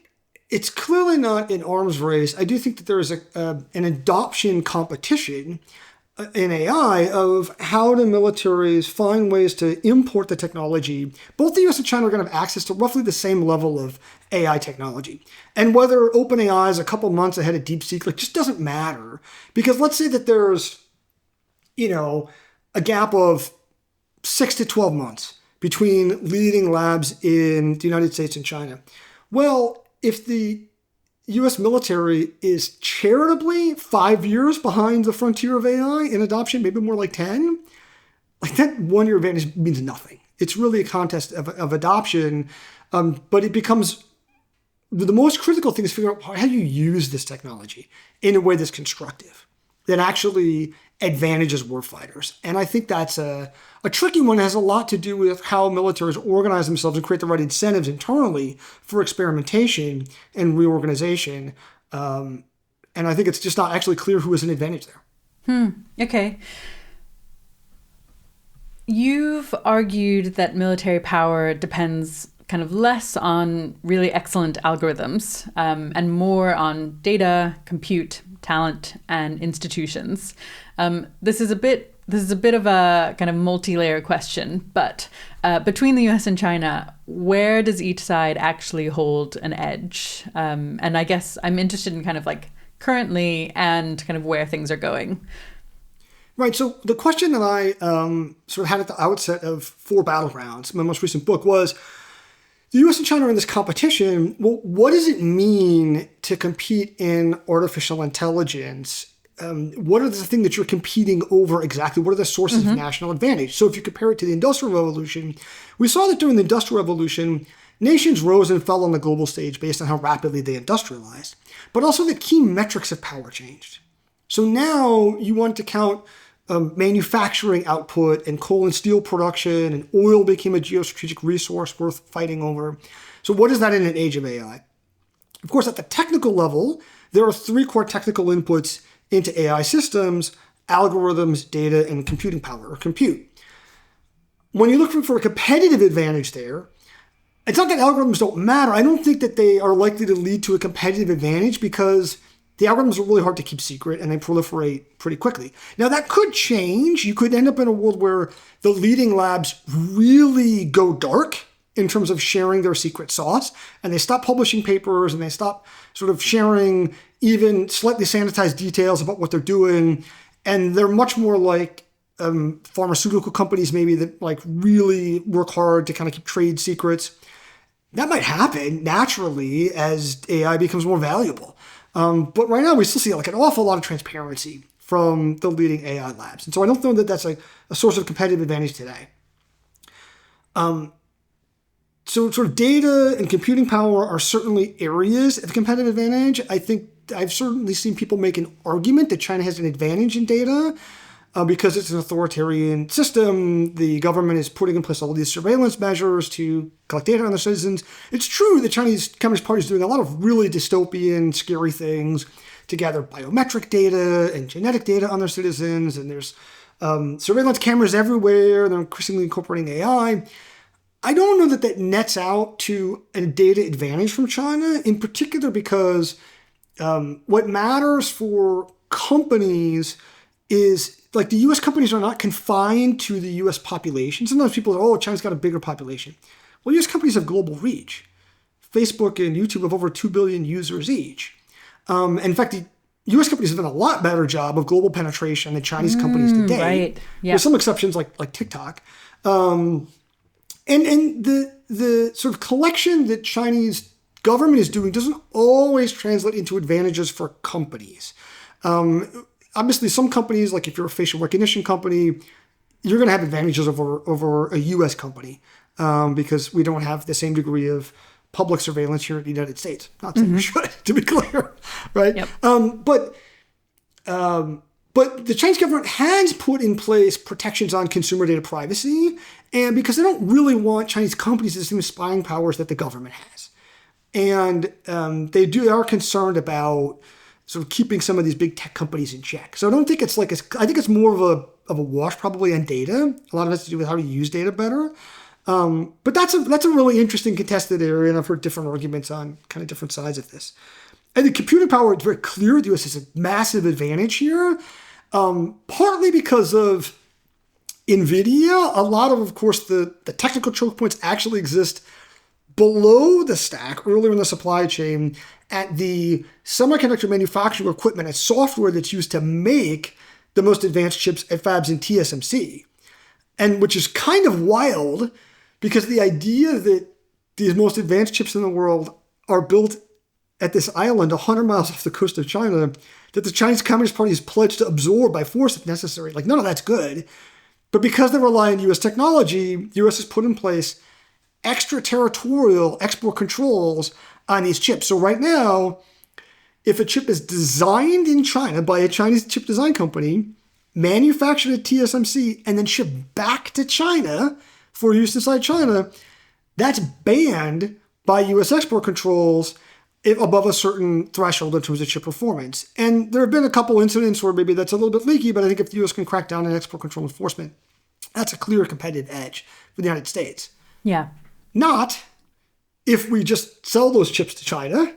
it's clearly not an arms race. I do think that there is an adoption competition in AI of how do militaries find ways to import the technology. Both the US and China are going to have access to roughly the same level of AI technology. And whether OpenAI is a couple months ahead of DeepSeek, like, just doesn't matter. Because let's say that there's, a gap of 6 to 12 months between leading labs in the United States and China. Well, if the U.S. military is charitably 5 years behind the frontier of AI in adoption, maybe more like 10, like that 1 year advantage means nothing. It's really a contest of adoption, but it becomes the most critical thing is figuring out how you use this technology in a way that's constructive, that actually advantages warfighters. And I think that's a tricky one. It has a lot to do with how militaries organize themselves and create the right incentives internally for experimentation and reorganization. And I think it's just not actually clear who has an advantage there. Okay. You've argued that military power depends kind of less on really excellent algorithms and more on data, compute, talent, and institutions. This is a bit of a kind of multi-layer question, but between the US and China, where does each side actually hold an edge? And I guess I'm interested in kind of like currently and kind of where things are going. Right. So the question that I sort of had at the outset of 4 Battlegrounds, my most recent book, was the US and China are in this competition. Well, what does it mean to compete in artificial intelligence? What are the things that you're competing over exactly? What are the sources of national advantage? So if you compare it to the Industrial Revolution, we saw that during the Industrial Revolution, nations rose and fell on the global stage based on how rapidly they industrialized. But also the key metrics of power changed. So now you want to count manufacturing output and coal and steel production, and oil became a geostrategic resource worth fighting over. So what is that in an age of AI? Of course, at the technical level, there are 3 core technical inputs into AI systems: algorithms, data, and computing power, or compute. When you're looking for a competitive advantage there, it's not that algorithms don't matter. I don't think that they are likely to lead to a competitive advantage because the algorithms are really hard to keep secret and they proliferate pretty quickly. Now, that could change. You could end up in a world where the leading labs really go dark in terms of sharing their secret sauce, and they stop publishing papers and they stop sort of sharing even slightly sanitized details about what they're doing. And they're much more like pharmaceutical companies maybe that like really work hard to kind of keep trade secrets. That might happen naturally as AI becomes more valuable. But right now we still see like an awful lot of transparency from the leading AI labs. And so I don't know that that's a source of competitive advantage today. So sort of data and computing power are certainly areas of competitive advantage. I think I've certainly seen people make an argument that China has an advantage in data because it's an authoritarian system. The government is putting in place all these surveillance measures to collect data on their citizens. It's true the Chinese Communist Party is doing a lot of really dystopian, scary things to gather biometric data and genetic data on their citizens. And there's surveillance cameras everywhere. They're increasingly incorporating AI. I don't know that that nets out to a data advantage from China, in particular because what matters for companies is like the U.S. companies are not confined to the U.S. population. Sometimes people say, oh, China's got a bigger population. Well, U.S. companies have global reach. Facebook and YouTube have over 2 billion users each. And in fact, the U.S. companies have done a lot better job of global penetration than Chinese companies today. Right. Yeah. With some exceptions like TikTok. And the sort of collection that Chinese government is doing doesn't always translate into advantages for companies. Obviously, some companies, like if you're a facial recognition company, you're going to have advantages over a U.S. company because we don't have the same degree of public surveillance here in the United States. Not saying we should, to be clear, right? Yep. But the Chinese government has put in place protections on consumer data privacy, and because they don't really want Chinese companies to assume spying powers that the government has. And they are concerned about sort of keeping some of these big tech companies in check. So I don't think it's like, I think it's more of a wash probably on data. A lot of it has to do with how to use data better. But that's a really interesting contested area, and I've heard different arguments on kind of different sides of this. And the computing power, it's very clear the US has a massive advantage here, partly because of NVIDIA. A lot of course, the technical choke points actually exist below the stack, earlier in the supply chain, at the semiconductor manufacturing equipment and software that's used to make the most advanced chips at fabs in TSMC. And which is kind of wild, because the idea that these most advanced chips in the world are built at this island 100 miles off the coast of China that the Chinese Communist Party is pledged to absorb by force if necessary. Like, none of that's good. But because they rely on U.S. technology, the U.S. has put in place extraterritorial export controls on these chips. So right now, if a chip is designed in China by a Chinese chip design company, manufactured at TSMC, and then shipped back to China for use inside China, that's banned by U.S. export controls above a certain threshold in terms of chip performance. And there have been a couple incidents where maybe that's a little bit leaky, but I think if the U.S. can crack down on export control enforcement, that's a clear competitive edge for the United States. Yeah. Not if we just sell those chips to China,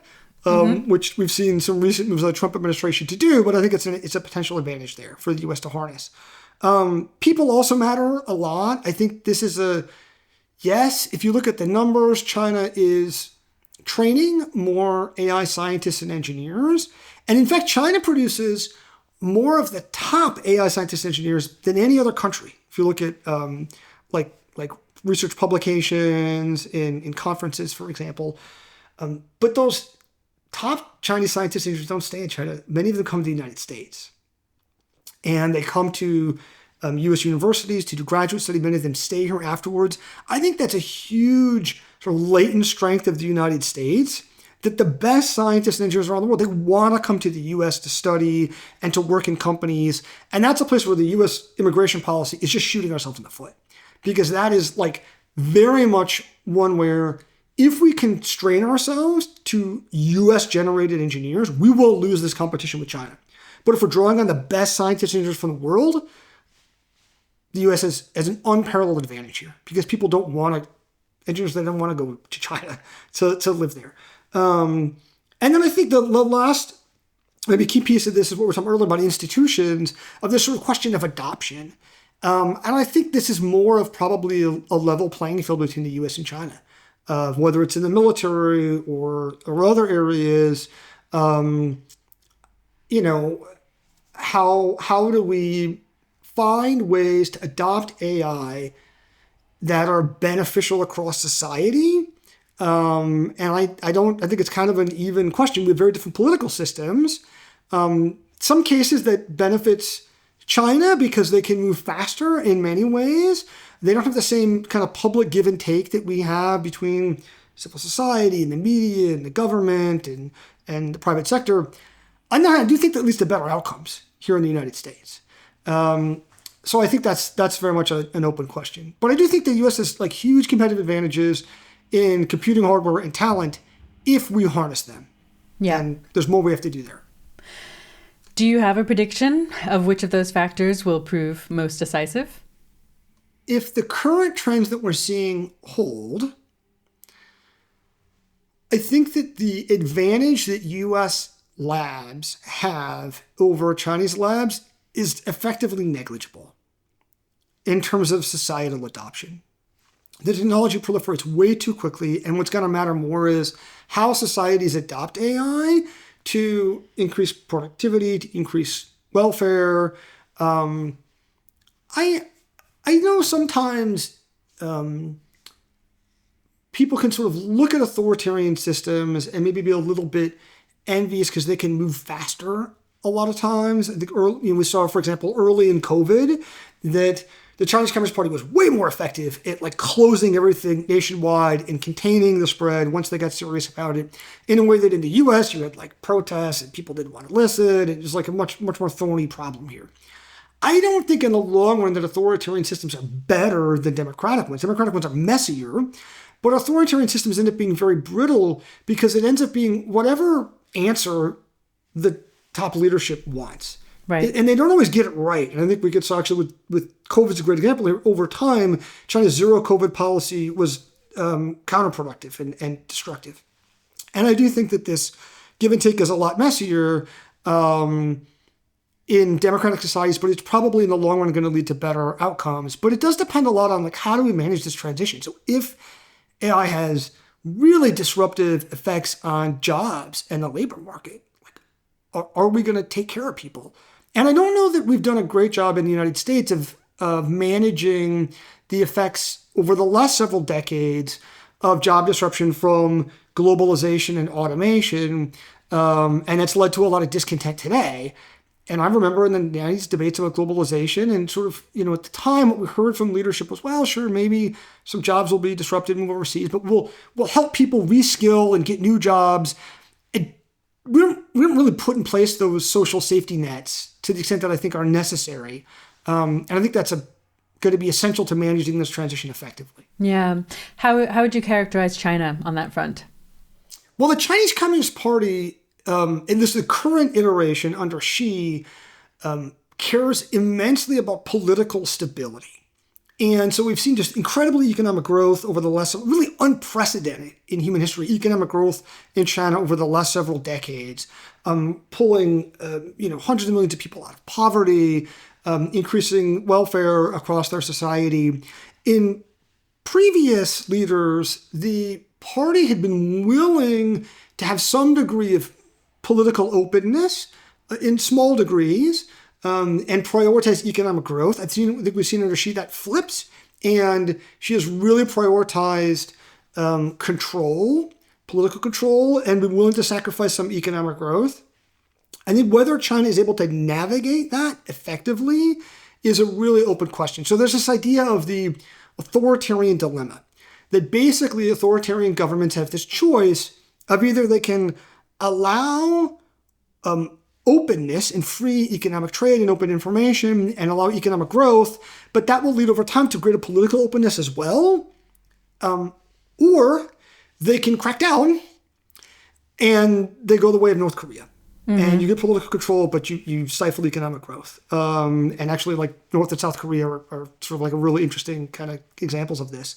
which we've seen some recent moves of the Trump administration to do, but I think it's a potential advantage there for the U.S. to harness. People also matter a lot. I think this is yes, if you look at the numbers, China is training more AI scientists and engineers. And in fact, China produces more of the top AI scientists and engineers than any other country. If you look at like research publications in conferences, for example. But those top Chinese scientists and engineers don't stay in China. Many of them come to the United States. And they come to U.S. universities to do graduate study. Many of them stay here afterwards. I think that's a huge sort of latent strength of the United States, that the best scientists and engineers around the world, they want to come to the U.S. to study and to work in companies. And that's a place where the U.S. immigration policy is just shooting ourselves in the foot. Because that is like very much one where if we constrain ourselves to U.S. generated engineers, we will lose this competition with China. But if we're drawing on the best scientists and engineers from the world, the U.S. has an unparalleled advantage here because people don't want to, engineers, they don't want to go to China to live there. And then I think the last maybe key piece of this is what we were talking earlier about institutions, of this sort of question of adoption. And I think this is more of probably a level playing field between the U.S. and China, whether it's in the military or other areas. How do we find ways to adopt AI that are beneficial across society? And I think it's kind of an even question. We have very different political systems. Some cases that benefits China because they can move faster in many ways. They don't have the same kind of public give and take that we have between civil society and the media and the government and the private sector. I do think that leads to better outcomes here in the United States. So I think that's very much an open question. But I do think the U.S. has like huge competitive advantages in computing hardware and talent if we harness them. Yeah. And there's more we have to do there. Do you have a prediction of which of those factors will prove most decisive? If the current trends that we're seeing hold, I think that the advantage that U.S. labs have over Chinese labs is effectively negligible in terms of societal adoption. The technology proliferates way too quickly, and what's going to matter more is how societies adopt AI to increase productivity, to increase welfare. I know sometimes people can sort of look at authoritarian systems and maybe be a little bit envious because they can move faster a lot of times. I think we saw, for example, early in COVID that the Chinese Communist Party was way more effective at like closing everything nationwide and containing the spread once they got serious about it, in a way that in the US you had like protests and people didn't want to listen. It was like a much more thorny problem here. I don't think in the long run that authoritarian systems are better than democratic ones. Democratic ones are messier, but authoritarian systems end up being very brittle because it ends up being whatever answer the top leadership wants. Right. And they don't always get it right. And I think we could saw actually with COVID's a great example here. Over time, China's zero COVID policy was counterproductive and destructive. And I do think that this give and take is a lot messier in democratic societies, but it's probably in the long run going to lead to better outcomes. But it does depend a lot on like how do we manage this transition? So if AI has really disruptive effects on jobs and the labor market, like, are we going to take care of people? And I don't know that we've done a great job in the United States of managing the effects over the last several decades of job disruption from globalization and automation. And it's led to a lot of discontent today. And I remember in the 90s debates about globalization and sort of, at the time what we heard from leadership was, well, sure, maybe some jobs will be disrupted and move overseas, but we'll help people reskill and get new jobs. We don't really put in place those social safety nets to the extent that I think are necessary. And I think that's going to be essential to managing this transition effectively. Yeah. How would you characterize China on that front? Well, the Chinese Communist Party, in this the current iteration under Xi, cares immensely about political stability. And so we've seen just incredible economic growth over the last, really unprecedented in human history, economic growth in China over the last several decades, pulling hundreds of millions of people out of poverty, increasing welfare across their society. In previous leaders, the party had been willing to have some degree of political openness in small degrees, and prioritize economic growth. I think we've seen under Xi that flips, and she has really prioritized control, political control, and been willing to sacrifice some economic growth. I think whether China is able to navigate that effectively is a really open question. So there's this idea of the authoritarian dilemma, that basically authoritarian governments have this choice of either they can allow openness and free economic trade and open information and allow economic growth, but that will lead over time to greater political openness as well. Or they can crack down and they go the way of North Korea. And you get political control, but you stifle economic growth. And actually, like North and South Korea are sort of like a really interesting kind of examples of this.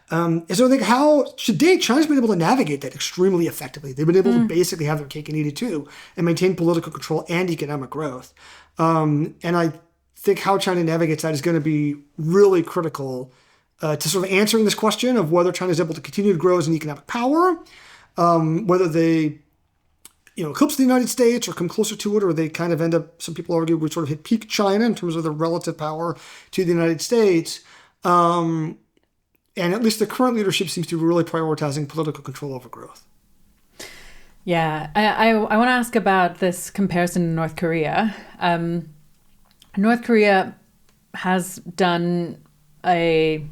And so I think how today China's been able to navigate that extremely effectively. They've been able to basically have their cake and eat it too, and maintain political control and economic growth. And I think how China navigates that is going to be really critical to sort of answering this question of whether China is able to continue to grow as an economic power, whether they eclipse the United States or come closer to it, or they kind of end up, some people argue, we sort of hit peak China in terms of the relative power to the United States. And at least the current leadership seems to be really prioritizing political control over growth. Yeah, I want to ask about this comparison to North Korea. North Korea has done a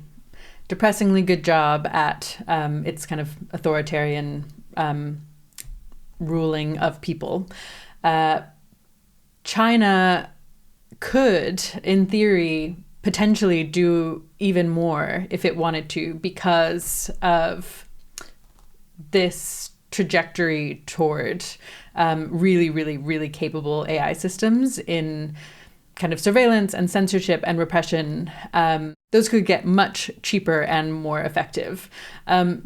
depressingly good job at its kind of authoritarian ruling of people. China could, in theory, potentially do even more if it wanted to, because of this trajectory toward really, really, really capable AI systems in kind of surveillance and censorship and repression. Those could get much cheaper and more effective.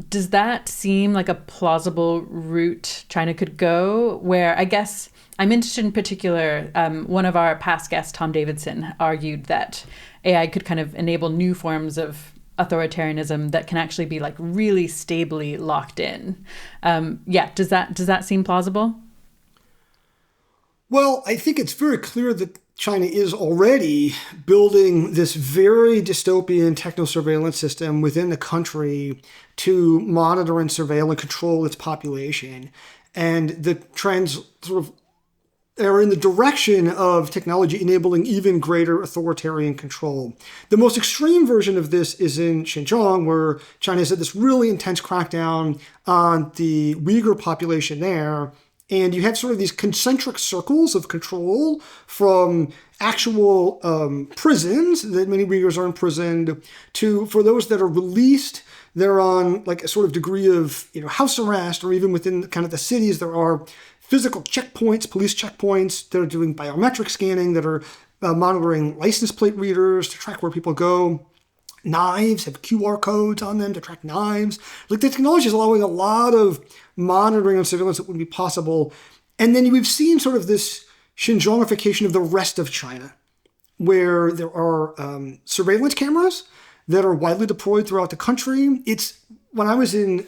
Does that seem like a plausible route China could go? Where, I guess, I'm interested in particular, one of our past guests, Tom Davidson, argued that AI could kind of enable new forms of authoritarianism that can actually be like really stably locked in. Does that seem plausible? Well, I think it's very clear that China is already building this very dystopian techno-surveillance system within the country to monitor and surveil and control its population. And the trends sort of are in the direction of technology enabling even greater authoritarian control. The most extreme version of this is in Xinjiang, where China has had this really intense crackdown on the Uyghur population there. And you have sort of these concentric circles of control from actual prisons that many Uyghurs are imprisoned to, for those that are released, they're on like a sort of degree of house arrest, or even within kind of the cities, there are physical checkpoints, police checkpoints that are doing biometric scanning, that are monitoring license plate readers to track where people go. Knives have QR codes on them to track knives. Like, the technology is allowing a lot of monitoring and surveillance that wouldn't be possible. And then we've seen sort of this Xinjiangification of the rest of China, where there are surveillance cameras that are widely deployed throughout the country. When I was in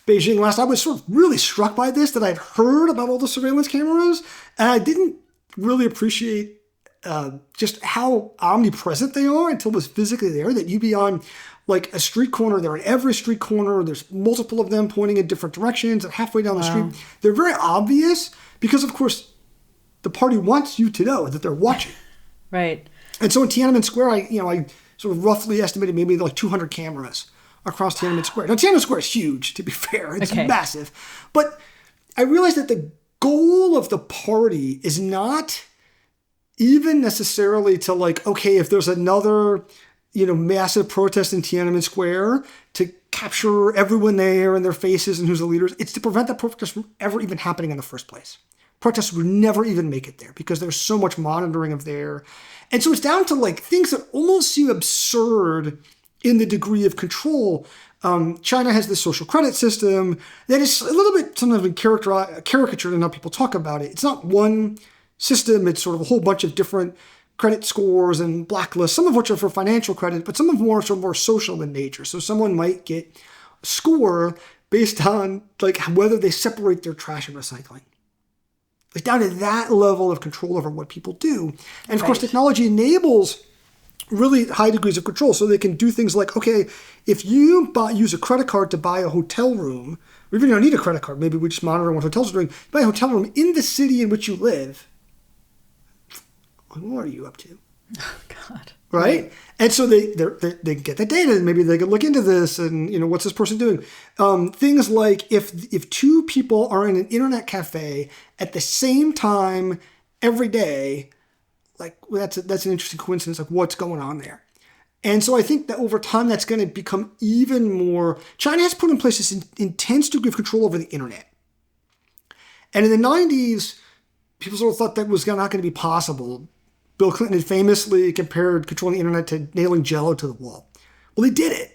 Beijing last, I was sort of really struck by this, that I'd heard about all the surveillance cameras, and I didn't really appreciate just how omnipresent they are until it was physically there, that you'd be on like a street corner, they're in every street corner, there's multiple of them pointing in different directions, and halfway down the street. They're very obvious because, of course, the party wants you to know that they're watching. Right. And so in Tiananmen Square, I sort of roughly estimated maybe like 200 cameras across Tiananmen Square. Now, Tiananmen Square is huge, to be fair. It's massive. But I realized that the goal of the party is not even necessarily to like, okay, if there's another, massive protest in Tiananmen Square, to capture everyone there and their faces and who's the leaders. It's to prevent that protest from ever even happening in the first place. protests would never even make it there because there's so much monitoring of there. And so it's down to like things that almost seem absurd in the degree of control. China has this social credit system that is a little bit sometimes caricatured in how people talk about it. It's not one system. It's sort of a whole bunch of different credit scores and blacklists, some of which are for financial credit, but some of them are sort of more social in nature. So someone might get a score based on like whether they separate their trash and recycling. Like down to that level of control over what people do. And of course, technology enables really high degrees of control. So they can do things like, okay, if you use a credit card to buy a hotel room, or even you don't need a credit card, maybe we just monitor what hotels are doing, buy a hotel room in the city in which you live, what are you up to? Oh, God. Right? And so they get that data and maybe they can look into this and, you know, what's this person doing? Things like if two people are in an internet cafe at the same time every day, like that's an interesting coincidence, like what's going on there. And so I think that over time that's going to become even more. China has put in place this intense degree of control over the internet. And in the 90s, people sort of thought that was not going to be possible. Bill Clinton had famously compared controlling the internet to nailing Jell-O to the wall. Well, they did it.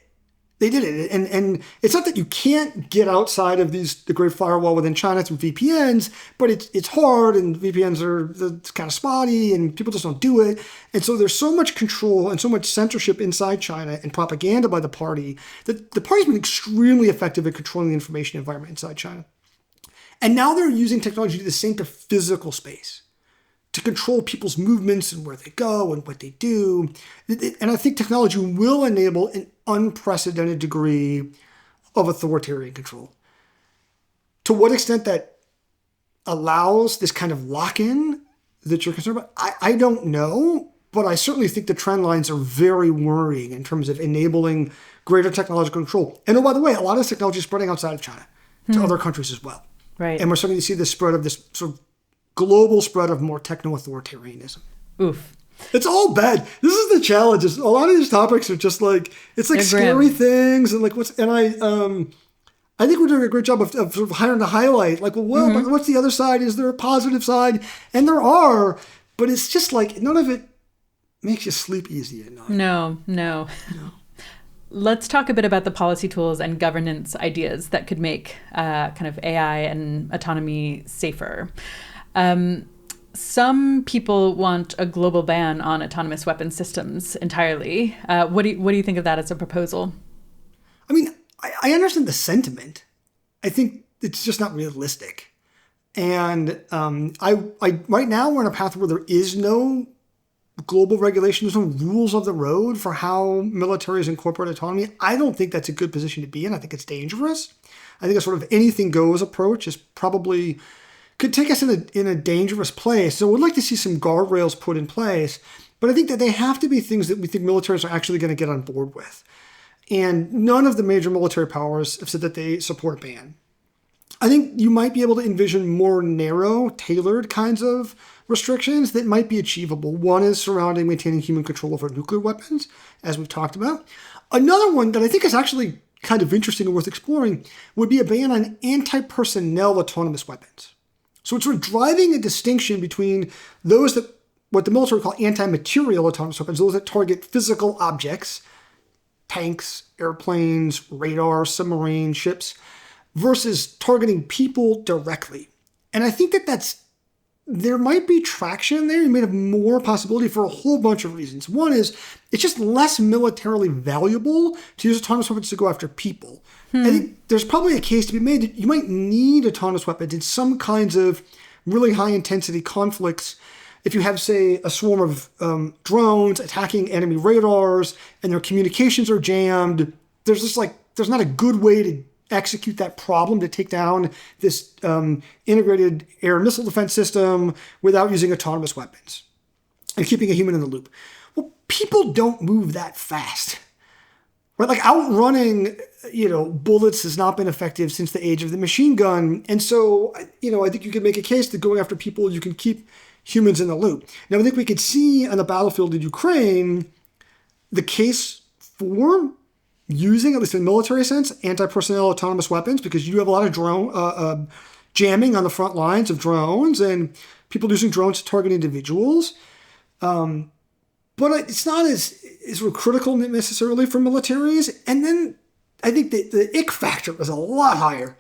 And it's not that you can't get outside of the Great Firewall within China through VPNs, but it's hard and VPNs are kind of spotty and people just don't do it. And so there's so much control and so much censorship inside China and propaganda by the party that the party's been extremely effective at controlling the information environment inside China. And now they're using technology to do the same to physical space, to control people's movements and where they go and what they do. And I think technology will enable an unprecedented degree of authoritarian control. To what extent that allows this kind of lock-in that you're concerned about, I don't know, but I certainly think the trend lines are very worrying in terms of enabling greater technological control. And oh, by the way, a lot of this technology is spreading outside of China to other countries as well. Right. And we're starting to see this spread of this sort of global spread of more techno-authoritarianism. Oof. It's all bad. This is the challenge. A lot of these topics are just like, it's like They're scary grim. things and like I think we're doing a great job of sort of hiring the highlight. Like, well, but what's the other side? Is there a positive side? And there are, but it's just like, none of it makes you sleep easy at night. No. Let's talk a bit about the policy tools and governance ideas that could make kind of AI and autonomy safer. Some people want a global ban on autonomous weapon systems entirely. What do you think of that as a proposal? I mean, I understand the sentiment. I think it's just not realistic. And I right now we're in a path where there is no global regulation. There's no rules of the road for how militaries incorporate autonomy. I don't think that's a good position to be in. I think it's dangerous. I think a sort of anything goes approach is probably could take us in a dangerous place. So we'd like to see some guardrails put in place. But I think that they have to be things that we think militaries are actually going to get on board with. And none of the major military powers have said that they support a ban. I think you might be able to envision more narrow, tailored kinds of restrictions that might be achievable. One is surrounding maintaining human control over nuclear weapons, as we've talked about. Another one that I think is actually kind of interesting and worth exploring would be a ban on anti-personnel autonomous weapons. So it's sort of driving a distinction between those that, what the military call anti-material autonomous weapons, those that target physical objects, tanks, airplanes, radar, submarine, ships, versus targeting people directly. And I think that there might be traction there. You might have more possibility for a whole bunch of reasons. One is it's just less militarily valuable to use autonomous weapons to go after people. I think there's probably a case to be made that you might need autonomous weapons in some kinds of really high intensity conflicts. If you have, say, a swarm of drones attacking enemy radars and their communications are jammed, there's not a good way to execute that problem to take down this integrated air and missile defense system without using autonomous weapons and keeping a human in the loop. Well, people don't move that fast. Right? Like outrunning, bullets has not been effective since the age of the machine gun. And so, I think you can make a case that going after people, you can keep humans in the loop. Now, I think we could see on the battlefield in Ukraine the case for using, at least in a military sense, anti-personnel autonomous weapons, because you have a lot of jamming on the front lines of drones and people using drones to target individuals. But it's not as critical necessarily for militaries. And then I think that the ick factor is a lot higher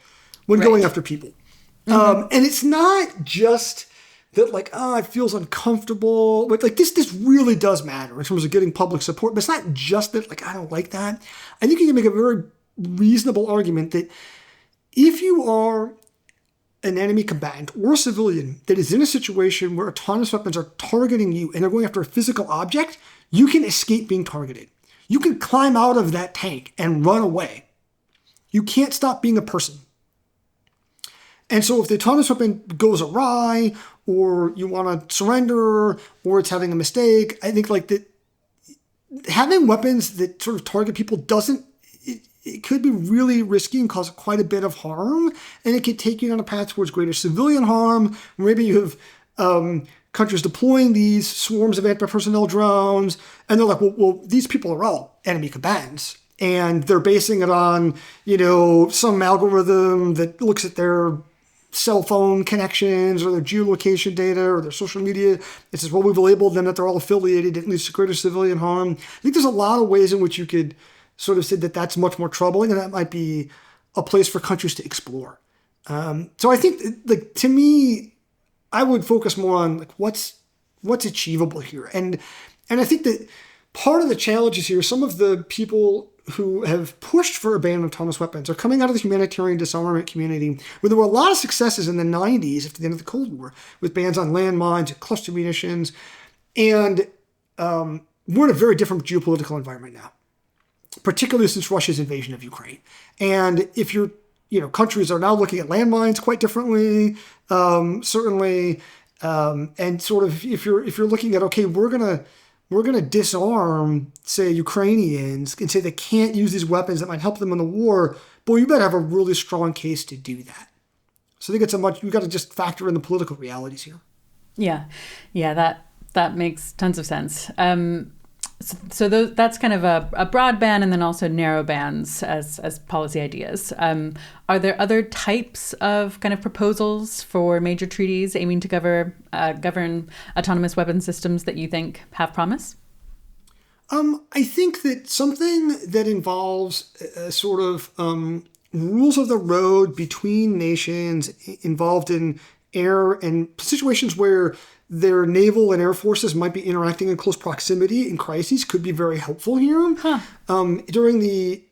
when going after people. And it's not just that it feels uncomfortable. But this really does matter in terms of getting public support. But it's not just that I don't like that. I think you can make a very reasonable argument that if you are an enemy combatant or a civilian that is in a situation where autonomous weapons are targeting you and they're going after a physical object, you can escape being targeted. You can climb out of that tank and run away. You can't stop being a person. And so if the autonomous weapon goes awry, or you want to surrender, or it's having a mistake, I think that having weapons that sort of target people it could be really risky and cause quite a bit of harm, and it could take you down a path towards greater civilian harm. Maybe you have countries deploying these swarms of anti-personnel drones, and they're like, well, these people are all enemy combatants, and they're basing it on, some algorithm that looks at their cell phone connections or their geolocation data or their social media. It says, well, we've labeled them that they're all affiliated. It leads to greater civilian harm. I think there's a lot of ways in which you could sort of say that that's much more troubling, and that might be a place for countries to explore. So I think, to me, I would focus more on what's achievable here, and I think that part of the challenge is here. Some of the people who have pushed for a ban on autonomous weapons are coming out of the humanitarian disarmament community, where there were a lot of successes in the 90s after the end of the Cold War with bans on landmines and cluster munitions, and we're in a very different geopolitical environment now, particularly since Russia's invasion of Ukraine. And if countries are now looking at landmines quite differently, certainly, and sort of if you're looking at, okay, we're gonna disarm, say, Ukrainians and say they can't use these weapons that might help them in the war, boy, you better have a really strong case to do that. So I think you got to just factor in the political realities here. Yeah, that makes tons of sense. So that's kind of a broad ban, and then also narrow bans as policy ideas. Are there other types of kind of proposals for major treaties aiming to govern autonomous weapon systems that you think have promise? I think that something that involves sort of rules of the road between nations involved in air and situations where their naval and air forces might be interacting in close proximity in crises could be very helpful here. During the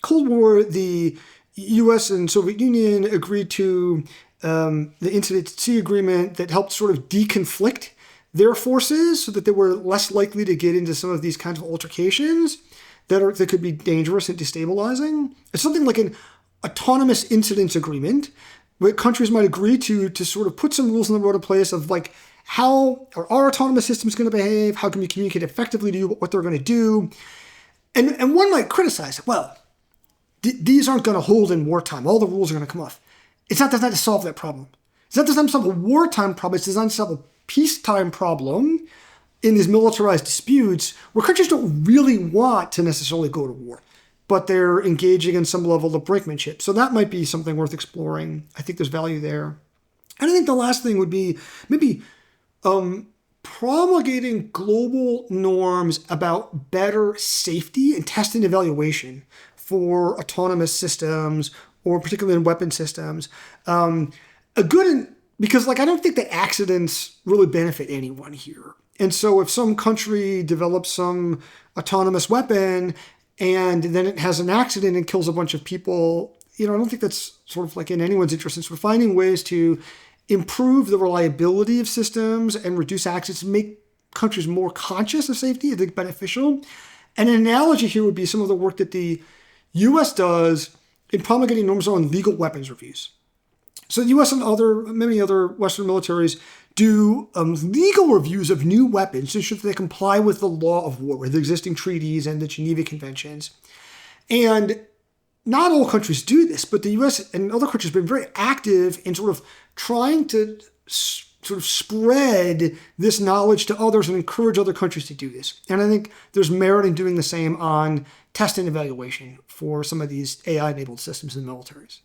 Cold War, the U.S. and Soviet Union agreed to the Incident at Sea Agreement that helped sort of deconflict their forces so that they were less likely to get into some of these kinds of altercations that could be dangerous and destabilizing. It's something like an autonomous incidents agreement, where countries might agree to sort of put some rules in the road in place of how are our autonomous systems going to behave? How can we communicate effectively to you what they're going to do? And one might criticize, these aren't going to hold in wartime. All the rules are going to come off. It's not designed to solve that problem. It's not designed to solve a wartime problem. It's designed to solve a peacetime problem in these militarized disputes where countries don't really want to necessarily go to war, but they're engaging in some level of brinkmanship. So that might be something worth exploring. I think there's value there. And I think the last thing would be maybe promulgating global norms about better safety and test and evaluation for autonomous systems, or particularly in weapon systems. Because I don't think that accidents really benefit anyone here. And so if some country develops some autonomous weapon and then it has an accident and kills a bunch of people, I don't think that's sort of in anyone's interest. And so finding ways to improve the reliability of systems and reduce accidents, make countries more conscious of safety, I think beneficial. And an analogy here would be some of the work that the U.S. does in promulgating norms on legal weapons reviews. So the U.S. and many other Western militaries do legal reviews of new weapons to ensure that they comply with the law of war, with existing treaties and the Geneva Conventions. And not all countries do this, but the U.S. and other countries have been very active in sort of trying to sort of spread this knowledge to others and encourage other countries to do this. And I think there's merit in doing the same on test and evaluation for some of these AI-enabled systems in militaries.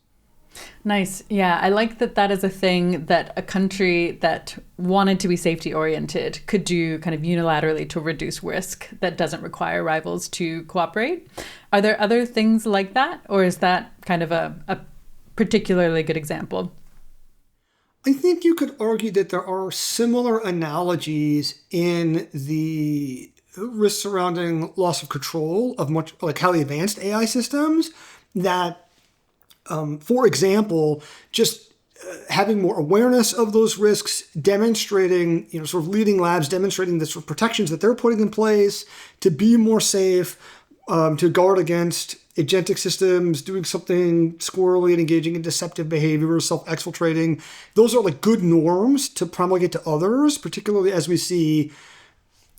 Nice. Yeah, I like that that is a thing that a country that wanted to be safety oriented could do kind of unilaterally to reduce risk that doesn't require rivals to cooperate. Are there other things like that, or is that kind of a particularly good example? I think you could argue that there are similar analogies in the risks surrounding loss of control of much like highly advanced AI systems that, for example, just having more awareness of those risks, demonstrating, sort of leading labs, demonstrating the sort of protections that they're putting in place to be more safe, to guard against agentic systems, doing something squirrely and engaging in deceptive behavior, self-exfiltrating. Those are like good norms to promulgate to others, particularly as we see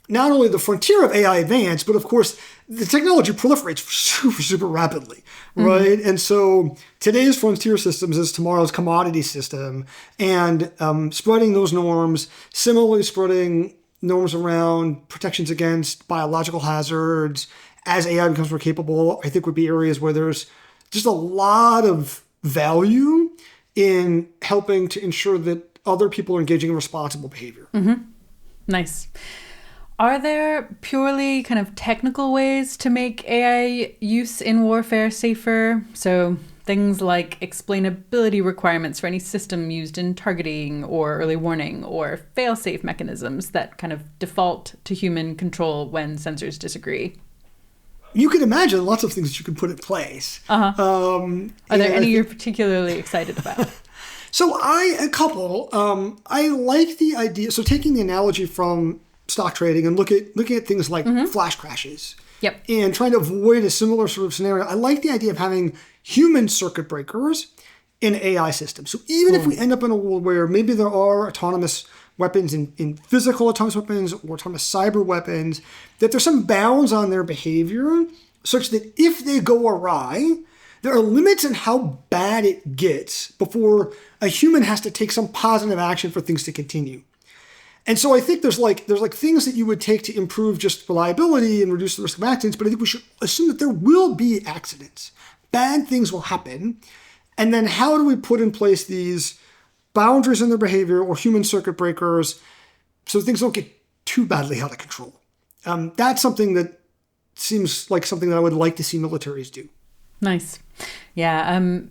not only the frontier of AI advance, but of course, the technology proliferates super, super rapidly, right? And so today's frontier systems is tomorrow's commodity system, and spreading those norms, similarly spreading norms around protections against biological hazards, as AI becomes more capable, I think would be areas where there's just a lot of value in helping to ensure that other people are engaging in responsible behavior. Nice. Are there purely kind of technical ways to make AI use in warfare safer? So things like explainability requirements for any system used in targeting or early warning, or fail-safe mechanisms that kind of default to human control when sensors disagree. You can imagine lots of things that you can put in place. Are there any you're particularly excited about? So a couple. I like the idea. So taking the analogy from stock trading and looking at things like flash crashes. Yep. And trying to avoid a similar sort of scenario. I like the idea of having human circuit breakers in AI systems. So even if we end up in a world where maybe there are autonomous weapons in physical autonomous weapons or autonomous cyber weapons, that there's some bounds on their behavior such that if they go awry, there are limits in how bad it gets before a human has to take some positive action for things to continue. And so I think there's things that you would take to improve just reliability and reduce the risk of accidents, but I think we should assume that there will be accidents. Bad things will happen. And then how do we put in place these boundaries in their behavior or human circuit breakers so things don't get too badly out of control? That's something that seems like something that I would like to see militaries do. Nice. Yeah.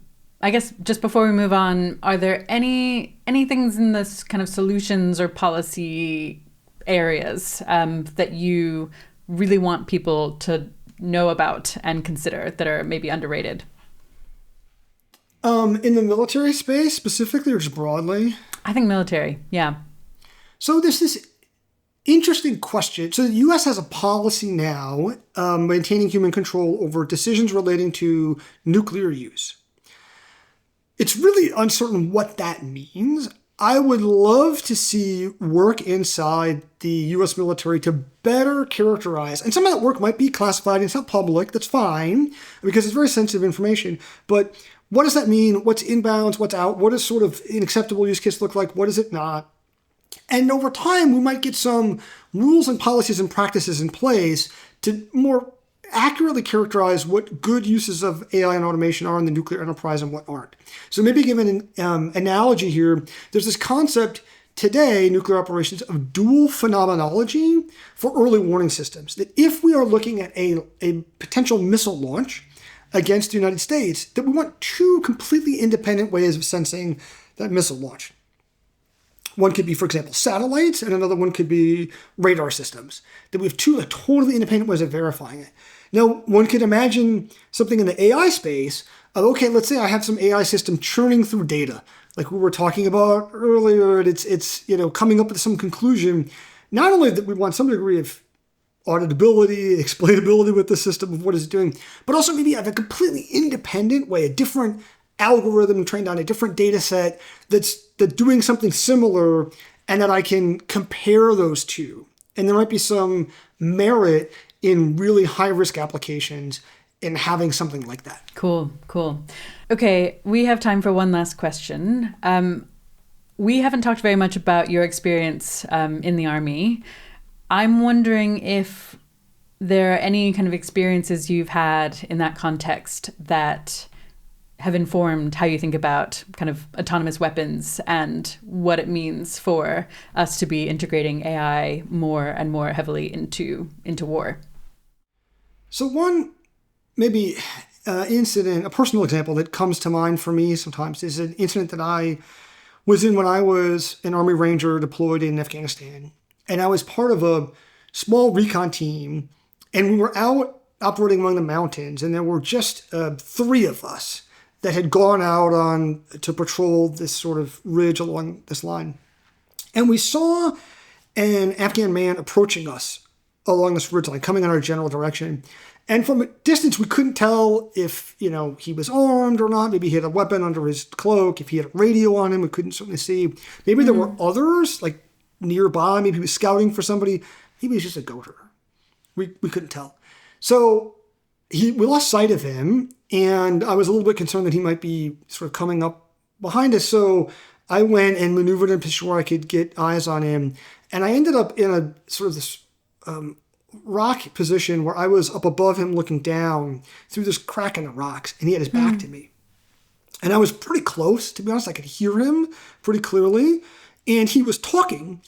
I guess just before we move on, are there any things in this kind of solutions or policy areas that you really want people to know about and consider that are maybe underrated? In the military space specifically, or just broadly? I think military, yeah. So there's this interesting question. So the U.S. has a policy now maintaining human control over decisions relating to nuclear use. It's really uncertain what that means. I would love to see work inside the U.S. military to better characterize, and some of that work might be classified and it's not public, that's fine, because it's very sensitive information, but what does that mean? What's inbounds? What's out? What does sort of an acceptable use case look like? What is it not? And over time, we might get some rules and policies and practices in place to more accurately characterize what good uses of AI and automation are in the nuclear enterprise and what aren't. So maybe give an analogy here. There's this concept today, nuclear operations, of dual phenomenology for early warning systems. That if we are looking at a potential missile launch against the United States, that we want two completely independent ways of sensing that missile launch. One could be, for example, satellites, and another one could be radar systems. That we have two totally independent ways of verifying it. Now, one could imagine something in the AI space of, okay, let's say I have some AI system churning through data, like we were talking about earlier, and it's coming up with some conclusion. Not only that we want some degree of auditability, explainability with the system of what it's doing, but also maybe have a completely independent way, a different algorithm trained on a different data set that's doing something similar, and that I can compare those two. And there might be some merit in really high-risk applications in having something like that. Cool. Okay, we have time for one last question. We haven't talked very much about your experience in the Army. I'm wondering if there are any kind of experiences you've had in that context that have informed how you think about kind of autonomous weapons and what it means for us to be integrating AI more and more heavily into war. So one maybe incident, a personal example that comes to mind for me sometimes is an incident that I was in when I was an Army Ranger deployed in Afghanistan. And I was part of a small recon team, and we were out operating among the mountains, and there were just 3 of us that had gone out to patrol this sort of ridge along this line. And we saw an Afghan man approaching us along this ridge line, coming in our general direction. And from a distance, we couldn't tell if, he was armed or not. Maybe he had a weapon under his cloak. If he had a radio on him, we couldn't certainly see. Maybe there were others, like nearby. Maybe he was scouting for somebody. Maybe he was just a goat herder. We couldn't tell. So we lost sight of him, and I was a little bit concerned that he might be sort of coming up behind us. So I went and maneuvered in a position where I could get eyes on him. And I ended up in a sort of this rock position where I was up above him looking down through this crack in the rocks, and he had his back to me. And I was pretty close, to be honest. I could hear him pretty clearly, and he was talking,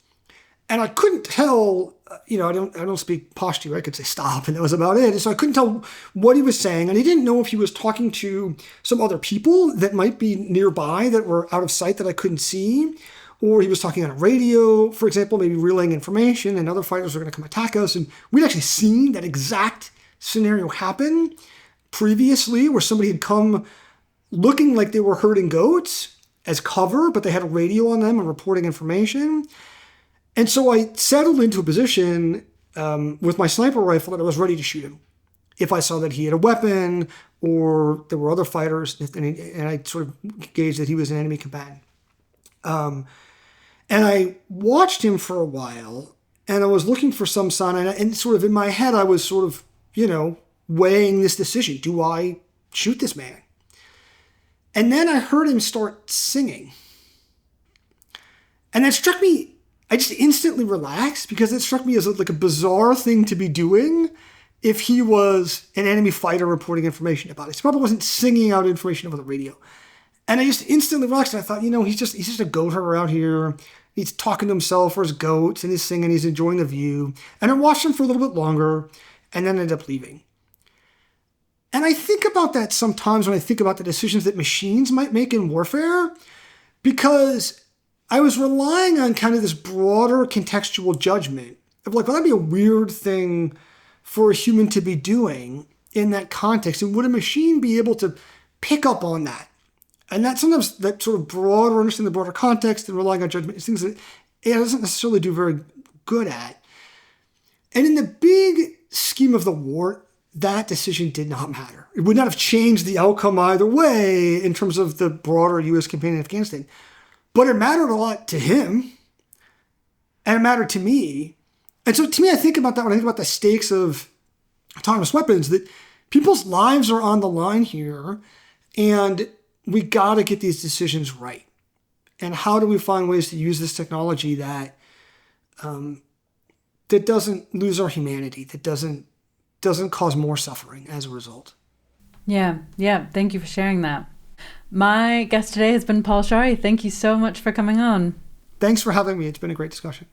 and I couldn't tell, I don't speak Pashto. I could say stop, and that was about it. And so I couldn't tell what he was saying, and I didn't know if he was talking to some other people that might be nearby that were out of sight that I couldn't see, or he was talking on a radio, for example, maybe relaying information, and other fighters were going to come attack us. And we'd actually seen that exact scenario happen previously, where somebody had come looking like they were herding goats as cover, but they had a radio on them and reporting information. And so I settled into a position with my sniper rifle that I was ready to shoot him if I saw that he had a weapon or there were other fighters, and I sort of gauged that he was an enemy combatant. And I watched him for a while, and I was looking for some sign, and sort of in my head, I was sort of, weighing this decision. Do I shoot this man? And then I heard him start singing. And that struck me, I just instantly relaxed, because it struck me as like a bizarre thing to be doing if he was an enemy fighter reporting information about it. He probably wasn't singing out information over the radio. And I just instantly relaxed, and I thought, he's just a goat herder out here. He's talking to himself or his goats, and he's singing, he's enjoying the view. And I watched him for a little bit longer, and then ended up leaving. And I think about that sometimes when I think about the decisions that machines might make in warfare, because I was relying on kind of this broader contextual judgment of like, well, that'd be a weird thing for a human to be doing in that context. And would a machine be able to pick up on that? And that sometimes that sort of broader understanding the broader context and relying on judgment is things that it doesn't necessarily do very good at. And in the big scheme of the war, that decision did not matter. It would not have changed the outcome either way in terms of the broader U.S. campaign in Afghanistan. But it mattered a lot to him, and it mattered to me. And so to me, I think about that when I think about the stakes of autonomous weapons, that people's lives are on the line here, and we got to get these decisions right. And how do we find ways to use this technology that that doesn't lose our humanity, that doesn't cause more suffering as a result? Yeah. Thank you for sharing that. My guest today has been Paul Scharre. Thank you so much for coming on. Thanks for having me. It's been a great discussion.